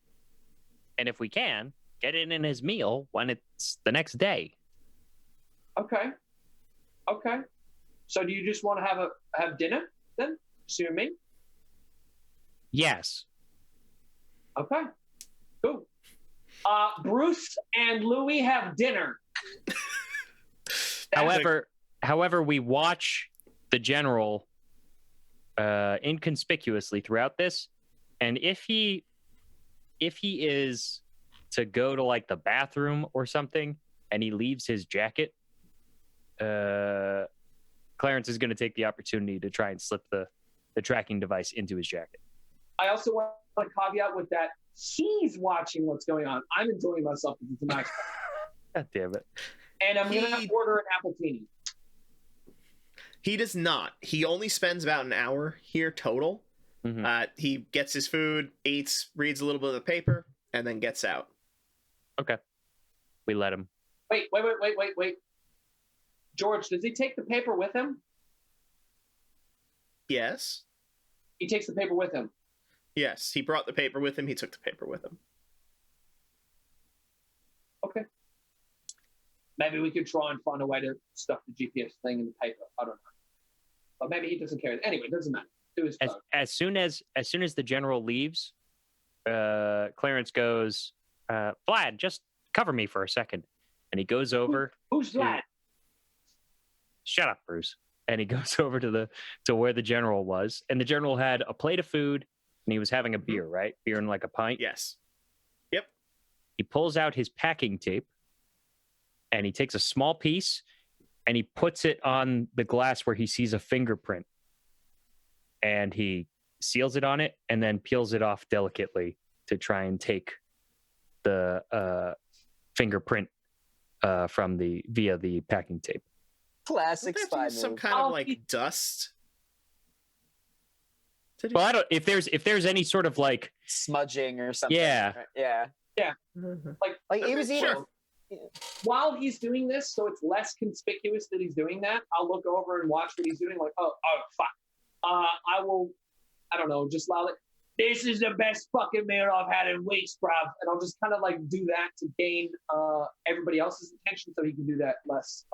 and if we can, get it in his meal when it's the next day. Okay. So do you just want to have dinner then? See what I mean? Yes. Okay. Cool. Bruce and Louis have dinner. However, we watch the general inconspicuously throughout this, and if he is to go to like the bathroom or something and he leaves his jacket, Clarence is going to take the opportunity to try and slip the tracking device into his jacket. I also want to caveat with that. He's watching what's going on. I'm enjoying myself tonight. God damn it. And I'm going to order an appletini. He does not. He only spends about an hour here total. Mhm. He gets his food, eats, reads a little bit of the paper, and then gets out. Okay. We let him. Wait. George, does he take the paper with him? Yes. He takes the paper with him. Yes, he brought the paper with him. He took the paper with him. Okay. Maybe we could try and find a way to stuff the GPS thing in the paper. I don't know. But maybe he doesn't care. Anyway, it doesn't matter. Do his phone. As soon as the general leaves, Clarence goes, Vlad, just cover me for a second. And he goes over. Who's Vlad? Shut up, Bruce. And he goes over to where the general was. And the general had a plate of food and he was having a beer, right? Beer in like a pint. Yes. Yep. He pulls out his packing tape and he takes a small piece and he puts it on the glass where he sees a fingerprint. And he seals it on it and then peels it off delicately to try and take the fingerprint via the packing tape. Classic Don't they have to spy use some move. kind of like dust did he? Well, I don't. If there's any sort of like, Smudging or something. Yeah. right? Yeah. Like he was eating. Sure. While he's doing this, so it's less conspicuous that he's doing that, I'll look over and watch what he's doing. Like, oh, fuck. I will, I don't know, just loudly, this is the best fucking meal I've had in weeks, bruv. And I'll just kind of like do that to gain everybody else's attention so he can do that less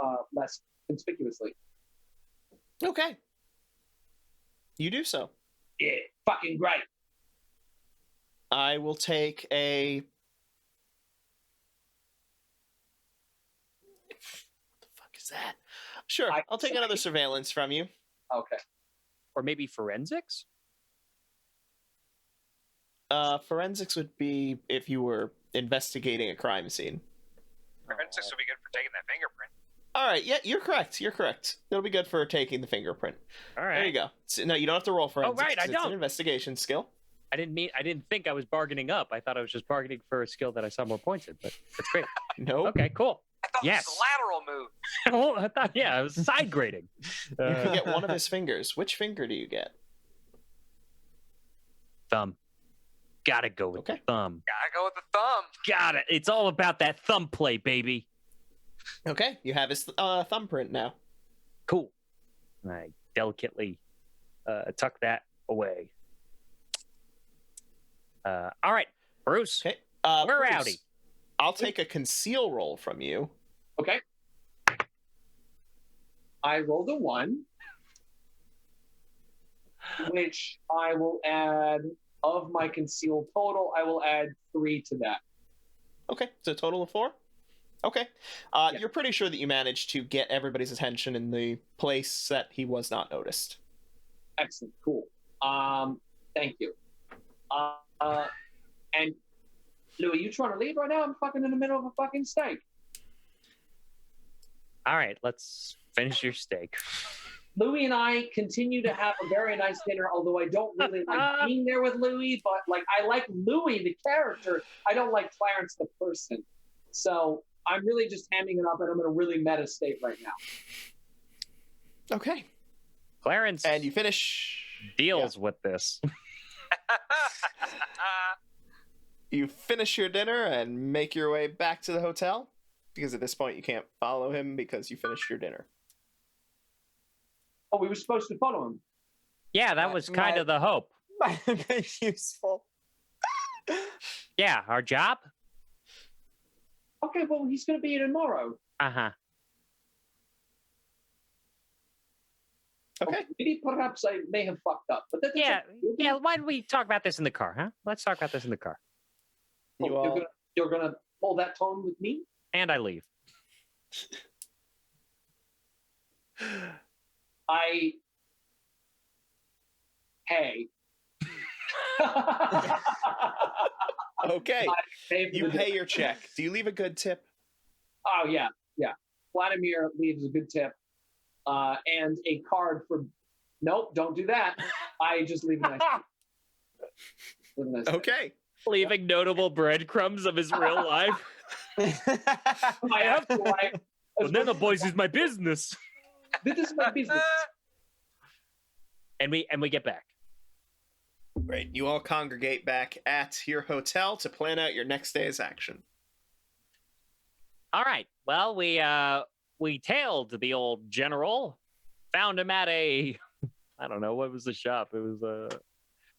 conspicuously. Okay. You do so. Yeah, fucking great. I will take a. What the fuck is that? Sure, I'll take another surveillance from you. Okay. or maybe forensics. Forensics would be if you were investigating a crime scene. Forensics would be good for taking that fingerprint. All right, yeah, you're correct. You're correct. It'll be good for taking the fingerprint. All right. There you go. So, no, you don't have to roll forensics. right, I It's don't. an investigation skill. I didn't think I was bargaining up. I thought I was just bargaining for a skill that I saw more points in, but that's great. Nope. Okay, cool. I thought Yes. it was a lateral move. Well, I thought, yeah, it was side grading. You can get one of his fingers. Which finger do you get? Thumb. Gotta go with Okay. the thumb. Gotta go with the thumb. Got it. It's all about that thumb play, baby. Okay, you have his thumbprint now. Cool. I delicately tuck that away. All right, Bruce. Okay. We're Bruce, rowdy. I'll take a conceal roll from you. Okay. I rolled a 1, which I will add, of my concealed total, I will add 3 to that. Okay, so a total of 4? Okay. Yeah. You're pretty sure that you managed to get everybody's attention in the place that he was not noticed. Excellent. Cool. Thank you. And Louis, you trying to leave right now? I'm fucking in the middle of a fucking steak. All right, let's finish your steak. Louis and I continue to have a very nice dinner, although I don't really like being there with Louis, but like I like Louis, the character. I don't like Clarence, the person. So I'm really just hamming it up, and I'm in a really meta state right now. Okay. Clarence And you finish. deals with this. You finish your dinner and make your way back to the hotel, because at this point you can't follow him because you finished your dinner. Oh, we were supposed to follow him. Yeah, that was kind of the hope. Might have been useful. Yeah, our job. Okay, well, he's going to be here tomorrow. Uh-huh. Okay. Maybe perhaps I may have fucked up, but that's Yeah, okay. yeah. Why don't we talk about this in the car, huh? Let's talk about this in the car. You all... You're gonna hold that tone with me? And I leave. Hey. Okay. You the pay your check. Do you leave a good tip? Oh yeah. Vladimir leaves a good tip, and a card for. Nope, don't do that. I just leave a nice. Leave a nice tip. Okay. Leaving notable breadcrumbs of his real life. I have to. Well, none of boys is my business. This is my business. And we get back. Great. You all congregate back at your hotel to plan out your next day's action. All right. Well, we tailed the old general, found him at a, I don't know, what was the shop? It was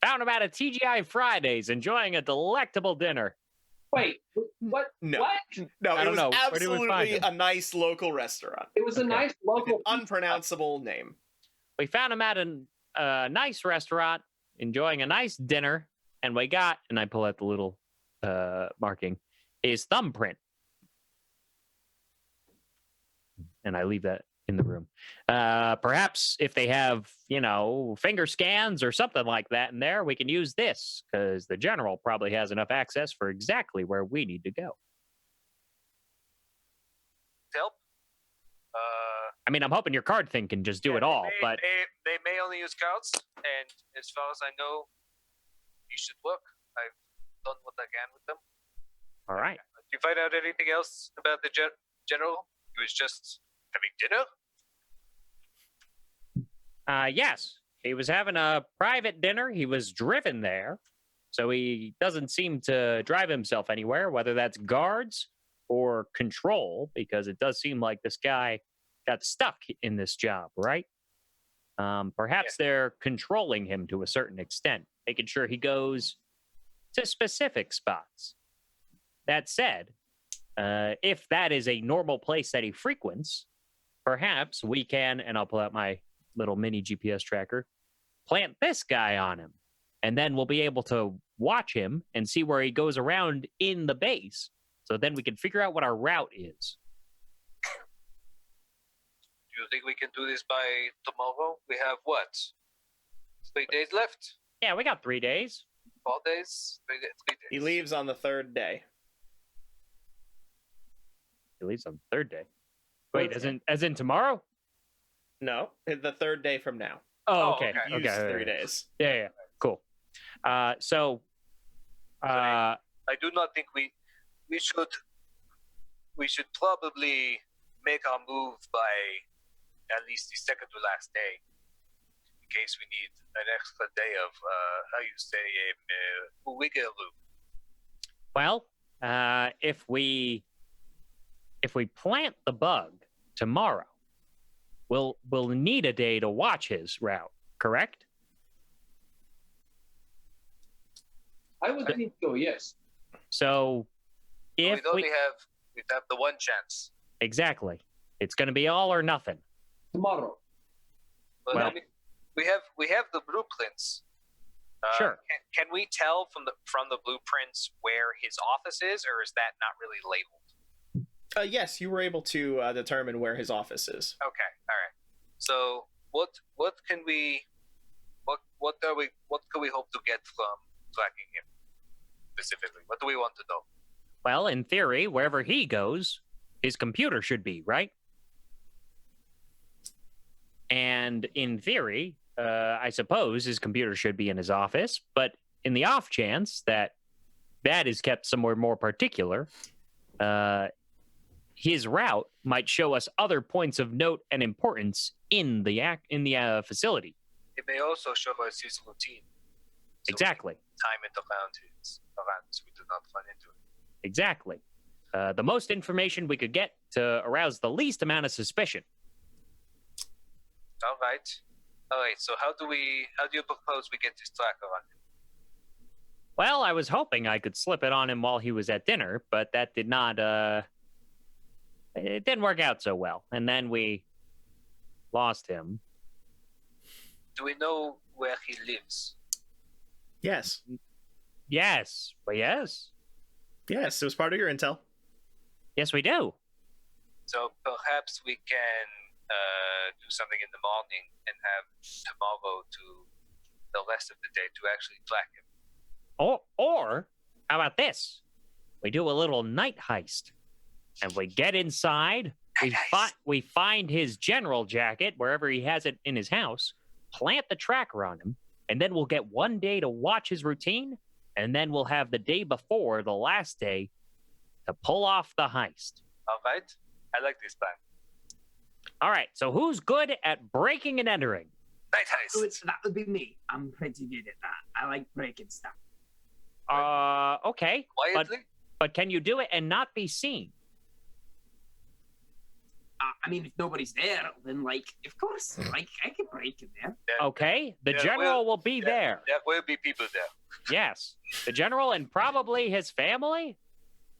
found him at a TGI Fridays, enjoying a delectable dinner. Wait, what? No. What? No, I it don't was know. Where did we find absolutely him? a nice local restaurant. It was a Okay. nice With local. an unpronounceable name. We found him at a nice restaurant, enjoying a nice dinner, and we got, and I pull out the little marking, his thumbprint. And I leave that in the room. Perhaps if they have, finger scans or something like that in there, we can use this, because the general probably has enough access for exactly where we need to go. Help. I mean, I'm hoping your card thing can just do it all, but they may only use cards, and as far as I know, you should look. I've done what I can with them. all right. Did you find out anything else about the general? He was just having dinner. Yes, He was having a private dinner. He was driven there. So he doesn't seem to drive himself anywhere, whether that's guards or control, because it does seem like this guy got stuck in this job, right? Perhaps they're controlling him to a certain extent, making sure he goes to specific spots. That said, if that is a normal place that he frequents, perhaps we can, and I'll pull out my little mini GPS tracker, plant this guy on him. And then we'll be able to watch him and see where he goes around in the base. So then we can figure out what our route is. Do you think we can do this by tomorrow? We have what? 3 days left? Yeah, we got 3 days. 4 days? 3 days. He leaves on the third day. He leaves on the third day. Wait, as in tomorrow? No, the third day from now. Oh, okay. Use 3 days. Yeah, cool. I do not think we should probably make our move by at least the second to last day, in case we need an extra day of wiggle room. Well, if we plant the bug tomorrow, we'll need a day to watch his route, correct? I would think so, yes. So if we have the one chance. Exactly. It's going to be all or nothing. Tomorrow. But Well- I mean, we have the blueprints. Sure. Can we tell from the blueprints where his office is, or is that not really labeled? Yes, you were able to determine where his office is. Okay, all right. So what can we hope to get from tracking him specifically? What do we want to know? Well, in theory, wherever he goes, his computer should be, right? And in theory, I suppose his computer should be in his office, but in the off chance that is kept somewhere more particular, his route might show us other points of note and importance in the facility. It may also show us his routine. So Exactly. we can time it around so we do not run into it. Exactly. The most information we could get to arouse the least amount of suspicion. All right. So how do you propose we get this tracker on him? Well, I was hoping I could slip it on him while he was at dinner, but that did not, it didn't work out so well. And then we lost him. Do we know where he lives? Yes. Yes. Well, yes. Yes, it was part of your intel. Yes, we do. So perhaps we can do something in the morning and have tomorrow to the rest of the day to actually track him. Or how about this? We do a little night heist. And we get inside, we find his general jacket, wherever he has it in his house, plant the tracker on him, and then we'll get 1 day to watch his routine, and then we'll have the day before, the last day, to pull off the heist. All right. I like this plan. All right, so who's good at breaking and entering? Night heist. That would be me. I'm pretty good at that. I like breaking stuff. Okay. Quietly? But can you do it and not be seen? I mean, if nobody's there, then, of course, I can break in there. Okay, the general will be there. There will be people there. Yes, the general and probably his family.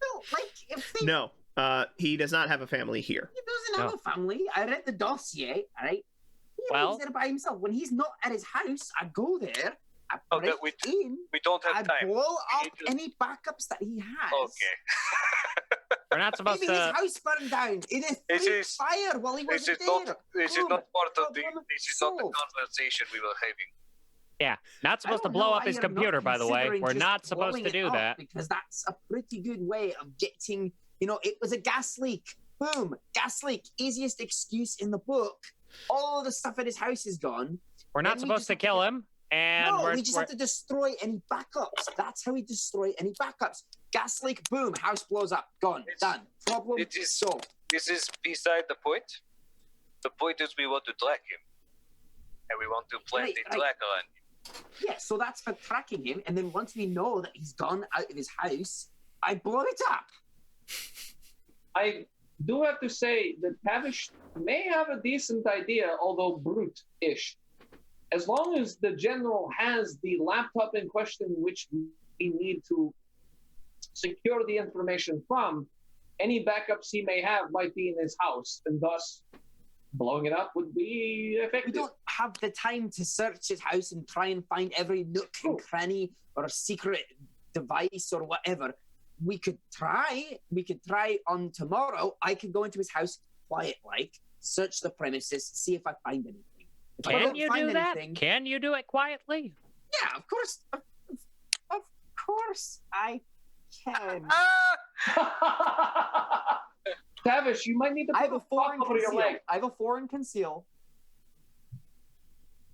No, if they... No, he does not have a family here. He doesn't have a family. I read the dossier, all right? He lives there by himself. When he's not at his house, I go there, I break in, We don't have I time. blow up any backups that he has. Okay. We're not supposed Maybe to. his house burned down in a fire while he This wasn't is there. this is Boom. not part of the Problem this is not the solved. conversation we were having. Yeah, not supposed to I don't blow know up why his you're not computer, by the way. considering We're just not supposed blowing to it do up, that. because that's a pretty good way of getting, it was a gas leak. Boom, gas leak, easiest excuse in the book. All of the stuff at his house is gone. We're not Then we supposed just to have kill him, and No, we just have to destroy any backups. That's how we destroy any backups. Gas leak, boom, house blows up, gone, done. Problem It is solved. This is beside the point. The point is we want to track him. And we want to plant Right, the right. tracker on. Yeah, so that's for tracking him, and then once we know that he's gone out of his house, I blow it up. I do have to say that Tavish may have a decent idea, although brute-ish. As long as the general has the laptop in question, which we need to secure the information from, any backups he may have might be in his house, and thus blowing it up would be effective. We don't have the time to search his house and try and find every nook and cranny or secret device or whatever. We could try on tomorrow. I could go into his house quiet-like, search the premises, see if I find anything. If I Can don't you find do that? anything- Can you do it quietly? Yeah, of course. Of course I can. Tavish, you might need to I put have a a 4 fuck in over your conceal. leg. I have a 4 in conceal.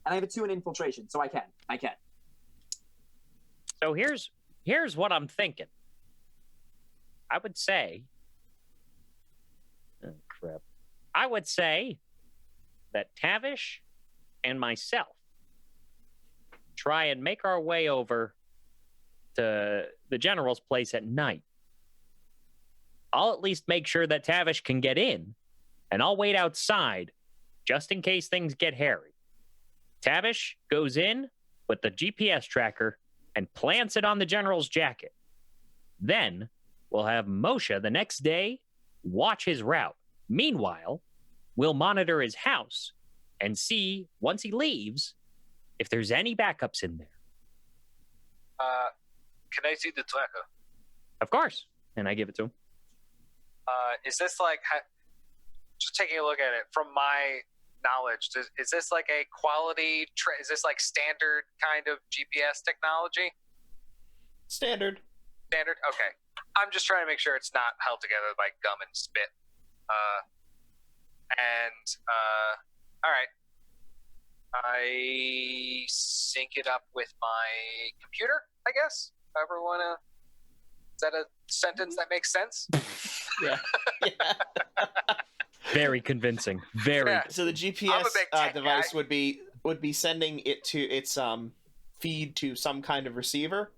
And I have a 2 in infiltration, so I can. So here's what I'm thinking. I would say, oh crap. I would say that Tavish and myself try and make our way over to the general's place at night. I'll at least make sure that Tavish can get in, and I'll wait outside just in case things get hairy. Tavish goes in with the GPS tracker and plants it on the general's jacket. Then we'll have Moshe the next day watch his route. Meanwhile, we'll monitor his house and see, once he leaves, if there's any backups in there. Can I see the tracker? Of course. And I give it to him. Is this like, just taking a look at it from my knowledge, is this like a quality, is this like standard kind of GPS technology? Standard. Standard? Okay. I'm just trying to make sure it's not held together by gum and spit. All right. I sync it up with my computer, I guess. However you want to. Is that a sentence that makes sense? Yeah. Very convincing. Very. Yeah. So the I'm a GPS big tech device guy. would be sending it to its feed to some kind of receiver,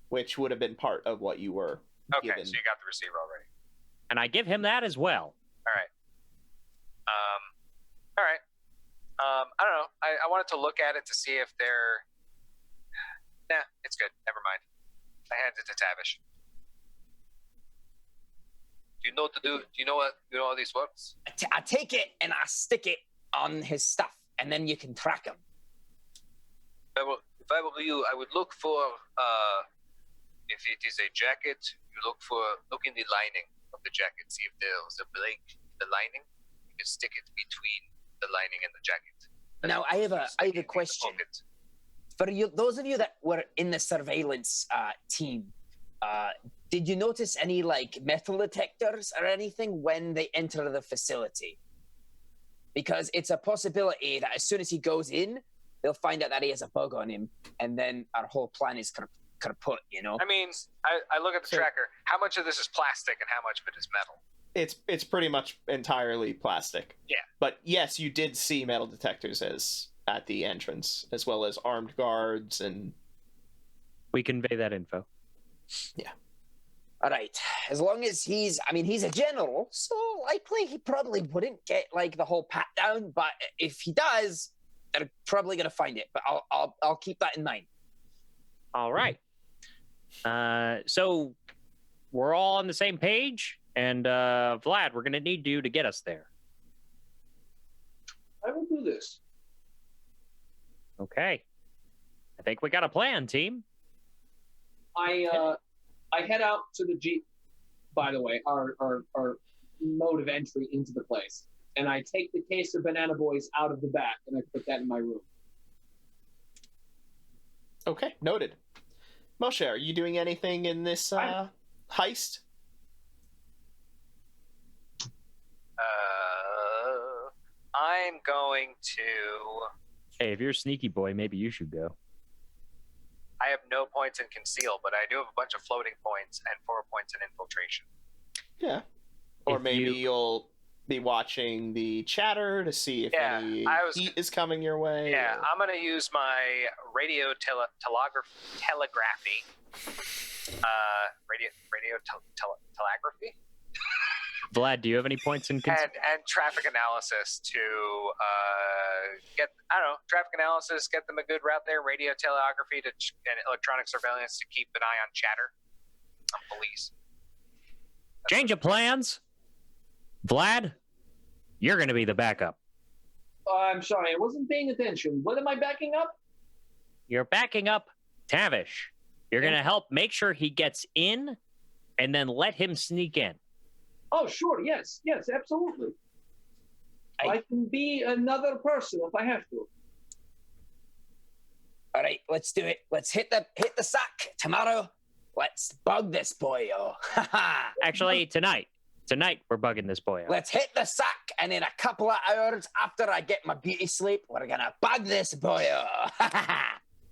which would have been part of what you were Okay, given. so you got the receiver already. And I give him that as well. All right. I don't know. I wanted to look at it to see if they're. Nah, it's good. Never mind. I hand it to Tavish. Do you know what to do? Do you know how this works? I take it and I stick it on his stuff, and then you can track him. If I were you, I would look for if it is a jacket, look in the lining of the jacket, see if there's a break in the lining. You can stick it between the lining and the jacket. Now, I have a question. For you, those of you that were in the surveillance team, did you notice any like metal detectors or anything when they enter the facility? Because it's a possibility that as soon as he goes in, they'll find out that he has a bug on him, and then our whole plan is kaput, you know? I mean, I look at the tracker. How much of this is plastic and how much of it is metal? It's pretty much entirely plastic. Yeah. But yes, you did see metal detectors at the entrance, as well as armed guards and. We convey that info. Yeah. All right. As long as he's a general, so likely he probably wouldn't get like the whole pat down. But if he does, they're probably gonna find it. But I'll keep that in mind. All right. So we're all on the same page, and Vlad, we're gonna need you to get us there. I will do this. Okay. I think we got a plan, team. I head out to the Jeep, by the way, our mode of entry into the place. And I take the case of Banana Boys out of the back and I put that in my room. Okay, noted. Moshe, are you doing anything in this heist? I'm going to. Hey, if you're a sneaky boy, maybe you should go. I have no points in conceal, but I do have a bunch of floating points and 4 points in infiltration. Yeah. Or If maybe you- you'll be watching the chatter to see if Yeah, any I was- heat is coming your way. Yeah, or- I'm gonna use my radio telegraphy. Telegraphy Vlad, do you have any points in and traffic analysis to get traffic analysis, get them a good route there. Radio telegraphy and electronic surveillance to keep an eye on chatter. Police. Change of plans? Vlad, you're going to be the backup. I'm sorry, I wasn't paying attention. What am I backing up? You're backing up Tavish. You're going to help make sure he gets in and then let him sneak in. Oh, sure, yes, absolutely. I can be another person if I have to. All right, let's do it. Let's hit the sack tomorrow. Let's bug this boyo. Actually, tonight we're bugging this boy out. Let's hit the sack, and in a couple of hours after I get my beauty sleep, we're gonna bug this boyo.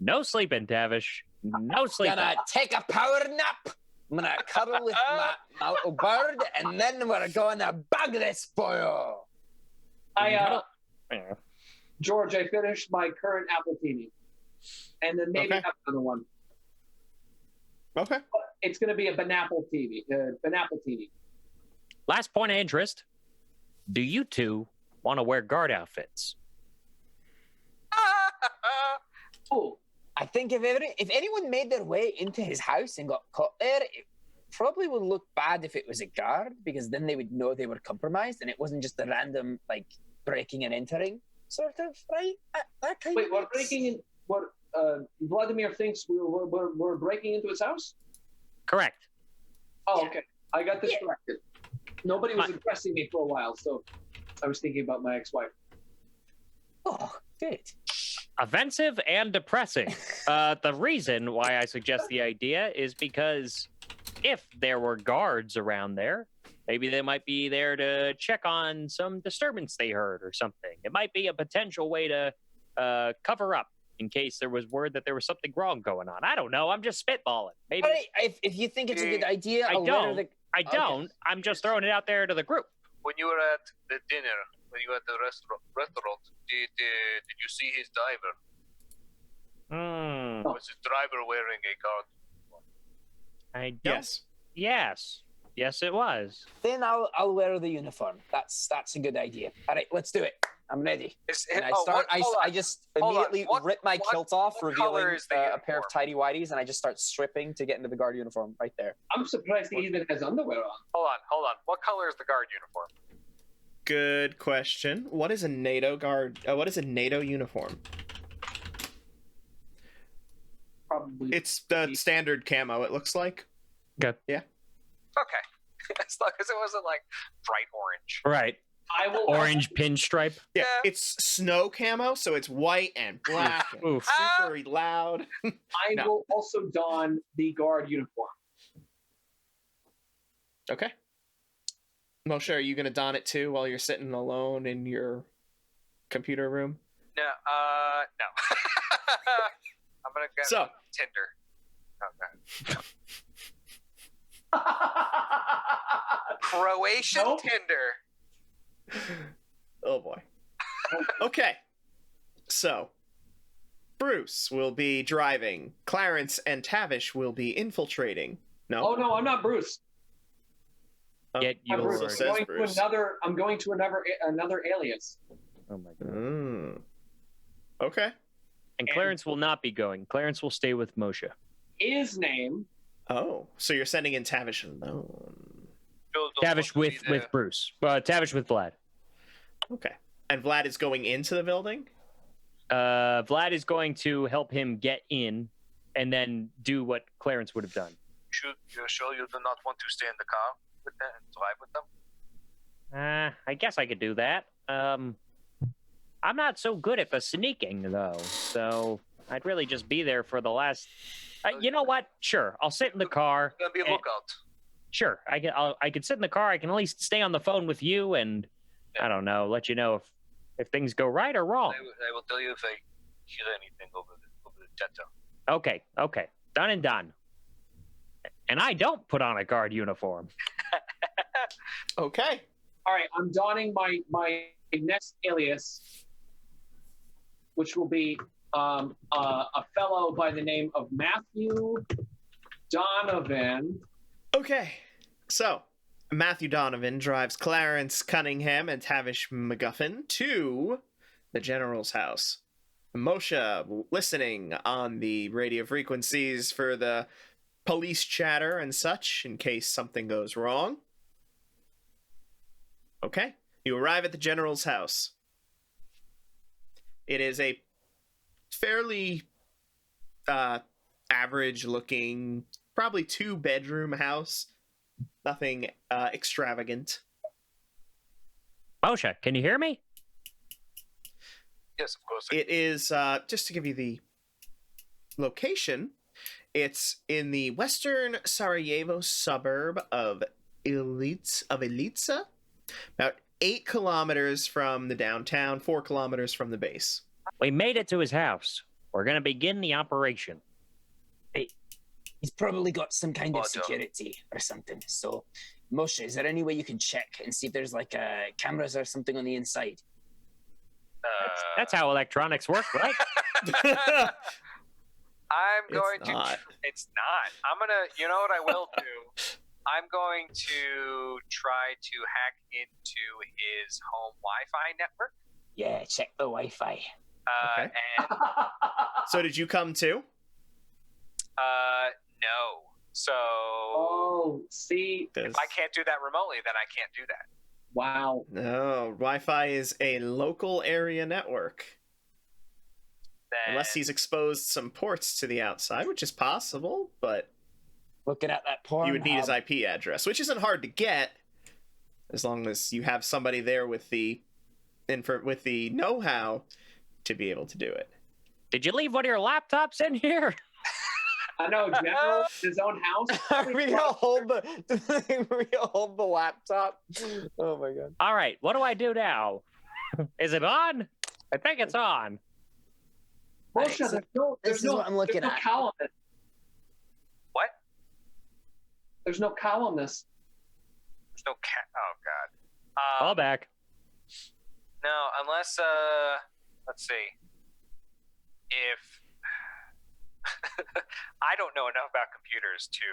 No sleeping, Tavish. No sleeping. Gonna take a power nap. I'm gonna cuddle with my little bird, and then we're gonna bug this boyo. George, I finished my current Apple TV, and then maybe Okay. have another one. Okay. It's going to be a Banapple TV. Banapple TV. Last point of interest. Do you two want to wear guard outfits? Oh, I think if anyone made their way into his house and got caught there, it probably would look bad if it was a guard, because then they would know they were compromised and it wasn't just a random breaking and entering sort of, right? That kind wait, of we're makes- breaking in. What Vladimir thinks we're breaking into his house? Correct. Oh, okay. I got Yeah. distracted. Nobody was impressing me for a while, so I was thinking about my ex-wife. Oh, good. Offensive and depressing. The reason why I suggest the idea is because if there were guards around there, maybe they might be there to check on some disturbance they heard or something. It might be a potential way to cover up in case there was word that there was something wrong going on. I don't know. I'm just spitballing. Maybe All right, if you think it's a good idea, I I'll don't. let her- I don't. I'm just throwing it out there to the group. When you were at the dinner, when you were at the restaurant, did you see his driver? Hmm. Was his driver wearing a guard? I don't. Yes, it was. Then I'll wear the uniform. That's a good idea. All right, let's do it. I'm ready. And I just hold on. immediately What- rip my what- kilt off, what revealing color is the a pair of uniform? tidy whities, and I just start stripping to get into the guard uniform right there. I'm surprised he even has underwear on. Hold on. What color is the guard uniform? Good question. What is a NATO guard? What is a NATO uniform? Probably. It's the standard camo. It looks like. Okay. Yeah. Okay. As long as it wasn't like bright orange. Right. I will Orange pinstripe. Yeah. Yeah. It's snow camo, so it's white and black and Oof. super loud. I No. will also don the guard uniform. Okay. Moshe, are you gonna don it too while you're sitting alone in your computer room? No. No. I'm gonna get So- Tinder. Okay. Croatian Nope. Tinder. Oh boy. Okay. So, Bruce will be driving. Clarence and Tavish will be infiltrating. No. Oh no, I'm not Bruce. Oh, Get I'm your Bruce. also I'm says going Bruce. to another. I'm going to another alias. Oh my god. Mm. Okay. And Clarence will not be going. Clarence will stay with Moshe. His name. Oh, so you're sending in Tavish alone. Bill don't Tavish want to be with there. Bruce. Tavish with Vlad. Okay. And Vlad is going into the building? Vlad is going to help him get in and then do what Clarence would have done. You're sure you do not want to stay in the car with them and drive with them? I guess I could do that. I'm not so good at the sneaking though, so I'd really just be there for the last. You know what? Sure, I'll sit in the car. Gonna be a and- lookout. Sure, I could sit in the car. I can at least stay on the phone with you, and I don't know, let you know if things go right or wrong. I will tell you if I hear anything over the chatter. Okay, done and done. And I don't put on a guard uniform. Okay. all right, I'm donning my next alias, which will be a fellow by the name of Matthew Donovan. Okay, so Matthew Donovan drives Clarence Cunningham and Tavish MacGuffin to the General's house. Moshe listening on the radio frequencies for the police chatter and such in case something goes wrong. Okay, you arrive at the General's house. It is a fairly average looking, probably 2-bedroom house. Nothing extravagant. Moshe, can you hear me? Yes, of course. It is, just to give you the location, it's in the western Sarajevo suburb of Ilica, about 8 kilometers from the downtown, 4 kilometers from the base. We made it to his house. We're going to begin the operation. He's probably got some kind of Awesome. security or something. So, Moshe, is there any way you can check and see if there's like cameras or something on the inside? That's how electronics work, right? I'm going It's to. not. It's not. I'm gonna. You know what I will do? I'm going to try to hack into his home Wi-Fi network. Yeah, check the Wi-Fi. Okay. And So did you come too? no. So Oh, see, if I can't do that remotely, then I can't do that. wow. No, Wi-Fi is a local area network. Then Unless he's exposed some ports to the outside, which is possible, but Looking at that porn. you would need his IP address, which isn't hard to get, as long as you have somebody there with the know-how to be able to do it. Did you leave one of your laptops in here? I know, General, his own house. Are we gonna hold the laptop? Oh my god. All right, what do I do now? Is it on? I think it's on. Moshe, So this is what I'm looking there's at. no cow on this. what? There's no cow on this. There's no cat. Oh God. All back. No, unless let's see. If I don't know enough about computers to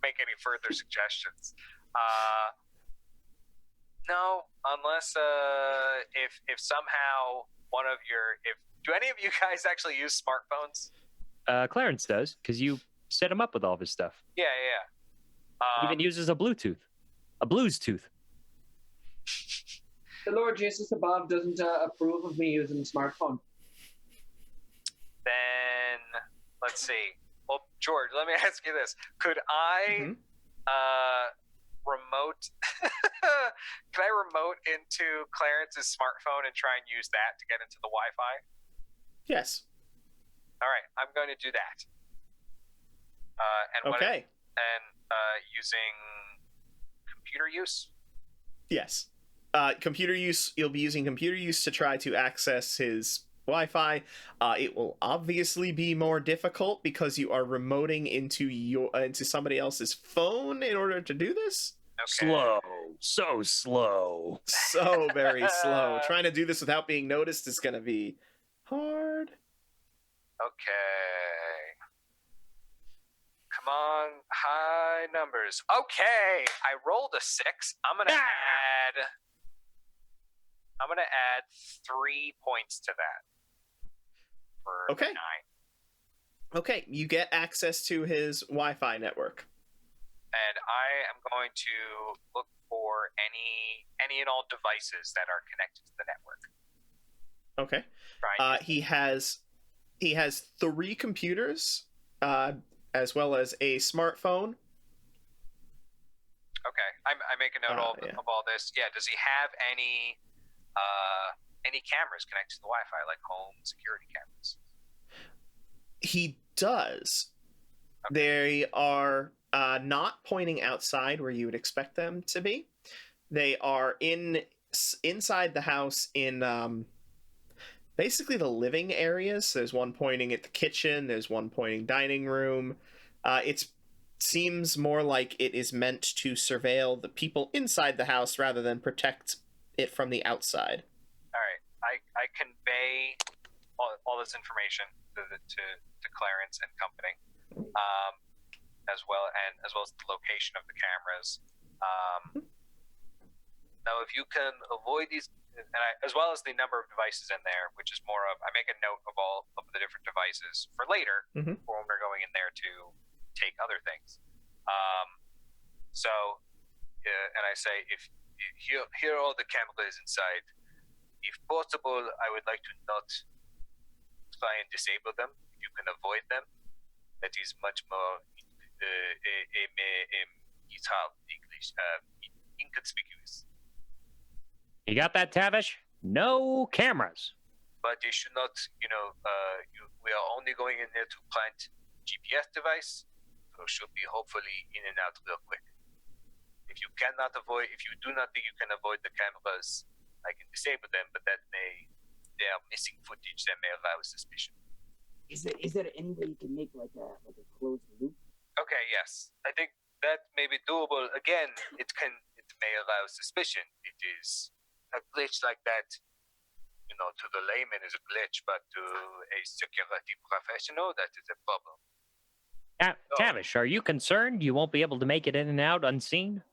make any further suggestions. No, unless if somehow one of your do any of you guys actually use smartphones? Clarence does, because you set him up with all of his stuff. Yeah. He even uses a Bluetooth, a Blues tooth. The Lord Jesus above doesn't approve of me using a smartphone. Then let's see. Well, George, let me ask you this: could I remote? Can I remote into Clarence's smartphone and try and use that to get into the Wi-Fi? Yes. All right, I'm going to do that. Okay. Using computer use. Yes. Computer use. You'll be using computer use to try to access his Wi-Fi. It will obviously be more difficult because you are remoting into somebody else's phone in order to do this. Okay. Slow, so slow. So very slow. Trying to do this without being noticed is going to be hard. Okay. Come on, high numbers. Okay, I rolled a 6. I'm gonna add 3 points to that. For Okay. 9. Okay, you get access to his Wi-Fi network. And I am going to look for any and all devices that are connected to the network. Okay. Try and He has 3 computers, as well as a smartphone. Okay, I make a note Yeah. of all this. Yeah, does he have any cameras connected to the Wi-Fi, like home security cameras? He does. They are not pointing outside where you would expect them to be. They are inside the house in basically the living areas. There's one pointing at the kitchen. There's one pointing dining room. It's seems more like it is meant to surveil the people inside the house rather than protect it from the outside. All right, I convey all this information to Clarence and company, as well as the location of the cameras. Now, if you can avoid these, as well as the number of devices in there, which is more of, I make a note of all of the different devices for later, for when we're going in there to take other things. And I say, if here are all the cameras inside. If possible, I would like to not try and disable them. If you can avoid them, that is much more inconspicuous. You got that, Tavish? No cameras. But they should not, we are only going in there to plant GPS device, so it should be hopefully in and out real quick. If you do not think you can avoid the cameras, I can disable them, but they are missing footage that may arouse suspicion. Is there any way you can make like a closed loop? Okay, yes. I think that may be doable. Again, it may arouse suspicion. It is a glitch like that, to the layman is a glitch, but to a security professional, that is a problem. Tavish, are you concerned you won't be able to make it in and out unseen?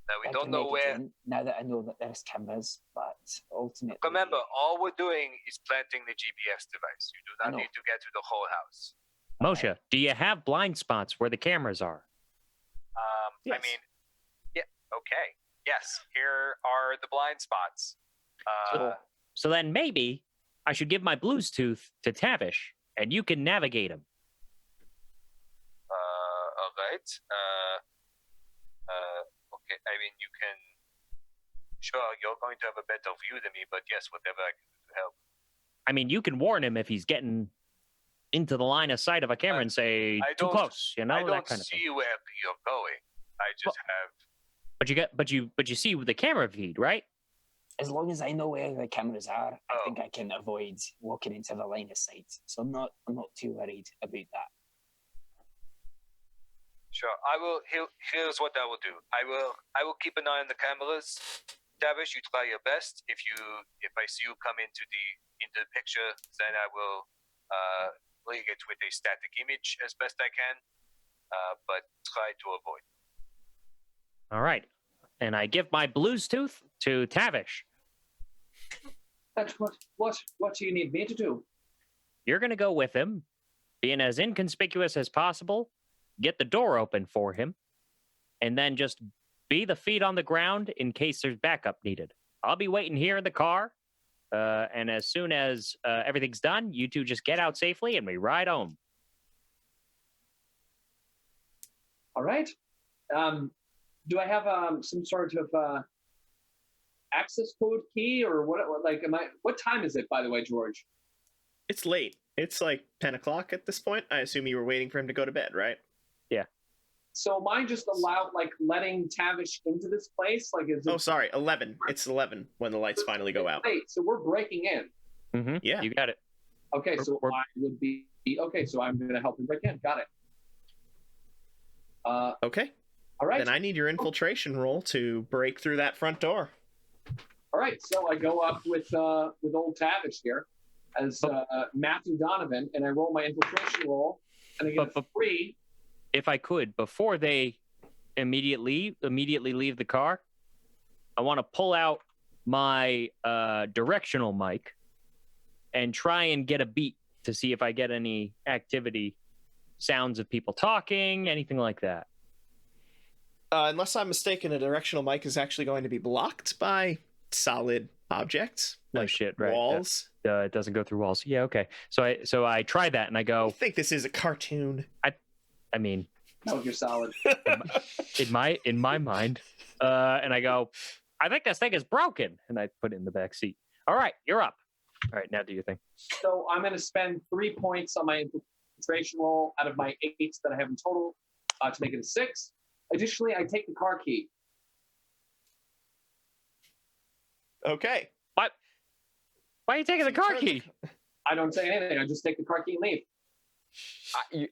Now, we don't know where. Now that I know that there's cameras, but ultimately. Remember, all we're doing is planting the GPS device. You do not need to get to the whole house. Moshe, do you have blind spots where the cameras are? Yes. I mean, yeah, okay. Yes, here are the blind spots. So then maybe I should give my blues tooth to Tavish, and you can navigate him. All right. Okay, I mean, you can... Sure, you're going to have a better view than me, but yes, whatever I can do to help. I mean, you can warn him if he's getting into the line of sight of a camera and say, too close, I that don't kind of thing. see where you're going. I just have... But you see the camera feed, right? As long as I know where the cameras are, I think I can avoid walking into the line of sight. So I'm not too worried about that. Sure. Here's what I will do. I will keep an eye on the cameras. Tavish, you try your best. If I see you come into the picture, then I will link it with a static image as best I can. But try to avoid. All right. And I give my blues tooth to Tavish. That's what do you need me to do? You're going to go with him, being as inconspicuous as possible, get the door open for him, and then just be the feet on the ground in case there's backup needed. I'll be waiting here in the car, and as soon as everything's done, you two just get out safely and we ride home. All right. Do I have some sort of access code key or what? Like, what time is it, by the way, George? It's late. It's like 10 o'clock at this point. I assume you were waiting for him to go to bed, right? Yeah. So am I just allowed, like, letting Tavish into this place? Like, is it... Oh, sorry, 11. It's 11 when the lights finally go out. Wait, so we're breaking in. Mm-hmm. Yeah. You got it. Okay, so I would be... Okay, so I'm going to help him break in. Got it. Okay. All right. Then I need your infiltration roll to break through that front door. All right, so I go up with old Tavish here as Matthew Donovan, and I roll my infiltration roll, and I get a 3. If I could, before they immediately leave the car, I want to pull out my directional mic and try and get a beat to see if I get any activity, sounds of people talking, anything like that. Unless I'm mistaken, a directional mic is actually going to be blocked by solid objects, like walls. It doesn't go through walls. Yeah, okay. So I try that and I go, I think this is a cartoon. I mean, no, you're solid. in my mind, and I go, I think this thing is broken, and I put it in the back seat. All right, you're up. All right, now do your thing. So I'm going to spend 3 points on my infiltration roll out of my 8 that I have in total to make it a 6. Additionally, I take the car key. Okay. What? Why are you taking the car key? I don't say anything. I just take the car key and leave.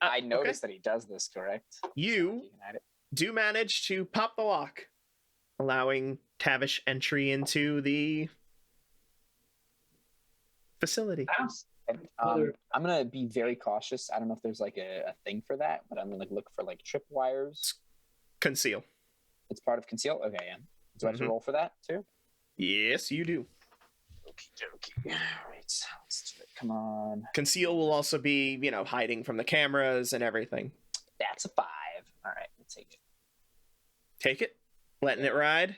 I noticed that he does this, correct? You Looking at it. do manage to pop the lock, allowing Tavish entry into the facility. House. And, I'm gonna be very cautious. I don't know if there's like a thing for that, but I'm gonna look for like trip wires. Conceal. It's part of conceal. Okay, yeah. Do I have to roll for that too? Yes, you do. Okay. All right. Let's do it. Come on. Conceal will also be, hiding from the cameras and everything. That's a 5. All right, let's take it. Take it, letting it ride.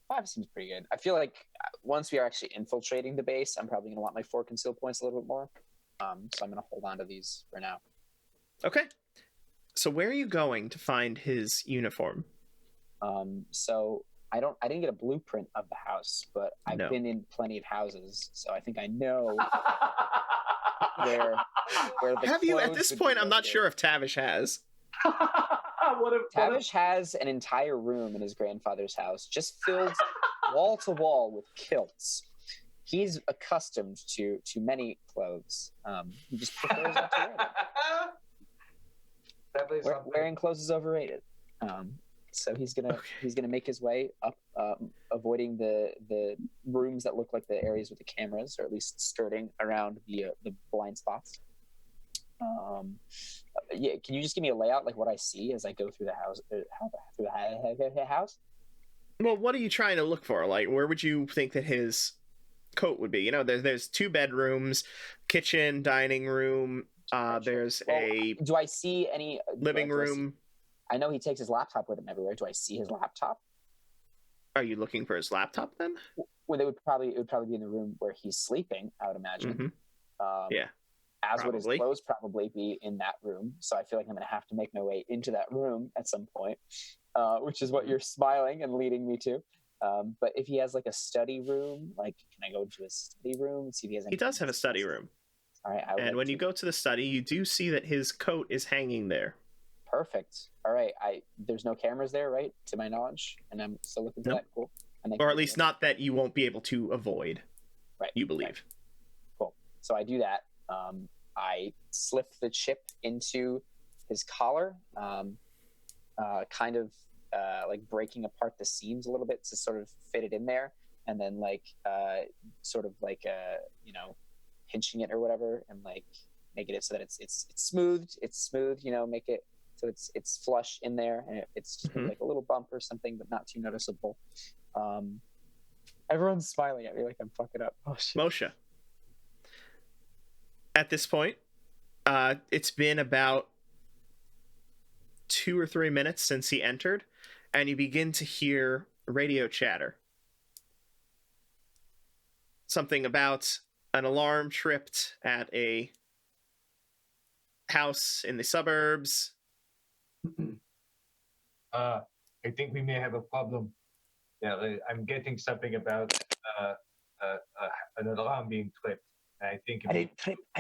5 seems pretty good. I feel like once we are actually infiltrating the base, I'm probably gonna want my 4 conceal points a little bit more. So I'm gonna hold on to these for now. Okay. So where are you going to find his uniform? So I didn't get a blueprint of the house, but I've been in plenty of houses, so I think I know where the Have you? At clothes this would point, be I'm not located. sure if Tavish has. Tavish has an entire room in his grandfather's house, just filled wall to wall with kilts. He's accustomed to many clothes. He just prefers not to wear them. Wearing clothes is overrated. So he's gonna make his way up, avoiding the rooms that look like the areas with the cameras, or at least skirting around the blind spots. Yeah, can you just give me a layout, like what I see as I go through the house? Through the house? Well, what are you trying to look for? Like, where would you think that his coat would be? There's 2 bedrooms, kitchen, dining room. There's a. Do I see any living room? I know he takes his laptop with him everywhere. Do I see his laptop? Are you looking for his laptop then? Well, it would probably be in the room where he's sleeping, I would imagine. Yeah. As would his clothes probably be in that room. So I feel like I'm going to have to make my way into that room at some point, which is what you're smiling and leading me to. But if he has like a study room, like, can I go to his study room and see if he has any? He does have a study room. All right. And when you go to the study, you do see that his coat is hanging there. Perfect. All right. There's no cameras there, right? To my knowledge, and I'm still looking for that. Cool. Or at least not that you won't be able to avoid. Right. You believe. Right. Cool. So I do that. I slip the chip into his collar, kind of like breaking apart the seams a little bit to sort of fit it in there, and then like sort of like pinching it or whatever, and like making it so that it's smoothed. It's smooth, make it so it's flush in there, and it's just like a little bump or something, but not too noticeable. Everyone's smiling at me like I'm fucking up. Oh shit. Moshe. At this point, it's been about 2 or 3 minutes since he entered, and you begin to hear radio chatter. Something about an alarm tripped at a house in the suburbs. I think we may have a problem. Yeah, I'm getting something about an alarm being tripped. I think I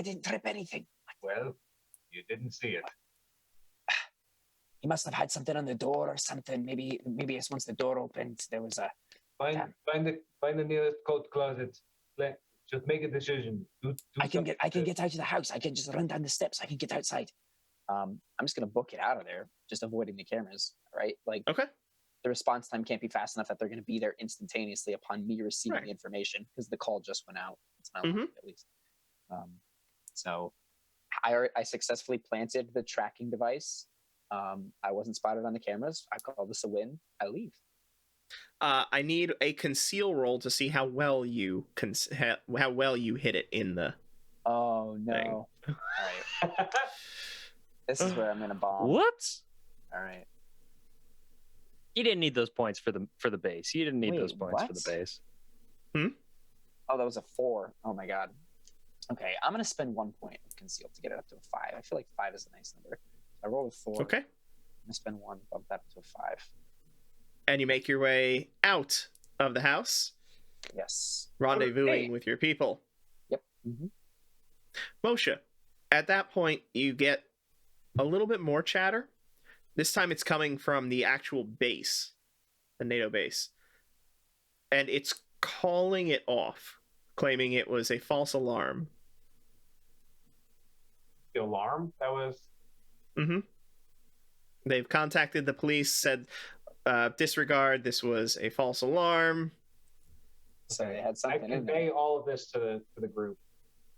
didn't trip anything. Well, you didn't see it. He must have had something on the door or something. Maybe it's once the door opened, there was a. Find the nearest coat closet. Just make a decision. I can get out of the house. I can just run down the steps. I can get outside. I'm just gonna book it out of there, just avoiding the cameras, right? Like, okay. The response time can't be fast enough that they're going to be there instantaneously upon me receiving the information, because the call just went out. It's my logic, at least. So I successfully planted the tracking device. I wasn't spotted on the cameras. I call this a win. I leave. I need a conceal roll to see how well you hit it in the. Oh no! Thing. All right. This is where I'm going to bomb. What? All right. You didn't need those points for the base. You didn't need Wait, those points for what? the base. Oh, that was a 4. Oh my god. Okay, I'm gonna spend 1 point of conceal to get it up to a 5. I feel like 5 is a nice number. I rolled a 4. Okay. I'm gonna spend 1, bump that up to a 5. And you make your way out of the house, Yes. rendezvousing with your people. Yep. Mm-hmm. Moshe, at that point, you get a little bit more chatter. This time it's coming from the actual base, the NATO base. And it's calling it off, claiming it was a false alarm. the alarm that was. Mm-hmm. They've contacted the police, said, disregard, this was a false alarm. So they had I something in there. convey all of this to the group.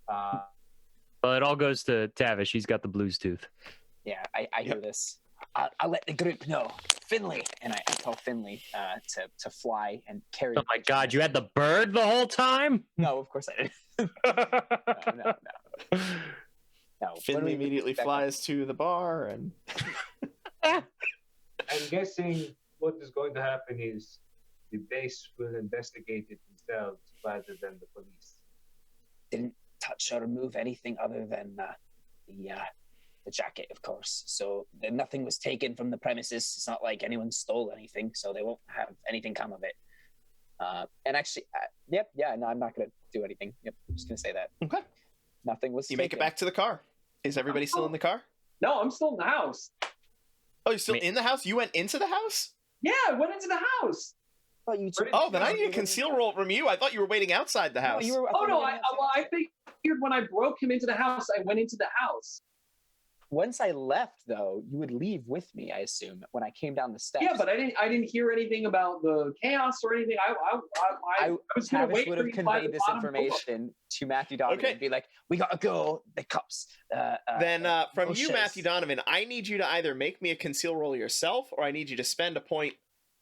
Well, it all goes to Tavish. He's got the blues tooth. Yeah, I hear this. I'll let the group know. Finley, and I tell Finley to fly and carry. Oh my God, you had the bird the whole time? No, of course I didn't. No. Finley immediately flies to the bar, and I'm guessing what is going to happen is the base will investigate it themselves rather than the police. Didn't touch or remove anything other than the jacket, of course. So nothing was taken from the premises. It's not like anyone stole anything, so they won't have anything come of it. And actually, no, I'm not going to do anything. Yep, I'm just going to say that. Okay. Nothing was you taken. make it back to the car. Is everybody still in the car? No, I'm still in the house. Oh, you're still in the house? You went into the house? Yeah, I went into the house. Oh, then I need a conceal roll from you. I thought you were waiting outside the house. I figured when I broke him into the house, I went into the house. Once I left, though, you would leave with me, I assume, when I came down the steps. Yeah, but I didn't hear anything about the chaos or anything. I was going to wait would for have you to buy conveyed the this bottom information to Matthew Donovan and be like, we got to go, the cops. Then from you, shit. Matthew Donovan, I need you to either make me a conceal roll yourself, or I need you to spend a point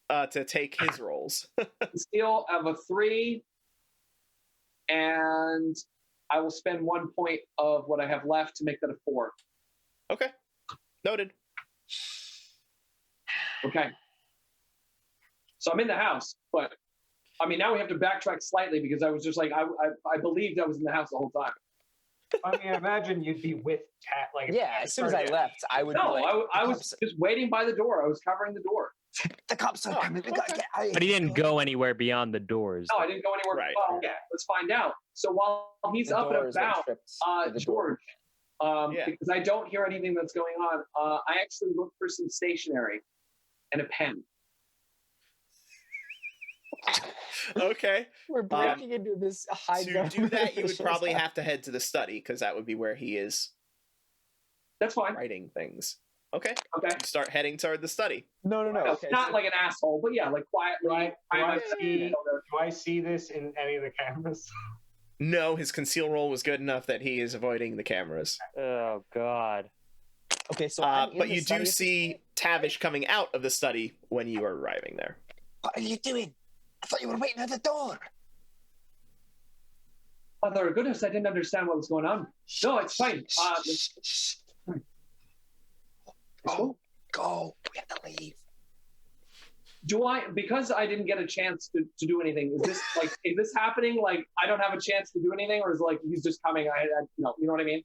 to take his rolls. Conceal of a 3, and I will spend 1 point of what I have left to make that a 4. Okay. Noted. Okay. So I'm in the house, but I mean, now we have to backtrack slightly because I was just like, I believed I was in the house the whole time. I mean, I imagine you'd be with Tat. Like, Yeah, as soon as I left, I would. No, be like, I was just waiting by the door. I was covering the door. The cops are coming. We gotta get out. But he didn't go anywhere beyond the doors. No, I didn't go anywhere. Right. Well, yeah, let's find out. So while he's up and about, George, because I don't hear anything that's going on, I actually look for some stationery and a pen. Okay. We're breaking into this high. To do that, you would probably have to head to the study, because that would be where he is. That's fine. Writing things. Okay. Okay. You start heading toward the study. No. Okay, not like an asshole, but yeah, like quietly. Do I see this in any of the cameras? No, his conceal roll was good enough that he is avoiding the cameras. Oh, God. Okay, so but you do see Tavish coming out of the study when you are arriving there. What are you doing? I thought you were waiting at the door. Mother of goodness, I didn't understand what was going on. No, it's fine. Go. We have to leave. Do I, because I didn't get a chance to do anything, is this happening? Like, I don't have a chance to do anything, or is it like he's just coming? No, you know what I mean?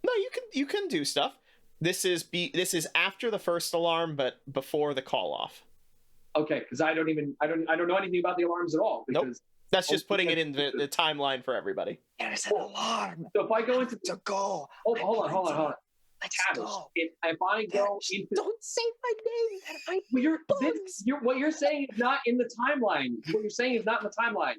No, you can do stuff. This is after the first alarm, but before the call off. Okay, because I don't know anything about the alarms at all. Because nope. That's just putting it in the timeline for everybody. There's an alarm. So if I go into to go. Hold on. Let's Tavish, go. if I go into, don't say my name. What you're saying is not in the timeline. What you're saying is not in the timeline,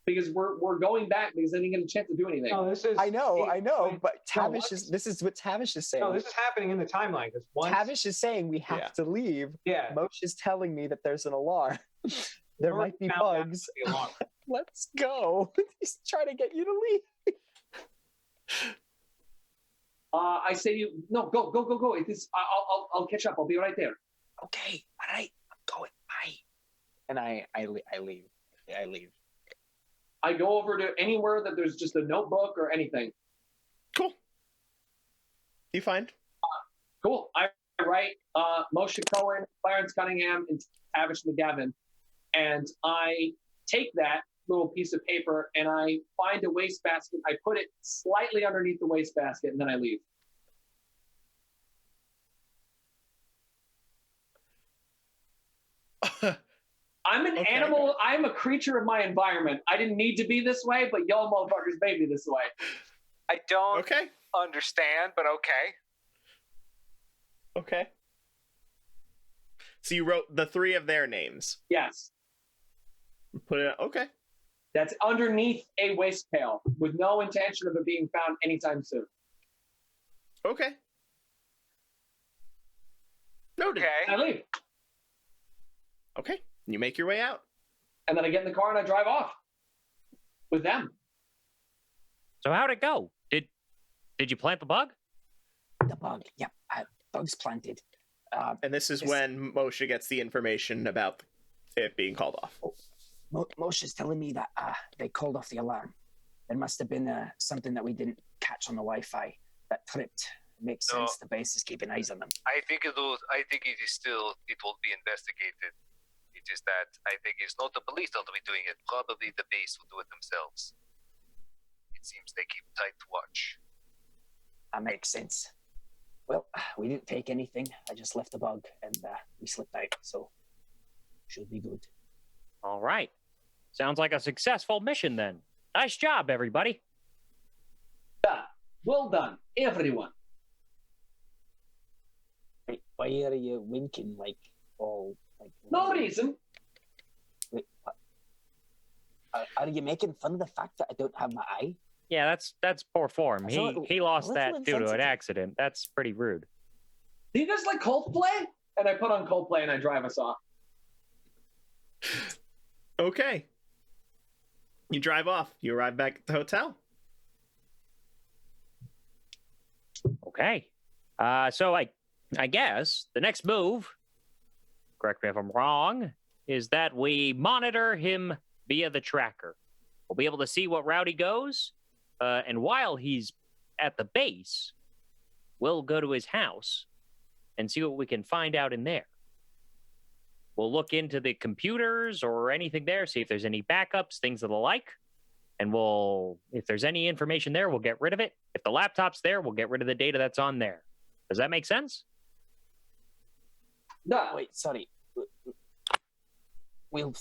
because we're going back because I didn't get a chance to do anything. No, this is. I know, but Tavish is. This is what Tavish is saying. No, this is happening in the timeline. Tavish is saying we have to leave. Yeah. Moshe is telling me that there's an alarm. There might be bugs. Let's go. He's trying to get you to leave. I say to you, no, go. I'll catch up. I'll be right there. Okay, all right, I'm going. Bye. And I leave. I leave. I go over to anywhere that there's just a notebook or anything. Cool. You find? Cool. I write Moshe Cohen, Clarence Cunningham, and Tavish McGavin, and I take that little piece of paper and I find a wastebasket. I put it slightly underneath the wastebasket, and then I leave. I'm an animal. I'm a creature of my environment. I didn't need to be this way, but y'all motherfuckers made me this way. I don't understand, but okay. Okay. So you wrote the 3 of their names. Yes. Put it. Okay. That's underneath a waste pail with no intention of it being found anytime soon. Okay. Noted. And I leave. Okay. You make your way out. And then I get in the car and I drive off with them. So how'd it go? Did you plant the bug? The bug. Yep. Bug's planted. And this is when Moshe gets the information about it being called off. Moshe's telling me that they called off the alarm. There must have been something that we didn't catch on the Wi-Fi that tripped. It makes sense. The base is keeping eyes on them. I think it will be investigated. It is that I think it's not the police that will be doing it. Probably the base will do it themselves. It seems they keep tight watch. That makes sense. Well, we didn't take anything. I just left the bug and we slipped out, so should be good. All right. Sounds like a successful mission then. Nice job, everybody. Yeah. Well done, everyone. Wait, why are you winking like all like? No reason. Wait, what? Are you making fun of the fact that I don't have my eye? Yeah, that's poor form. He lost that due to an insensitive. accident. That's pretty rude. Do you guys like Coldplay? And I put on Coldplay and I drive us off. Okay. You drive off. You arrive back at the hotel. Okay. So I guess the next move, correct me if I'm wrong, is that we monitor him via the tracker. We'll be able to see what route he goes. And while he's at the base, we'll go to his house and see what we can find out in there. We'll look into the computers or anything there, see if there's any backups, things of the like. And if there's any information there, we'll get rid of it. If the laptop's there, we'll get rid of the data that's on there. Does that make sense? No. Wait, sorry. We'll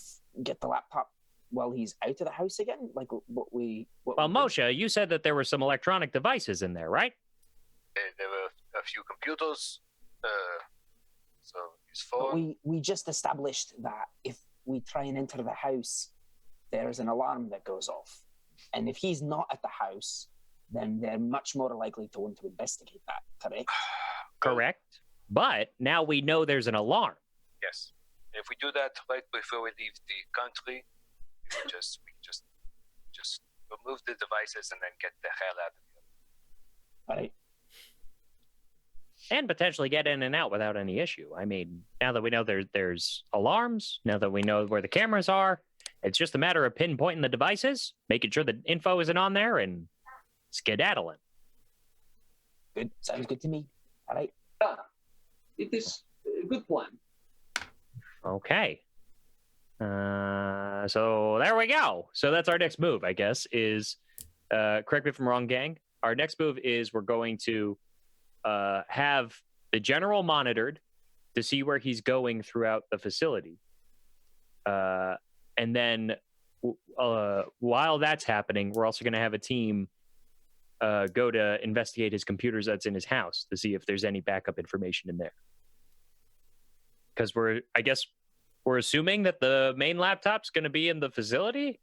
get the laptop while he's out of the house again? Like what we... Well, Moshe, you said that there were some electronic devices in there, right? There were a few computers. So his But phone. we just established that if we try and enter the house, there's an alarm that goes off. And if he's not at the house, then they're much more likely to want to investigate that, correct? Correct. But now we know there's an alarm. Yes. If we do that right before we leave the country, we can just remove the devices and then get the hell out of here. All right. And potentially get in and out without any issue. I mean, now that we know there's alarms, now that we know where the cameras are, it's just a matter of pinpointing the devices, making sure the info isn't on there, and skedaddling. Good. Sounds good to me. All right. Yeah. It is a good plan. Okay. So there we go. So that's our next move, I guess, is, correct me if I'm wrong, gang. Our next move is we're going to have the general monitored to see where he's going throughout the facility. And then while that's happening, we're also going to have a team go to investigate his computers that's in his house to see if there's any backup information in there. Because we're assuming that the main laptop's going to be in the facility,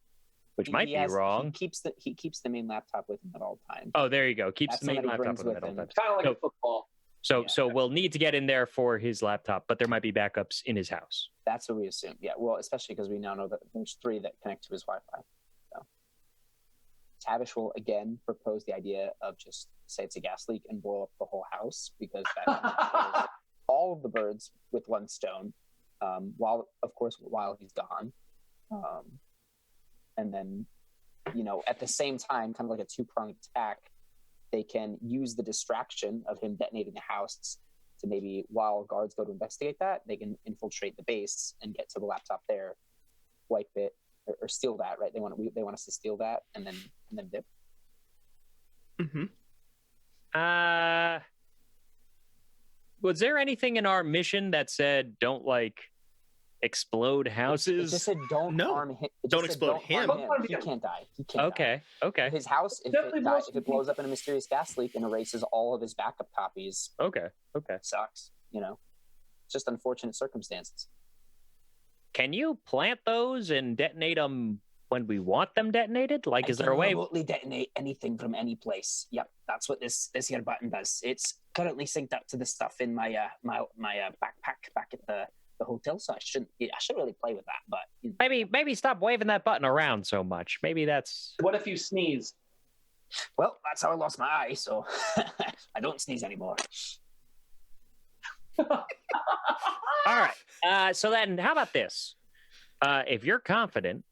which might be wrong. He keeps the main laptop with him at all times. Oh, there you go. Keeps That's the main something he laptop brings with him at all with him. times. Kind of like a football. So we'll need to get in there for his laptop, but there might be backups in his house. That's what we assume. Yeah, well, especially because we now know that there's 3 that connect to his Wi-Fi. So Tavish will again propose the idea of just say it's a gas leak and blow up the whole house, because that kills all of the birds with 1 stone, while he's gone. And then, at the same time, kind of like a 2-pronged attack, they can use the distraction of him detonating the house to maybe, while guards go to investigate that, they can infiltrate the base and get to the laptop there, wipe it, or steal that. Right? They want us to steal that and then dip. Mm-hmm. Was there anything in our mission that said don't explode houses? It just said don't harm him. Don't explode him. He can't die. He can't die. Okay. His house, if it blows up in a mysterious gas leak and erases all of his backup copies, Okay. sucks. It's just unfortunate circumstances. Can you plant those and detonate them when we want them detonated? Like, is there a way? Remotely detonate anything from any place. Yep, that's what this here button does. It's currently synced up to the stuff in my backpack back at the hotel, so I shouldn't really play with that. But Maybe stop waving that button around so much. Maybe that's. What if you sneeze? well, that's how I lost my eye, so I don't sneeze anymore. All right. So then, how about this? If you're confident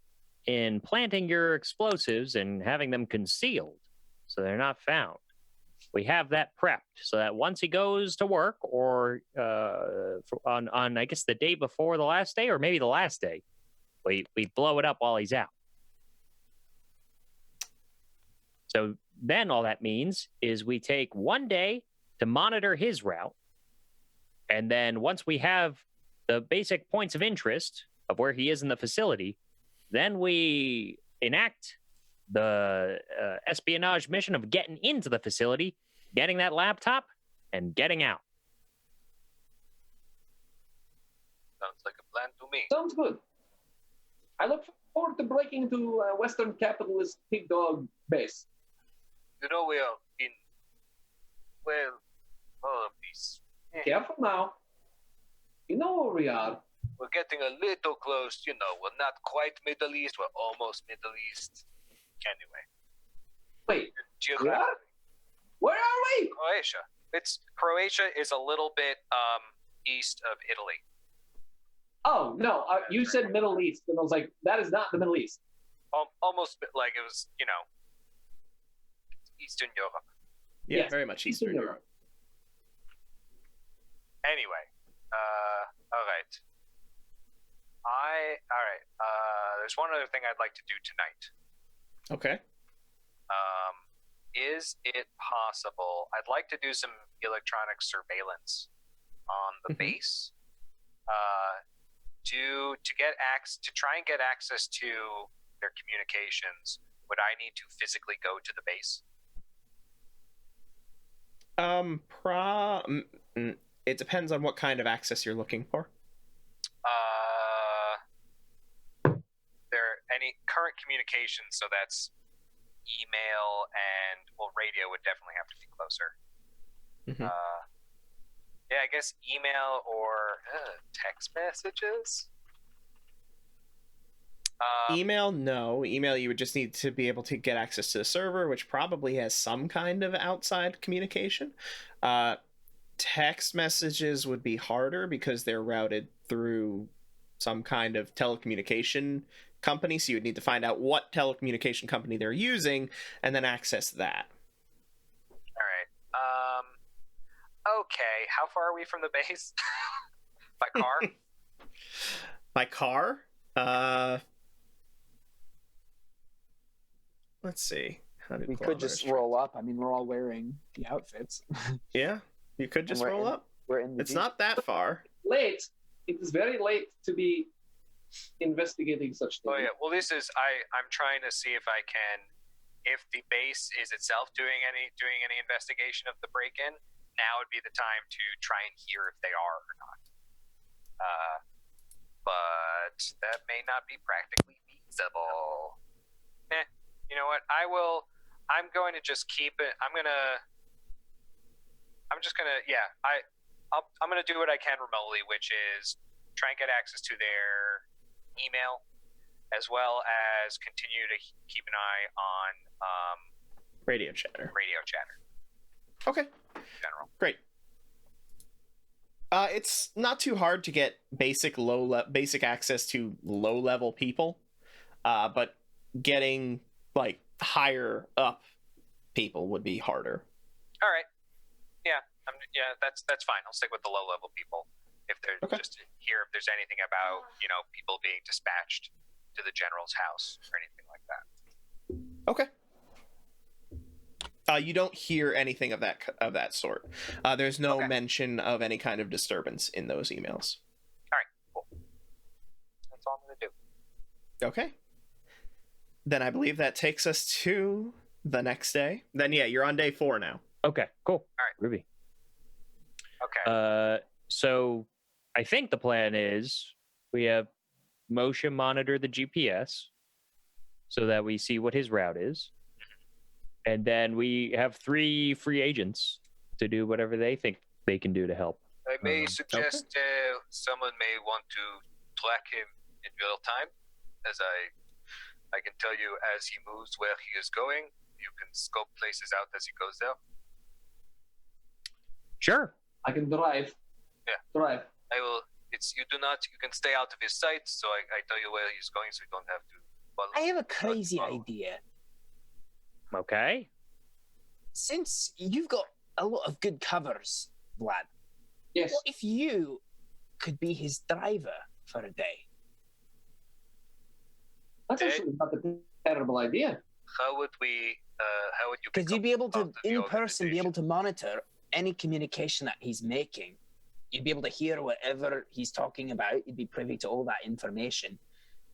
in planting your explosives and having them concealed so they're not found, we have that prepped so that once he goes to work, or on I guess the day before the last day, or maybe the last day, we blow it up while he's out. So then all that means is we take 1 day to monitor his route. And then once we have the basic points of interest of where he is in the facility, then we enact the espionage mission of getting into the facility, getting that laptop, and getting out. Sounds like a plan to me. Sounds good. I look forward to breaking into Western capitalist pig dog base. You know, we are in, well, all of these. Careful now. You know where we are. We're getting a little close, you know. We're not quite Middle East. We're almost Middle East. Anyway. Wait, Geographically. where are we? Croatia is a little bit east of Italy. Oh, no, you said Middle East, and I was like, that is not the Middle East. Almost like it was, you know, Eastern Europe. Yeah, Yes, very much Eastern Europe. Anyway, all right. There's one other thing I'd like to do tonight. Okay. Is it possible? I'd like to do some electronic surveillance on the base. To try and get access to their communications, would I need to physically go to the base? It depends on what kind of access you're looking for. There any current communications? So that's email and radio would definitely have to be closer. Mm-hmm. Yeah, I guess email or text messages. Email, no. Email, you would just need to be able to get access to the server, which probably has some kind of outside communication. Text messages would be harder because they're routed through some kind of telecommunication company, so you would need to find out what telecommunication company they're using and then access that. All right. Okay, how far are we from the base? By car? By car? Let's see. We could just roll up. I mean, we're all wearing the outfits. Yeah, you could just roll up. We're in the It's not that far. Late. It is very late to be investigating such things. Oh yeah. Well, I'm trying to see if I can, if the base is itself doing any investigation of the break-in. Now would be the time to try and hear if they are or not. But that may not be practically feasible. You know what? I'm going to just keep it. I'm going to do what I can remotely, which is try and get access to their email, as well as continue to keep an eye on Radio chatter. Okay. General. Great. It's not too hard to get basic access to low-level people, but getting like higher up people would be harder. All right. Yeah, that's fine. I'll stick with the low-level people. If they're just hear if there's anything about people being dispatched to the general's house or anything like that. Okay. You don't hear anything of that sort. There's no mention of any kind of disturbance in those emails. All right, cool. That's all I'm going to do. Okay. Then I believe that takes us to the next day. Then yeah, you're on day 4 now. Okay, cool. All right. Ruby. Okay. So I think the plan is we have Moshe monitor the GPS. so that we see what his route is. And then we have 3 free agents to do whatever they think they can do to help. I may suggest someone may want to track him in real time, as I can tell you as he moves where he is going. You can scope places out as he goes there. Sure. I can drive. Yeah. Drive. I will. You can stay out of his sight, so I tell you where he's going, so you don't have to follow. I have a crazy idea. Okay. Since you've got a lot of good covers, Vlad, Yes. what if you could be his driver for a day? That's actually not a terrible idea. How would we? How would you? Because you'd be able to, part of the in person, be able organization? to monitor any communication that he's making. You'd be able to hear whatever he's talking about. You'd be privy to all that information.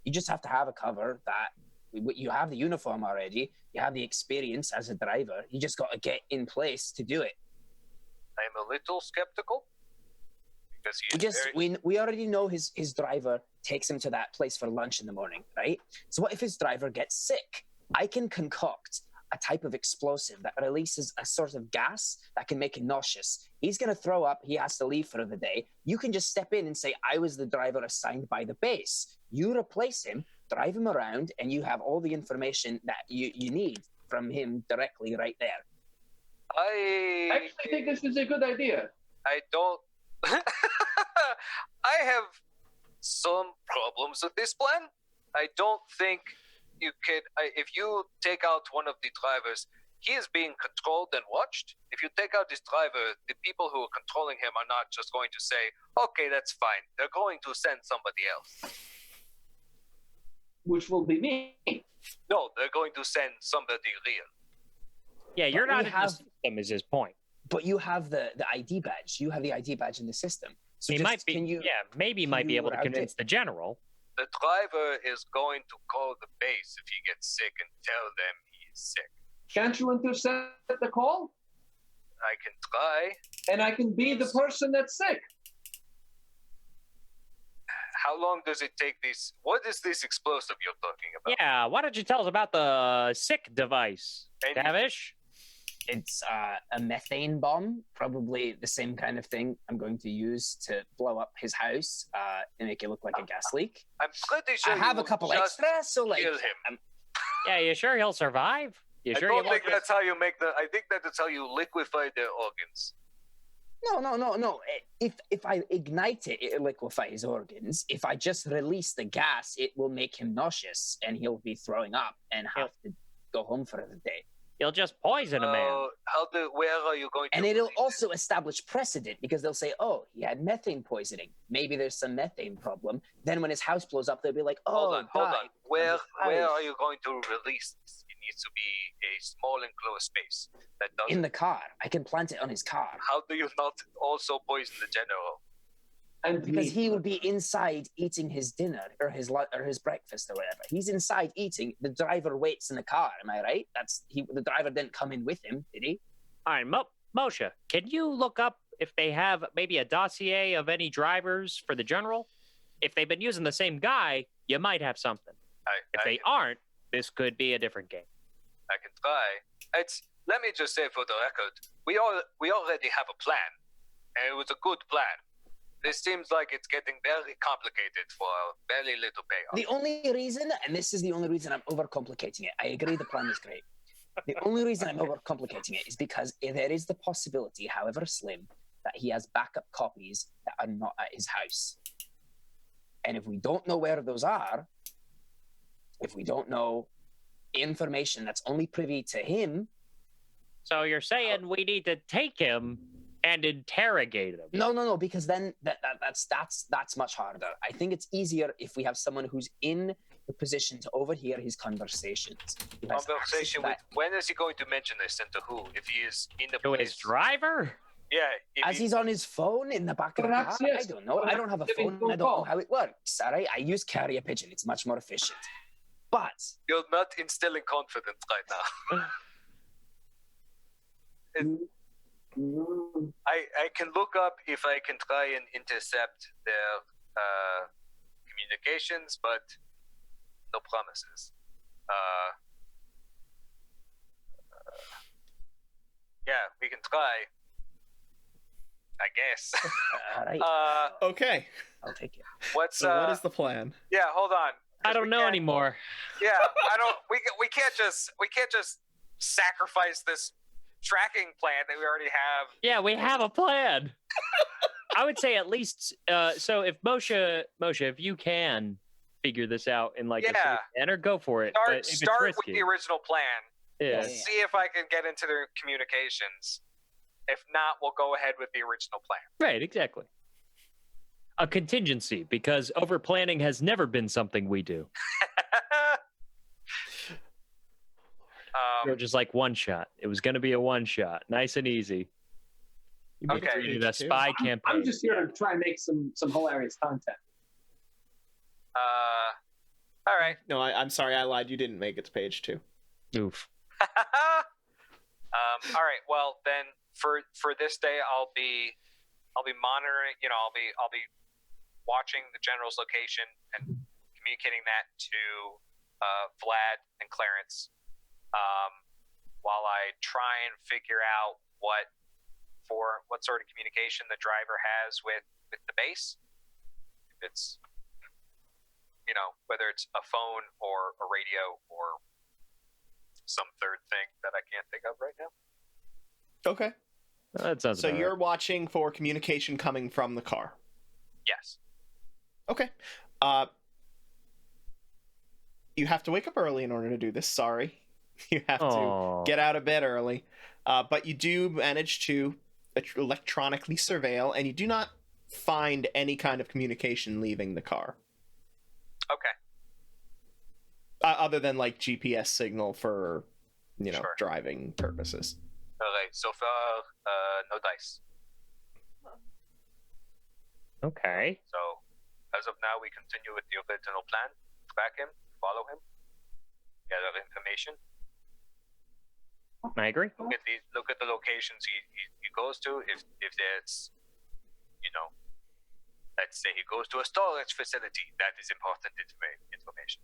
You just have to have a cover that you have the uniform already. You have the experience as a driver. You just got to get in place to do it. I'm a little skeptical because he is very. We already know his driver takes him to that place for lunch in the morning, right? So what if his driver gets sick? I can concoct a type of explosive that releases a sort of gas that can make him nauseous. He's going to throw up. He has to leave for the day. You can just step in and say, I was the driver assigned by the base. You replace him, drive him around, and you have all the information that you need from him directly right there. I actually think this is a good idea. I don't. I have some problems with this plan. I don't think you can. If you take out one of the drivers, he is being controlled and watched. If you take out this driver, the people who are controlling him are not just going to say, okay, that's fine. They're going to send somebody else. Which will be me. No, they're going to send somebody real. Yeah, you're But not we in the system, is his point. But you have the ID badge. You have the ID badge in the system. So He just, might be, maybe might be you able to route convince it? the general. The driver is going to call the base if he gets sick and tell them he is sick. Can't you intercept the call? I can try. And I can be the person that's sick. How long does it take this? What is this explosive you're talking about? Yeah, why don't you tell us about the sick device, And- It's Davish? a methane bomb, probably the same kind of thing I'm going to use to blow up his house and make it look like a gas leak. I'm pretty sure I have you a couple will just extra, so like, kill him. Yeah, you sure he'll survive? You I sure don't he think won't that's how you make the. I think that is how you liquefy their organs. no. If I ignite it, it'll liquefy his organs. If I just release the gas, it will make him nauseous and he'll be throwing up and have to go home for the day. You'll just poison a man. Where are you going to? And it'll release also establish precedent because they'll say, oh, he had methane poisoning. Maybe there's some methane problem. Then when his house blows up, they'll be like, oh, Hold on. died from Where his are house." you going to release this? It needs to be a small enclosed space. That doesn't. In the car. I can plant it on his car. How do you not also poison the general? And Because me. he would be inside eating his dinner or his breakfast or whatever. He's inside eating. The driver waits in the car. Am I right? The driver didn't come in with him, did he? All right, Moshe, can you look up if they have maybe a dossier of any drivers for the general? If they've been using the same guy, you might have something. If they aren't, this could be a different game. I can try. Let me just say for the record, we already have a plan, and it was a good plan. This seems like it's getting very complicated for very little payoff. The only reason, and this is the only reason I'm overcomplicating it, I agree the plan is great. The only reason I'm overcomplicating it is because there is the possibility, however slim, that he has backup copies that are not at his house. And if we don't know where those are, if we don't know information that's only privy to him. So you're saying we need to take him and interrogate him? No, because then that's much harder. I think it's easier if we have someone who's in the position to overhear his conversations. who has access to Conversation with. that. When is he going to mention this and to who? If he is in the To place. his driver? Yeah. As he's on his phone in the back of the car. Perhaps, yes. I don't know. I don't have a phone. I don't know how it works. All right, I use carrier pigeon. It's much more efficient. But You're not instilling confidence right now. I can look up if I can try and intercept their communications, but no promises. Yeah, we can try. I guess. All right. Okay. I'll take it. What's So what is the plan? Yeah, hold on. I don't know anymore. Yeah, I don't. We can't just sacrifice this tracking plan that we already have. Yeah, we have a plan. I would say at least. So if Moshe, if you can figure this out in like a safe manner, go for it. Start with the original plan. Yeah. See if I can get into their communications. If not, we'll go ahead with the original plan. Right. Exactly. A contingency, because over planning has never been something we do. Or just like one shot. It was going to be a one shot, nice and easy. Okay. Treated a spy campaign. I'm just here to try and make some hilarious content. All right. No, I'm sorry, I lied. You didn't make it to page 2. Oof. All right. Well, then for this day, I'll be monitoring. I'll be watching the general's location and communicating that to Vlad and Clarence, while I try and figure out what sort of communication the driver has with the base. If it's whether it's a phone or a radio or some third thing that I can't think of right now. Okay. That sounds So about you're right. watching for communication coming from the car. Yes. Okay. You have to wake up early in order to do this. Sorry. You have to get out of bed early. But you do manage to electronically surveil, and you do not find any kind of communication leaving the car. Okay. Other than like GPS signal for, Sure. driving purposes. All right. So far, no dice. Okay. So, as of now, we continue with the original plan. Track him, follow him, gather information. I agree. Look at the locations he goes to. If there's, let's say he goes to a storage facility, that is important information.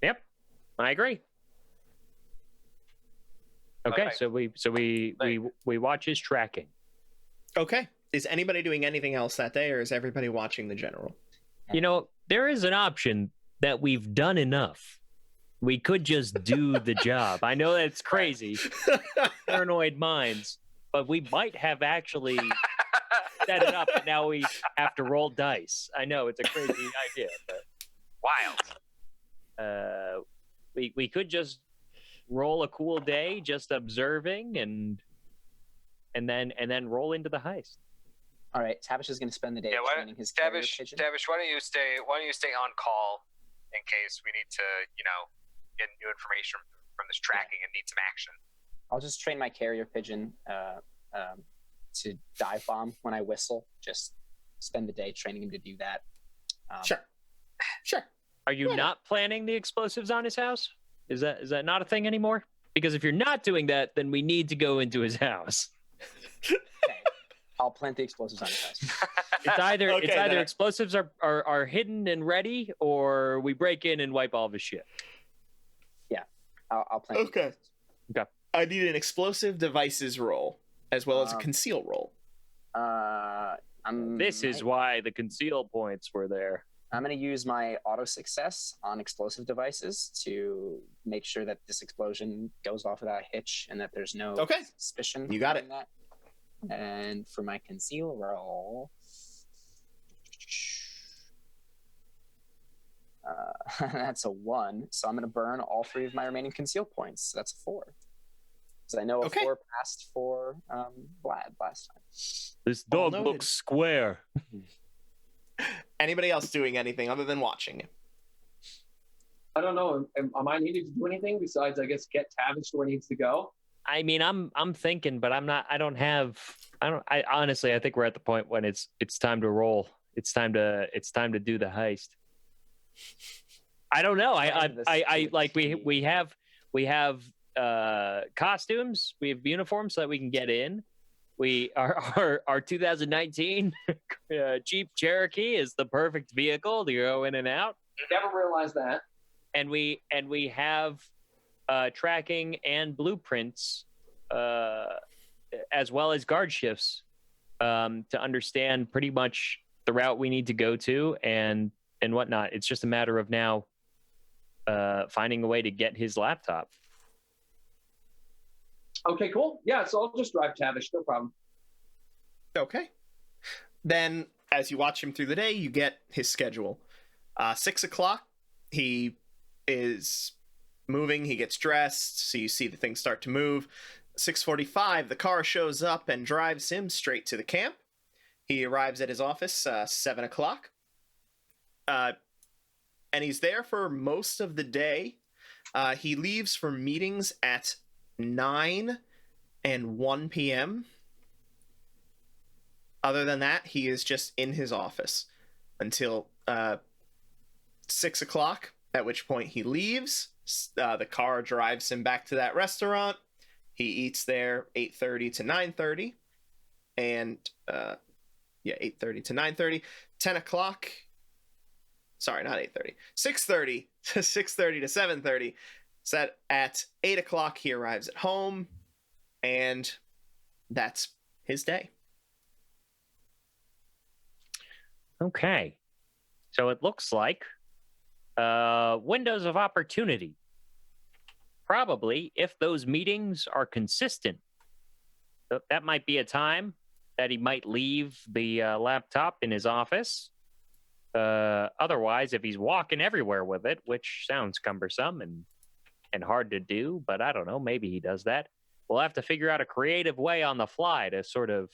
Yep. I agree. Okay, Alright. so we watch his tracking. Okay. Is anybody doing anything else that day, or is everybody watching the general? There is an option that we've done enough. We could just do the job. I know that's crazy, paranoid minds, but we might have actually set it up, and now we have to roll dice. I know it's a crazy idea, but Wild. we could just roll a cool day, just observing, and then roll into the heist. All right, Tavish is going to spend the day Yeah, training his carrier Tavish, pigeon. why don't you stay on call in case we need to, get new information from this tracking and need some action. I'll just train my carrier pigeon to dive bomb when I whistle. Just spend the day training him to do that. Sure. Are you not planning the explosives on his house? Is that not a thing anymore? Because if you're not doing that, then we need to go into his house. Okay. I'll plant the explosives on his house. It's either Okay, explosives are hidden and ready, or we break in and wipe all of his shit. I'll plant. Okay. I need an explosive devices roll as well as a conceal roll. This is why the conceal points were there. I'm going to use my auto success on explosive devices to make sure that this explosion goes off without a hitch and that there's no suspicion. You got it. That. And for my conceal roll, that's a 1. So I'm going to burn all 3 of my remaining conceal points. That's a 4. Because I know a 4 passed for Vlad last time. This dog looks square. Anybody else doing anything other than watching? I don't know. Am I needed to do anything besides, I guess, get Tavish to where he needs to go? I mean, I'm thinking, but I'm not. I honestly, I think we're at the point when it's time to roll. It's time to do the heist. I don't know. I like we have costumes. We have uniforms so that we can get in. Our 2019 Jeep Cherokee is the perfect vehicle to go in and out. Never realized that. and we have tracking and blueprints, as well as guard shifts, to understand pretty much the route we need to go to and whatnot. It's just a matter of now finding a way to get his laptop. Okay, cool. Yeah, so I'll just drive Tavish, no problem. Okay. Then, as you watch him through the day, you get his schedule. 6 o'clock, he is moving, he gets dressed, so you see the things start to move. 6:45, the car shows up and drives him straight to the camp. He arrives at his office 7 o'clock. And he's there for most of the day. He leaves for meetings at 9 and 1 p.m. Other than that, he is just in his office until 6 o'clock, at which point he leaves. The car drives him back to that restaurant. He eats there 8:30 to 9:30. And, 8:30 to 9:30. 10 o'clock. Sorry, not 8:30. 6:30 to 6:30 to 7:30. So at 8 o'clock, he arrives at home. And that's his day. Okay. So it looks like windows of opportunity. Probably, if those meetings are consistent, that might be a time that he might leave the laptop in his office. Otherwise, if he's walking everywhere with it, which sounds cumbersome and hard to do, but I don't know, maybe he does that. We'll have to figure out a creative way on the fly to sort of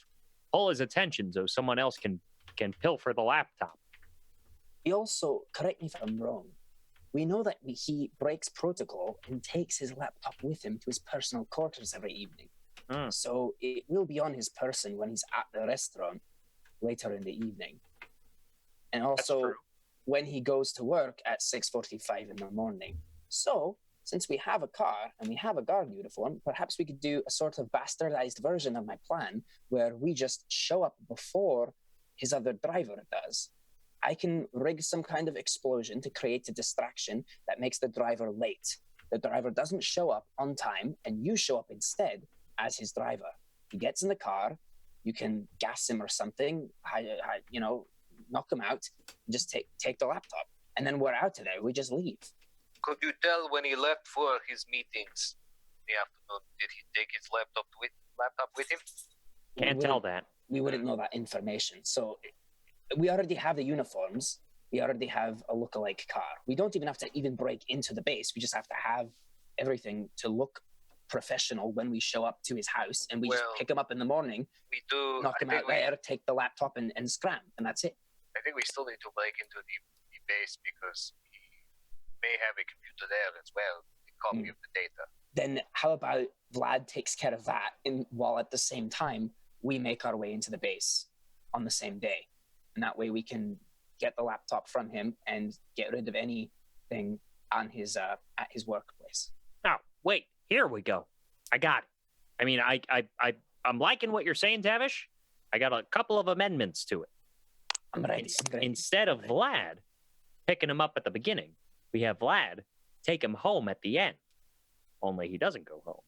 pull his attention so someone else can pilfer the laptop. He also, correct me if I'm wrong, we know that he breaks protocol and takes his laptop with him to his personal quarters every evening. So it will be on his person when he's at the restaurant later in the evening. And also when he goes to work at 6:45 in the morning. So since we have a car and we have a guard uniform, perhaps we could do a sort of bastardized version of my plan where we just show up before his other driver does. I can rig some kind of explosion to create a distraction that makes the driver late. The driver doesn't show up on time, and you show up instead as his driver. He gets in the car, you can gas him or something, knock him out, just take the laptop. And then we're out of there, we just leave. Could you tell when he left for his meetings in the afternoon, did he take his laptop with him? Can't tell that. We wouldn't know that information. So we already have the uniforms. We already have a lookalike car. We don't even have to even break into the base. We just have to have everything to look professional when we show up to his house, and we just pick him up in the morning, knock him out there, take the laptop and scram, and that's it. I think we still need to break into the base because he may have a computer there as well, a copy of the data. Then how about Vlad takes care of that, while at the same time we make our way into the base on the same day. And that way we can get the laptop from him and get rid of anything on his at his workplace. Oh, wait, here we go. I got it. I mean, I'm liking what you're saying, Tavish. I got a couple of amendments to it. I'm ready. Instead of Vlad picking him up at the beginning, we have Vlad take him home at the end. Only he doesn't go home.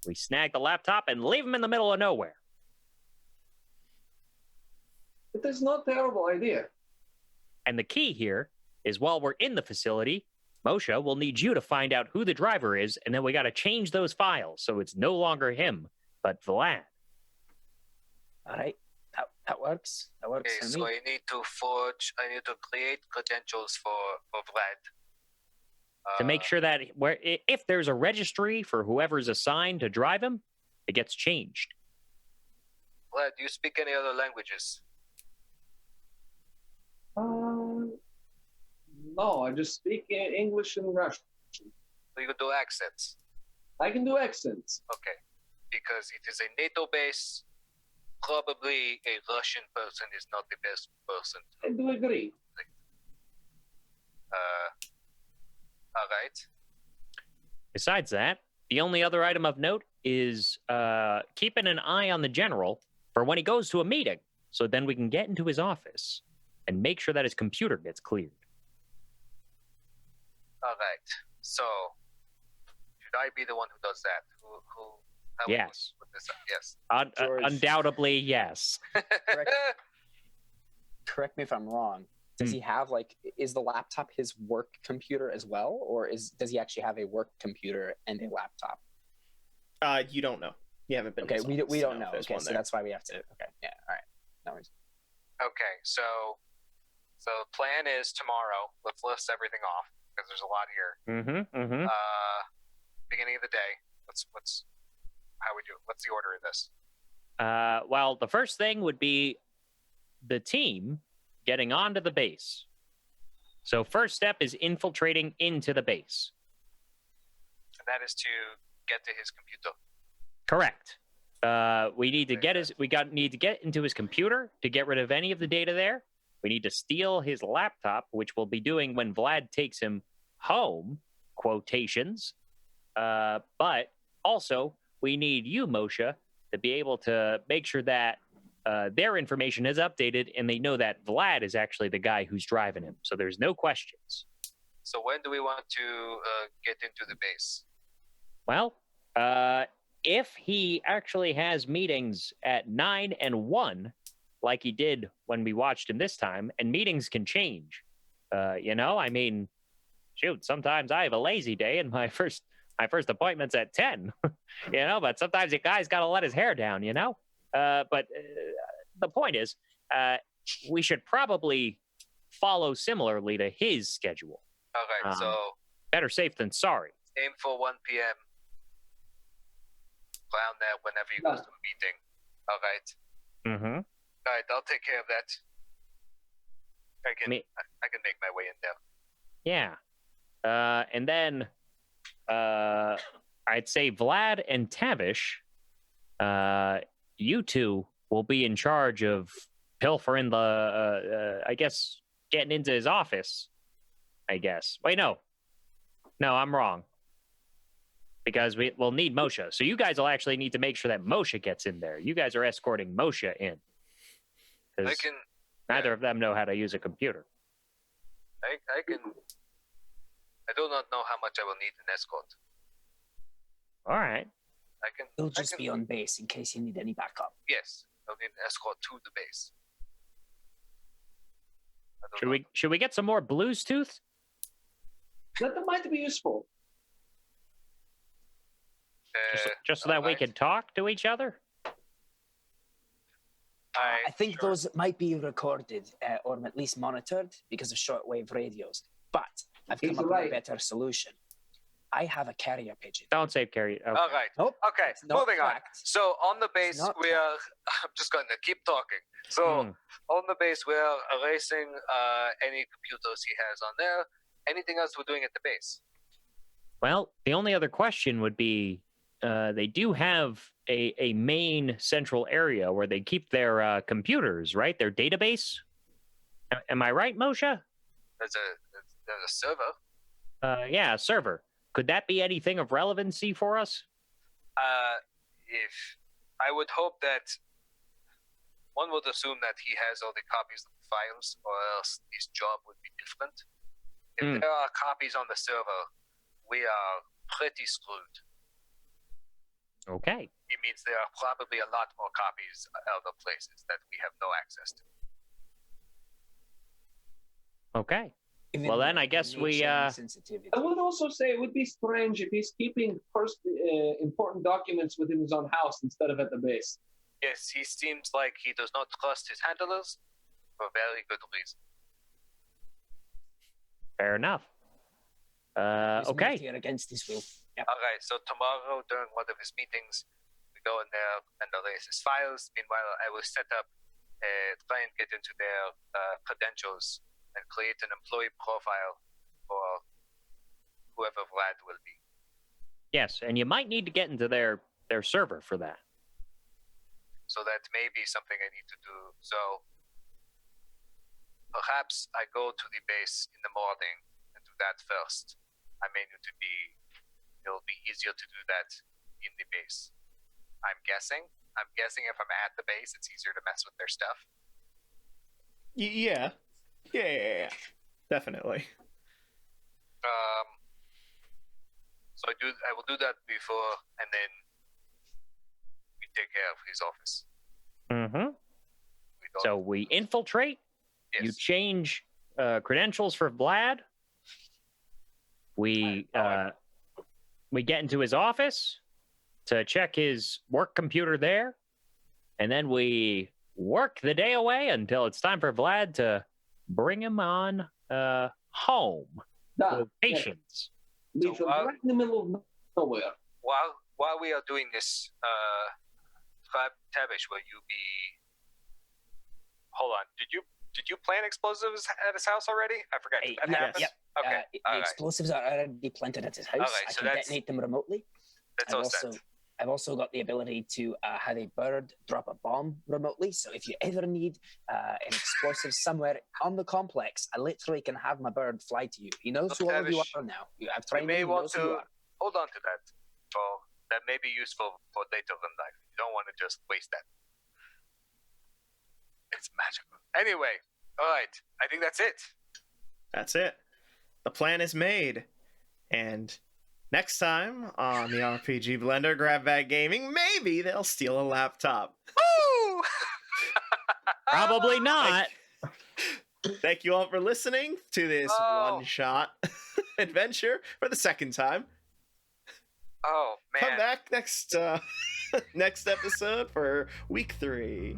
We snag the laptop and leave him in the middle of nowhere. But that's not a terrible idea. And the key here is while we're in the facility, Moshe will need you to find out who the driver is, and then we got to change those files so it's no longer him, but Vlad. All right. That works. That works Okay, for so me. I need to create credentials for Vlad. To make sure that if there's a registry for whoever's assigned to drive him, it gets changed. Vlad, do you speak any other languages? No, I just speak English and Russian. So you can do accents. I can do accents. Okay, because it is a NATO base. Probably a Russian person is not the best person. I do agree. All right. Besides that, the only other item of note is keeping an eye on the general for when he goes to a meeting, so then we can get into his office and make sure that his computer gets cleared. All right. So, should I be the one who does that? Who? How would Yes. we put this up? Yes. George. Undoubtedly, yes. Correct me if I'm wrong. Does he have is the laptop his work computer as well, or does he actually have a work computer and a laptop? You don't know. You haven't been. Okay, we don't know. There's Okay, one so there. that's why we have to. Okay, yeah, all right. No worries. Okay, so plan is tomorrow. Let's list everything off because there's a lot here. Beginning of the day. What's how we do it? What's the order of this? Well, the first thing would be the team getting onto the base. So first step is infiltrating into the base. And that is to get to his computer. Correct. We need to need to get into his computer to get rid of any of the data there. We need to steal his laptop, which we'll be doing when Vlad takes him home. Quotations. But also, we need you, Moshe, to be able to make sure that their information is updated and they know that Vlad is actually the guy who's driving him. So there's no questions. So when do we want to get into the base? Well, if he actually has meetings at 9 and 1, like he did when we watched him this time, and meetings can change. I mean, shoot, sometimes I have a lazy day and my first appointment's at 10, but sometimes the guy's got to let his hair down, But the point is, we should probably follow similarly to his schedule. All right, so better safe than sorry. aim for 1 p.m. Around there whenever he goes to a meeting. All right. Mm-hmm. All right, I'll take care of that. I can make my way in there. Yeah. And then I'd say Vlad and Tavish, you two will be in charge of pilfering I guess, getting into his office, I guess. Wait, no, I'm wrong. Because we'll need Moshe. So you guys will actually need to make sure that Moshe gets in there. You guys are escorting Moshe in. Because neither of them know how to use a computer. I do not know how much I will need an escort. All right. He'll just be on base in case you need any backup. Yes, I'll need an escort to the base. Should we get some more blues tooth? That might be useful. Just so that we can talk to each other? I think those might be recorded or at least monitored because of shortwave radios. But I've come up with a better solution. I have a carrier pigeon. Don't save carrier. Okay. All right. Nope. Okay, moving on. So on the base, we are... I'm just going to keep talking. So on the base, we are erasing any computers he has on there. Anything else we're doing at the base? Well, the only other question would be, they do have a main central area where they keep their computers, right? Their database. Am I right, Moshe? There's a server. Yeah, a server. Could that be anything of relevancy for us? If I would hope that one would assume that he has all the copies of the files, or else his job would be different. If there are copies on the server, we are pretty screwed. Okay. It means there are probably a lot more copies at other places that we have no access to. Okay. Well, then I guess we... I would also say it would be strange if he's keeping important documents within his own house instead of at the base. Yes, he seems like he does not trust his handlers for very good reason. Fair enough. Okay. Here against his will. Yep. All right, so tomorrow during one of his meetings, we go in there and erase his files. Meanwhile, I will set up, try and get into their credentials and create an employee profile for whoever Vlad will be. Yes, and you might need to get into their server for that. So that may be something I need to do. So perhaps I go to the base in the morning and do that first. I may need to be, it'll be easier to do that in the base. I'm guessing if I'm at the base, it's easier to mess with their stuff. Yeah. Definitely. So I will do that before, and then we take care of his office. Mm-hmm. So we infiltrate. Yes. You change credentials for Vlad. We get into his office to check his work computer there, and then we work the day away until it's time for Vlad to bring him on home with patients. Leaves him right in the middle of nowhere. While we are doing this, Tavish, will you be? Hold on. Did you plant explosives at his house already? I forgot. That happened? Yep. Okay. The explosives are already planted at his house. Alright, I so can that's- detonate them remotely. That's all set. I've also got the ability to have a bird drop a bomb remotely. So if you ever need an explosive somewhere on the complex, I literally can have my bird fly to you. He knows who all of you Tavish, are now. I've You trained him. may He want knows who you to are. hold on to that. For that may be useful for later in life. You don't want to just waste that. It's magical. Anyway, all right. I think that's it. That's it. The plan is made. And next time on the RPG Blender Grab Bag Gaming, maybe they'll steal a laptop. Woo! Probably not. Thank you all for listening to this one-shot adventure for the second time. Oh man. Come back next next episode for week 3.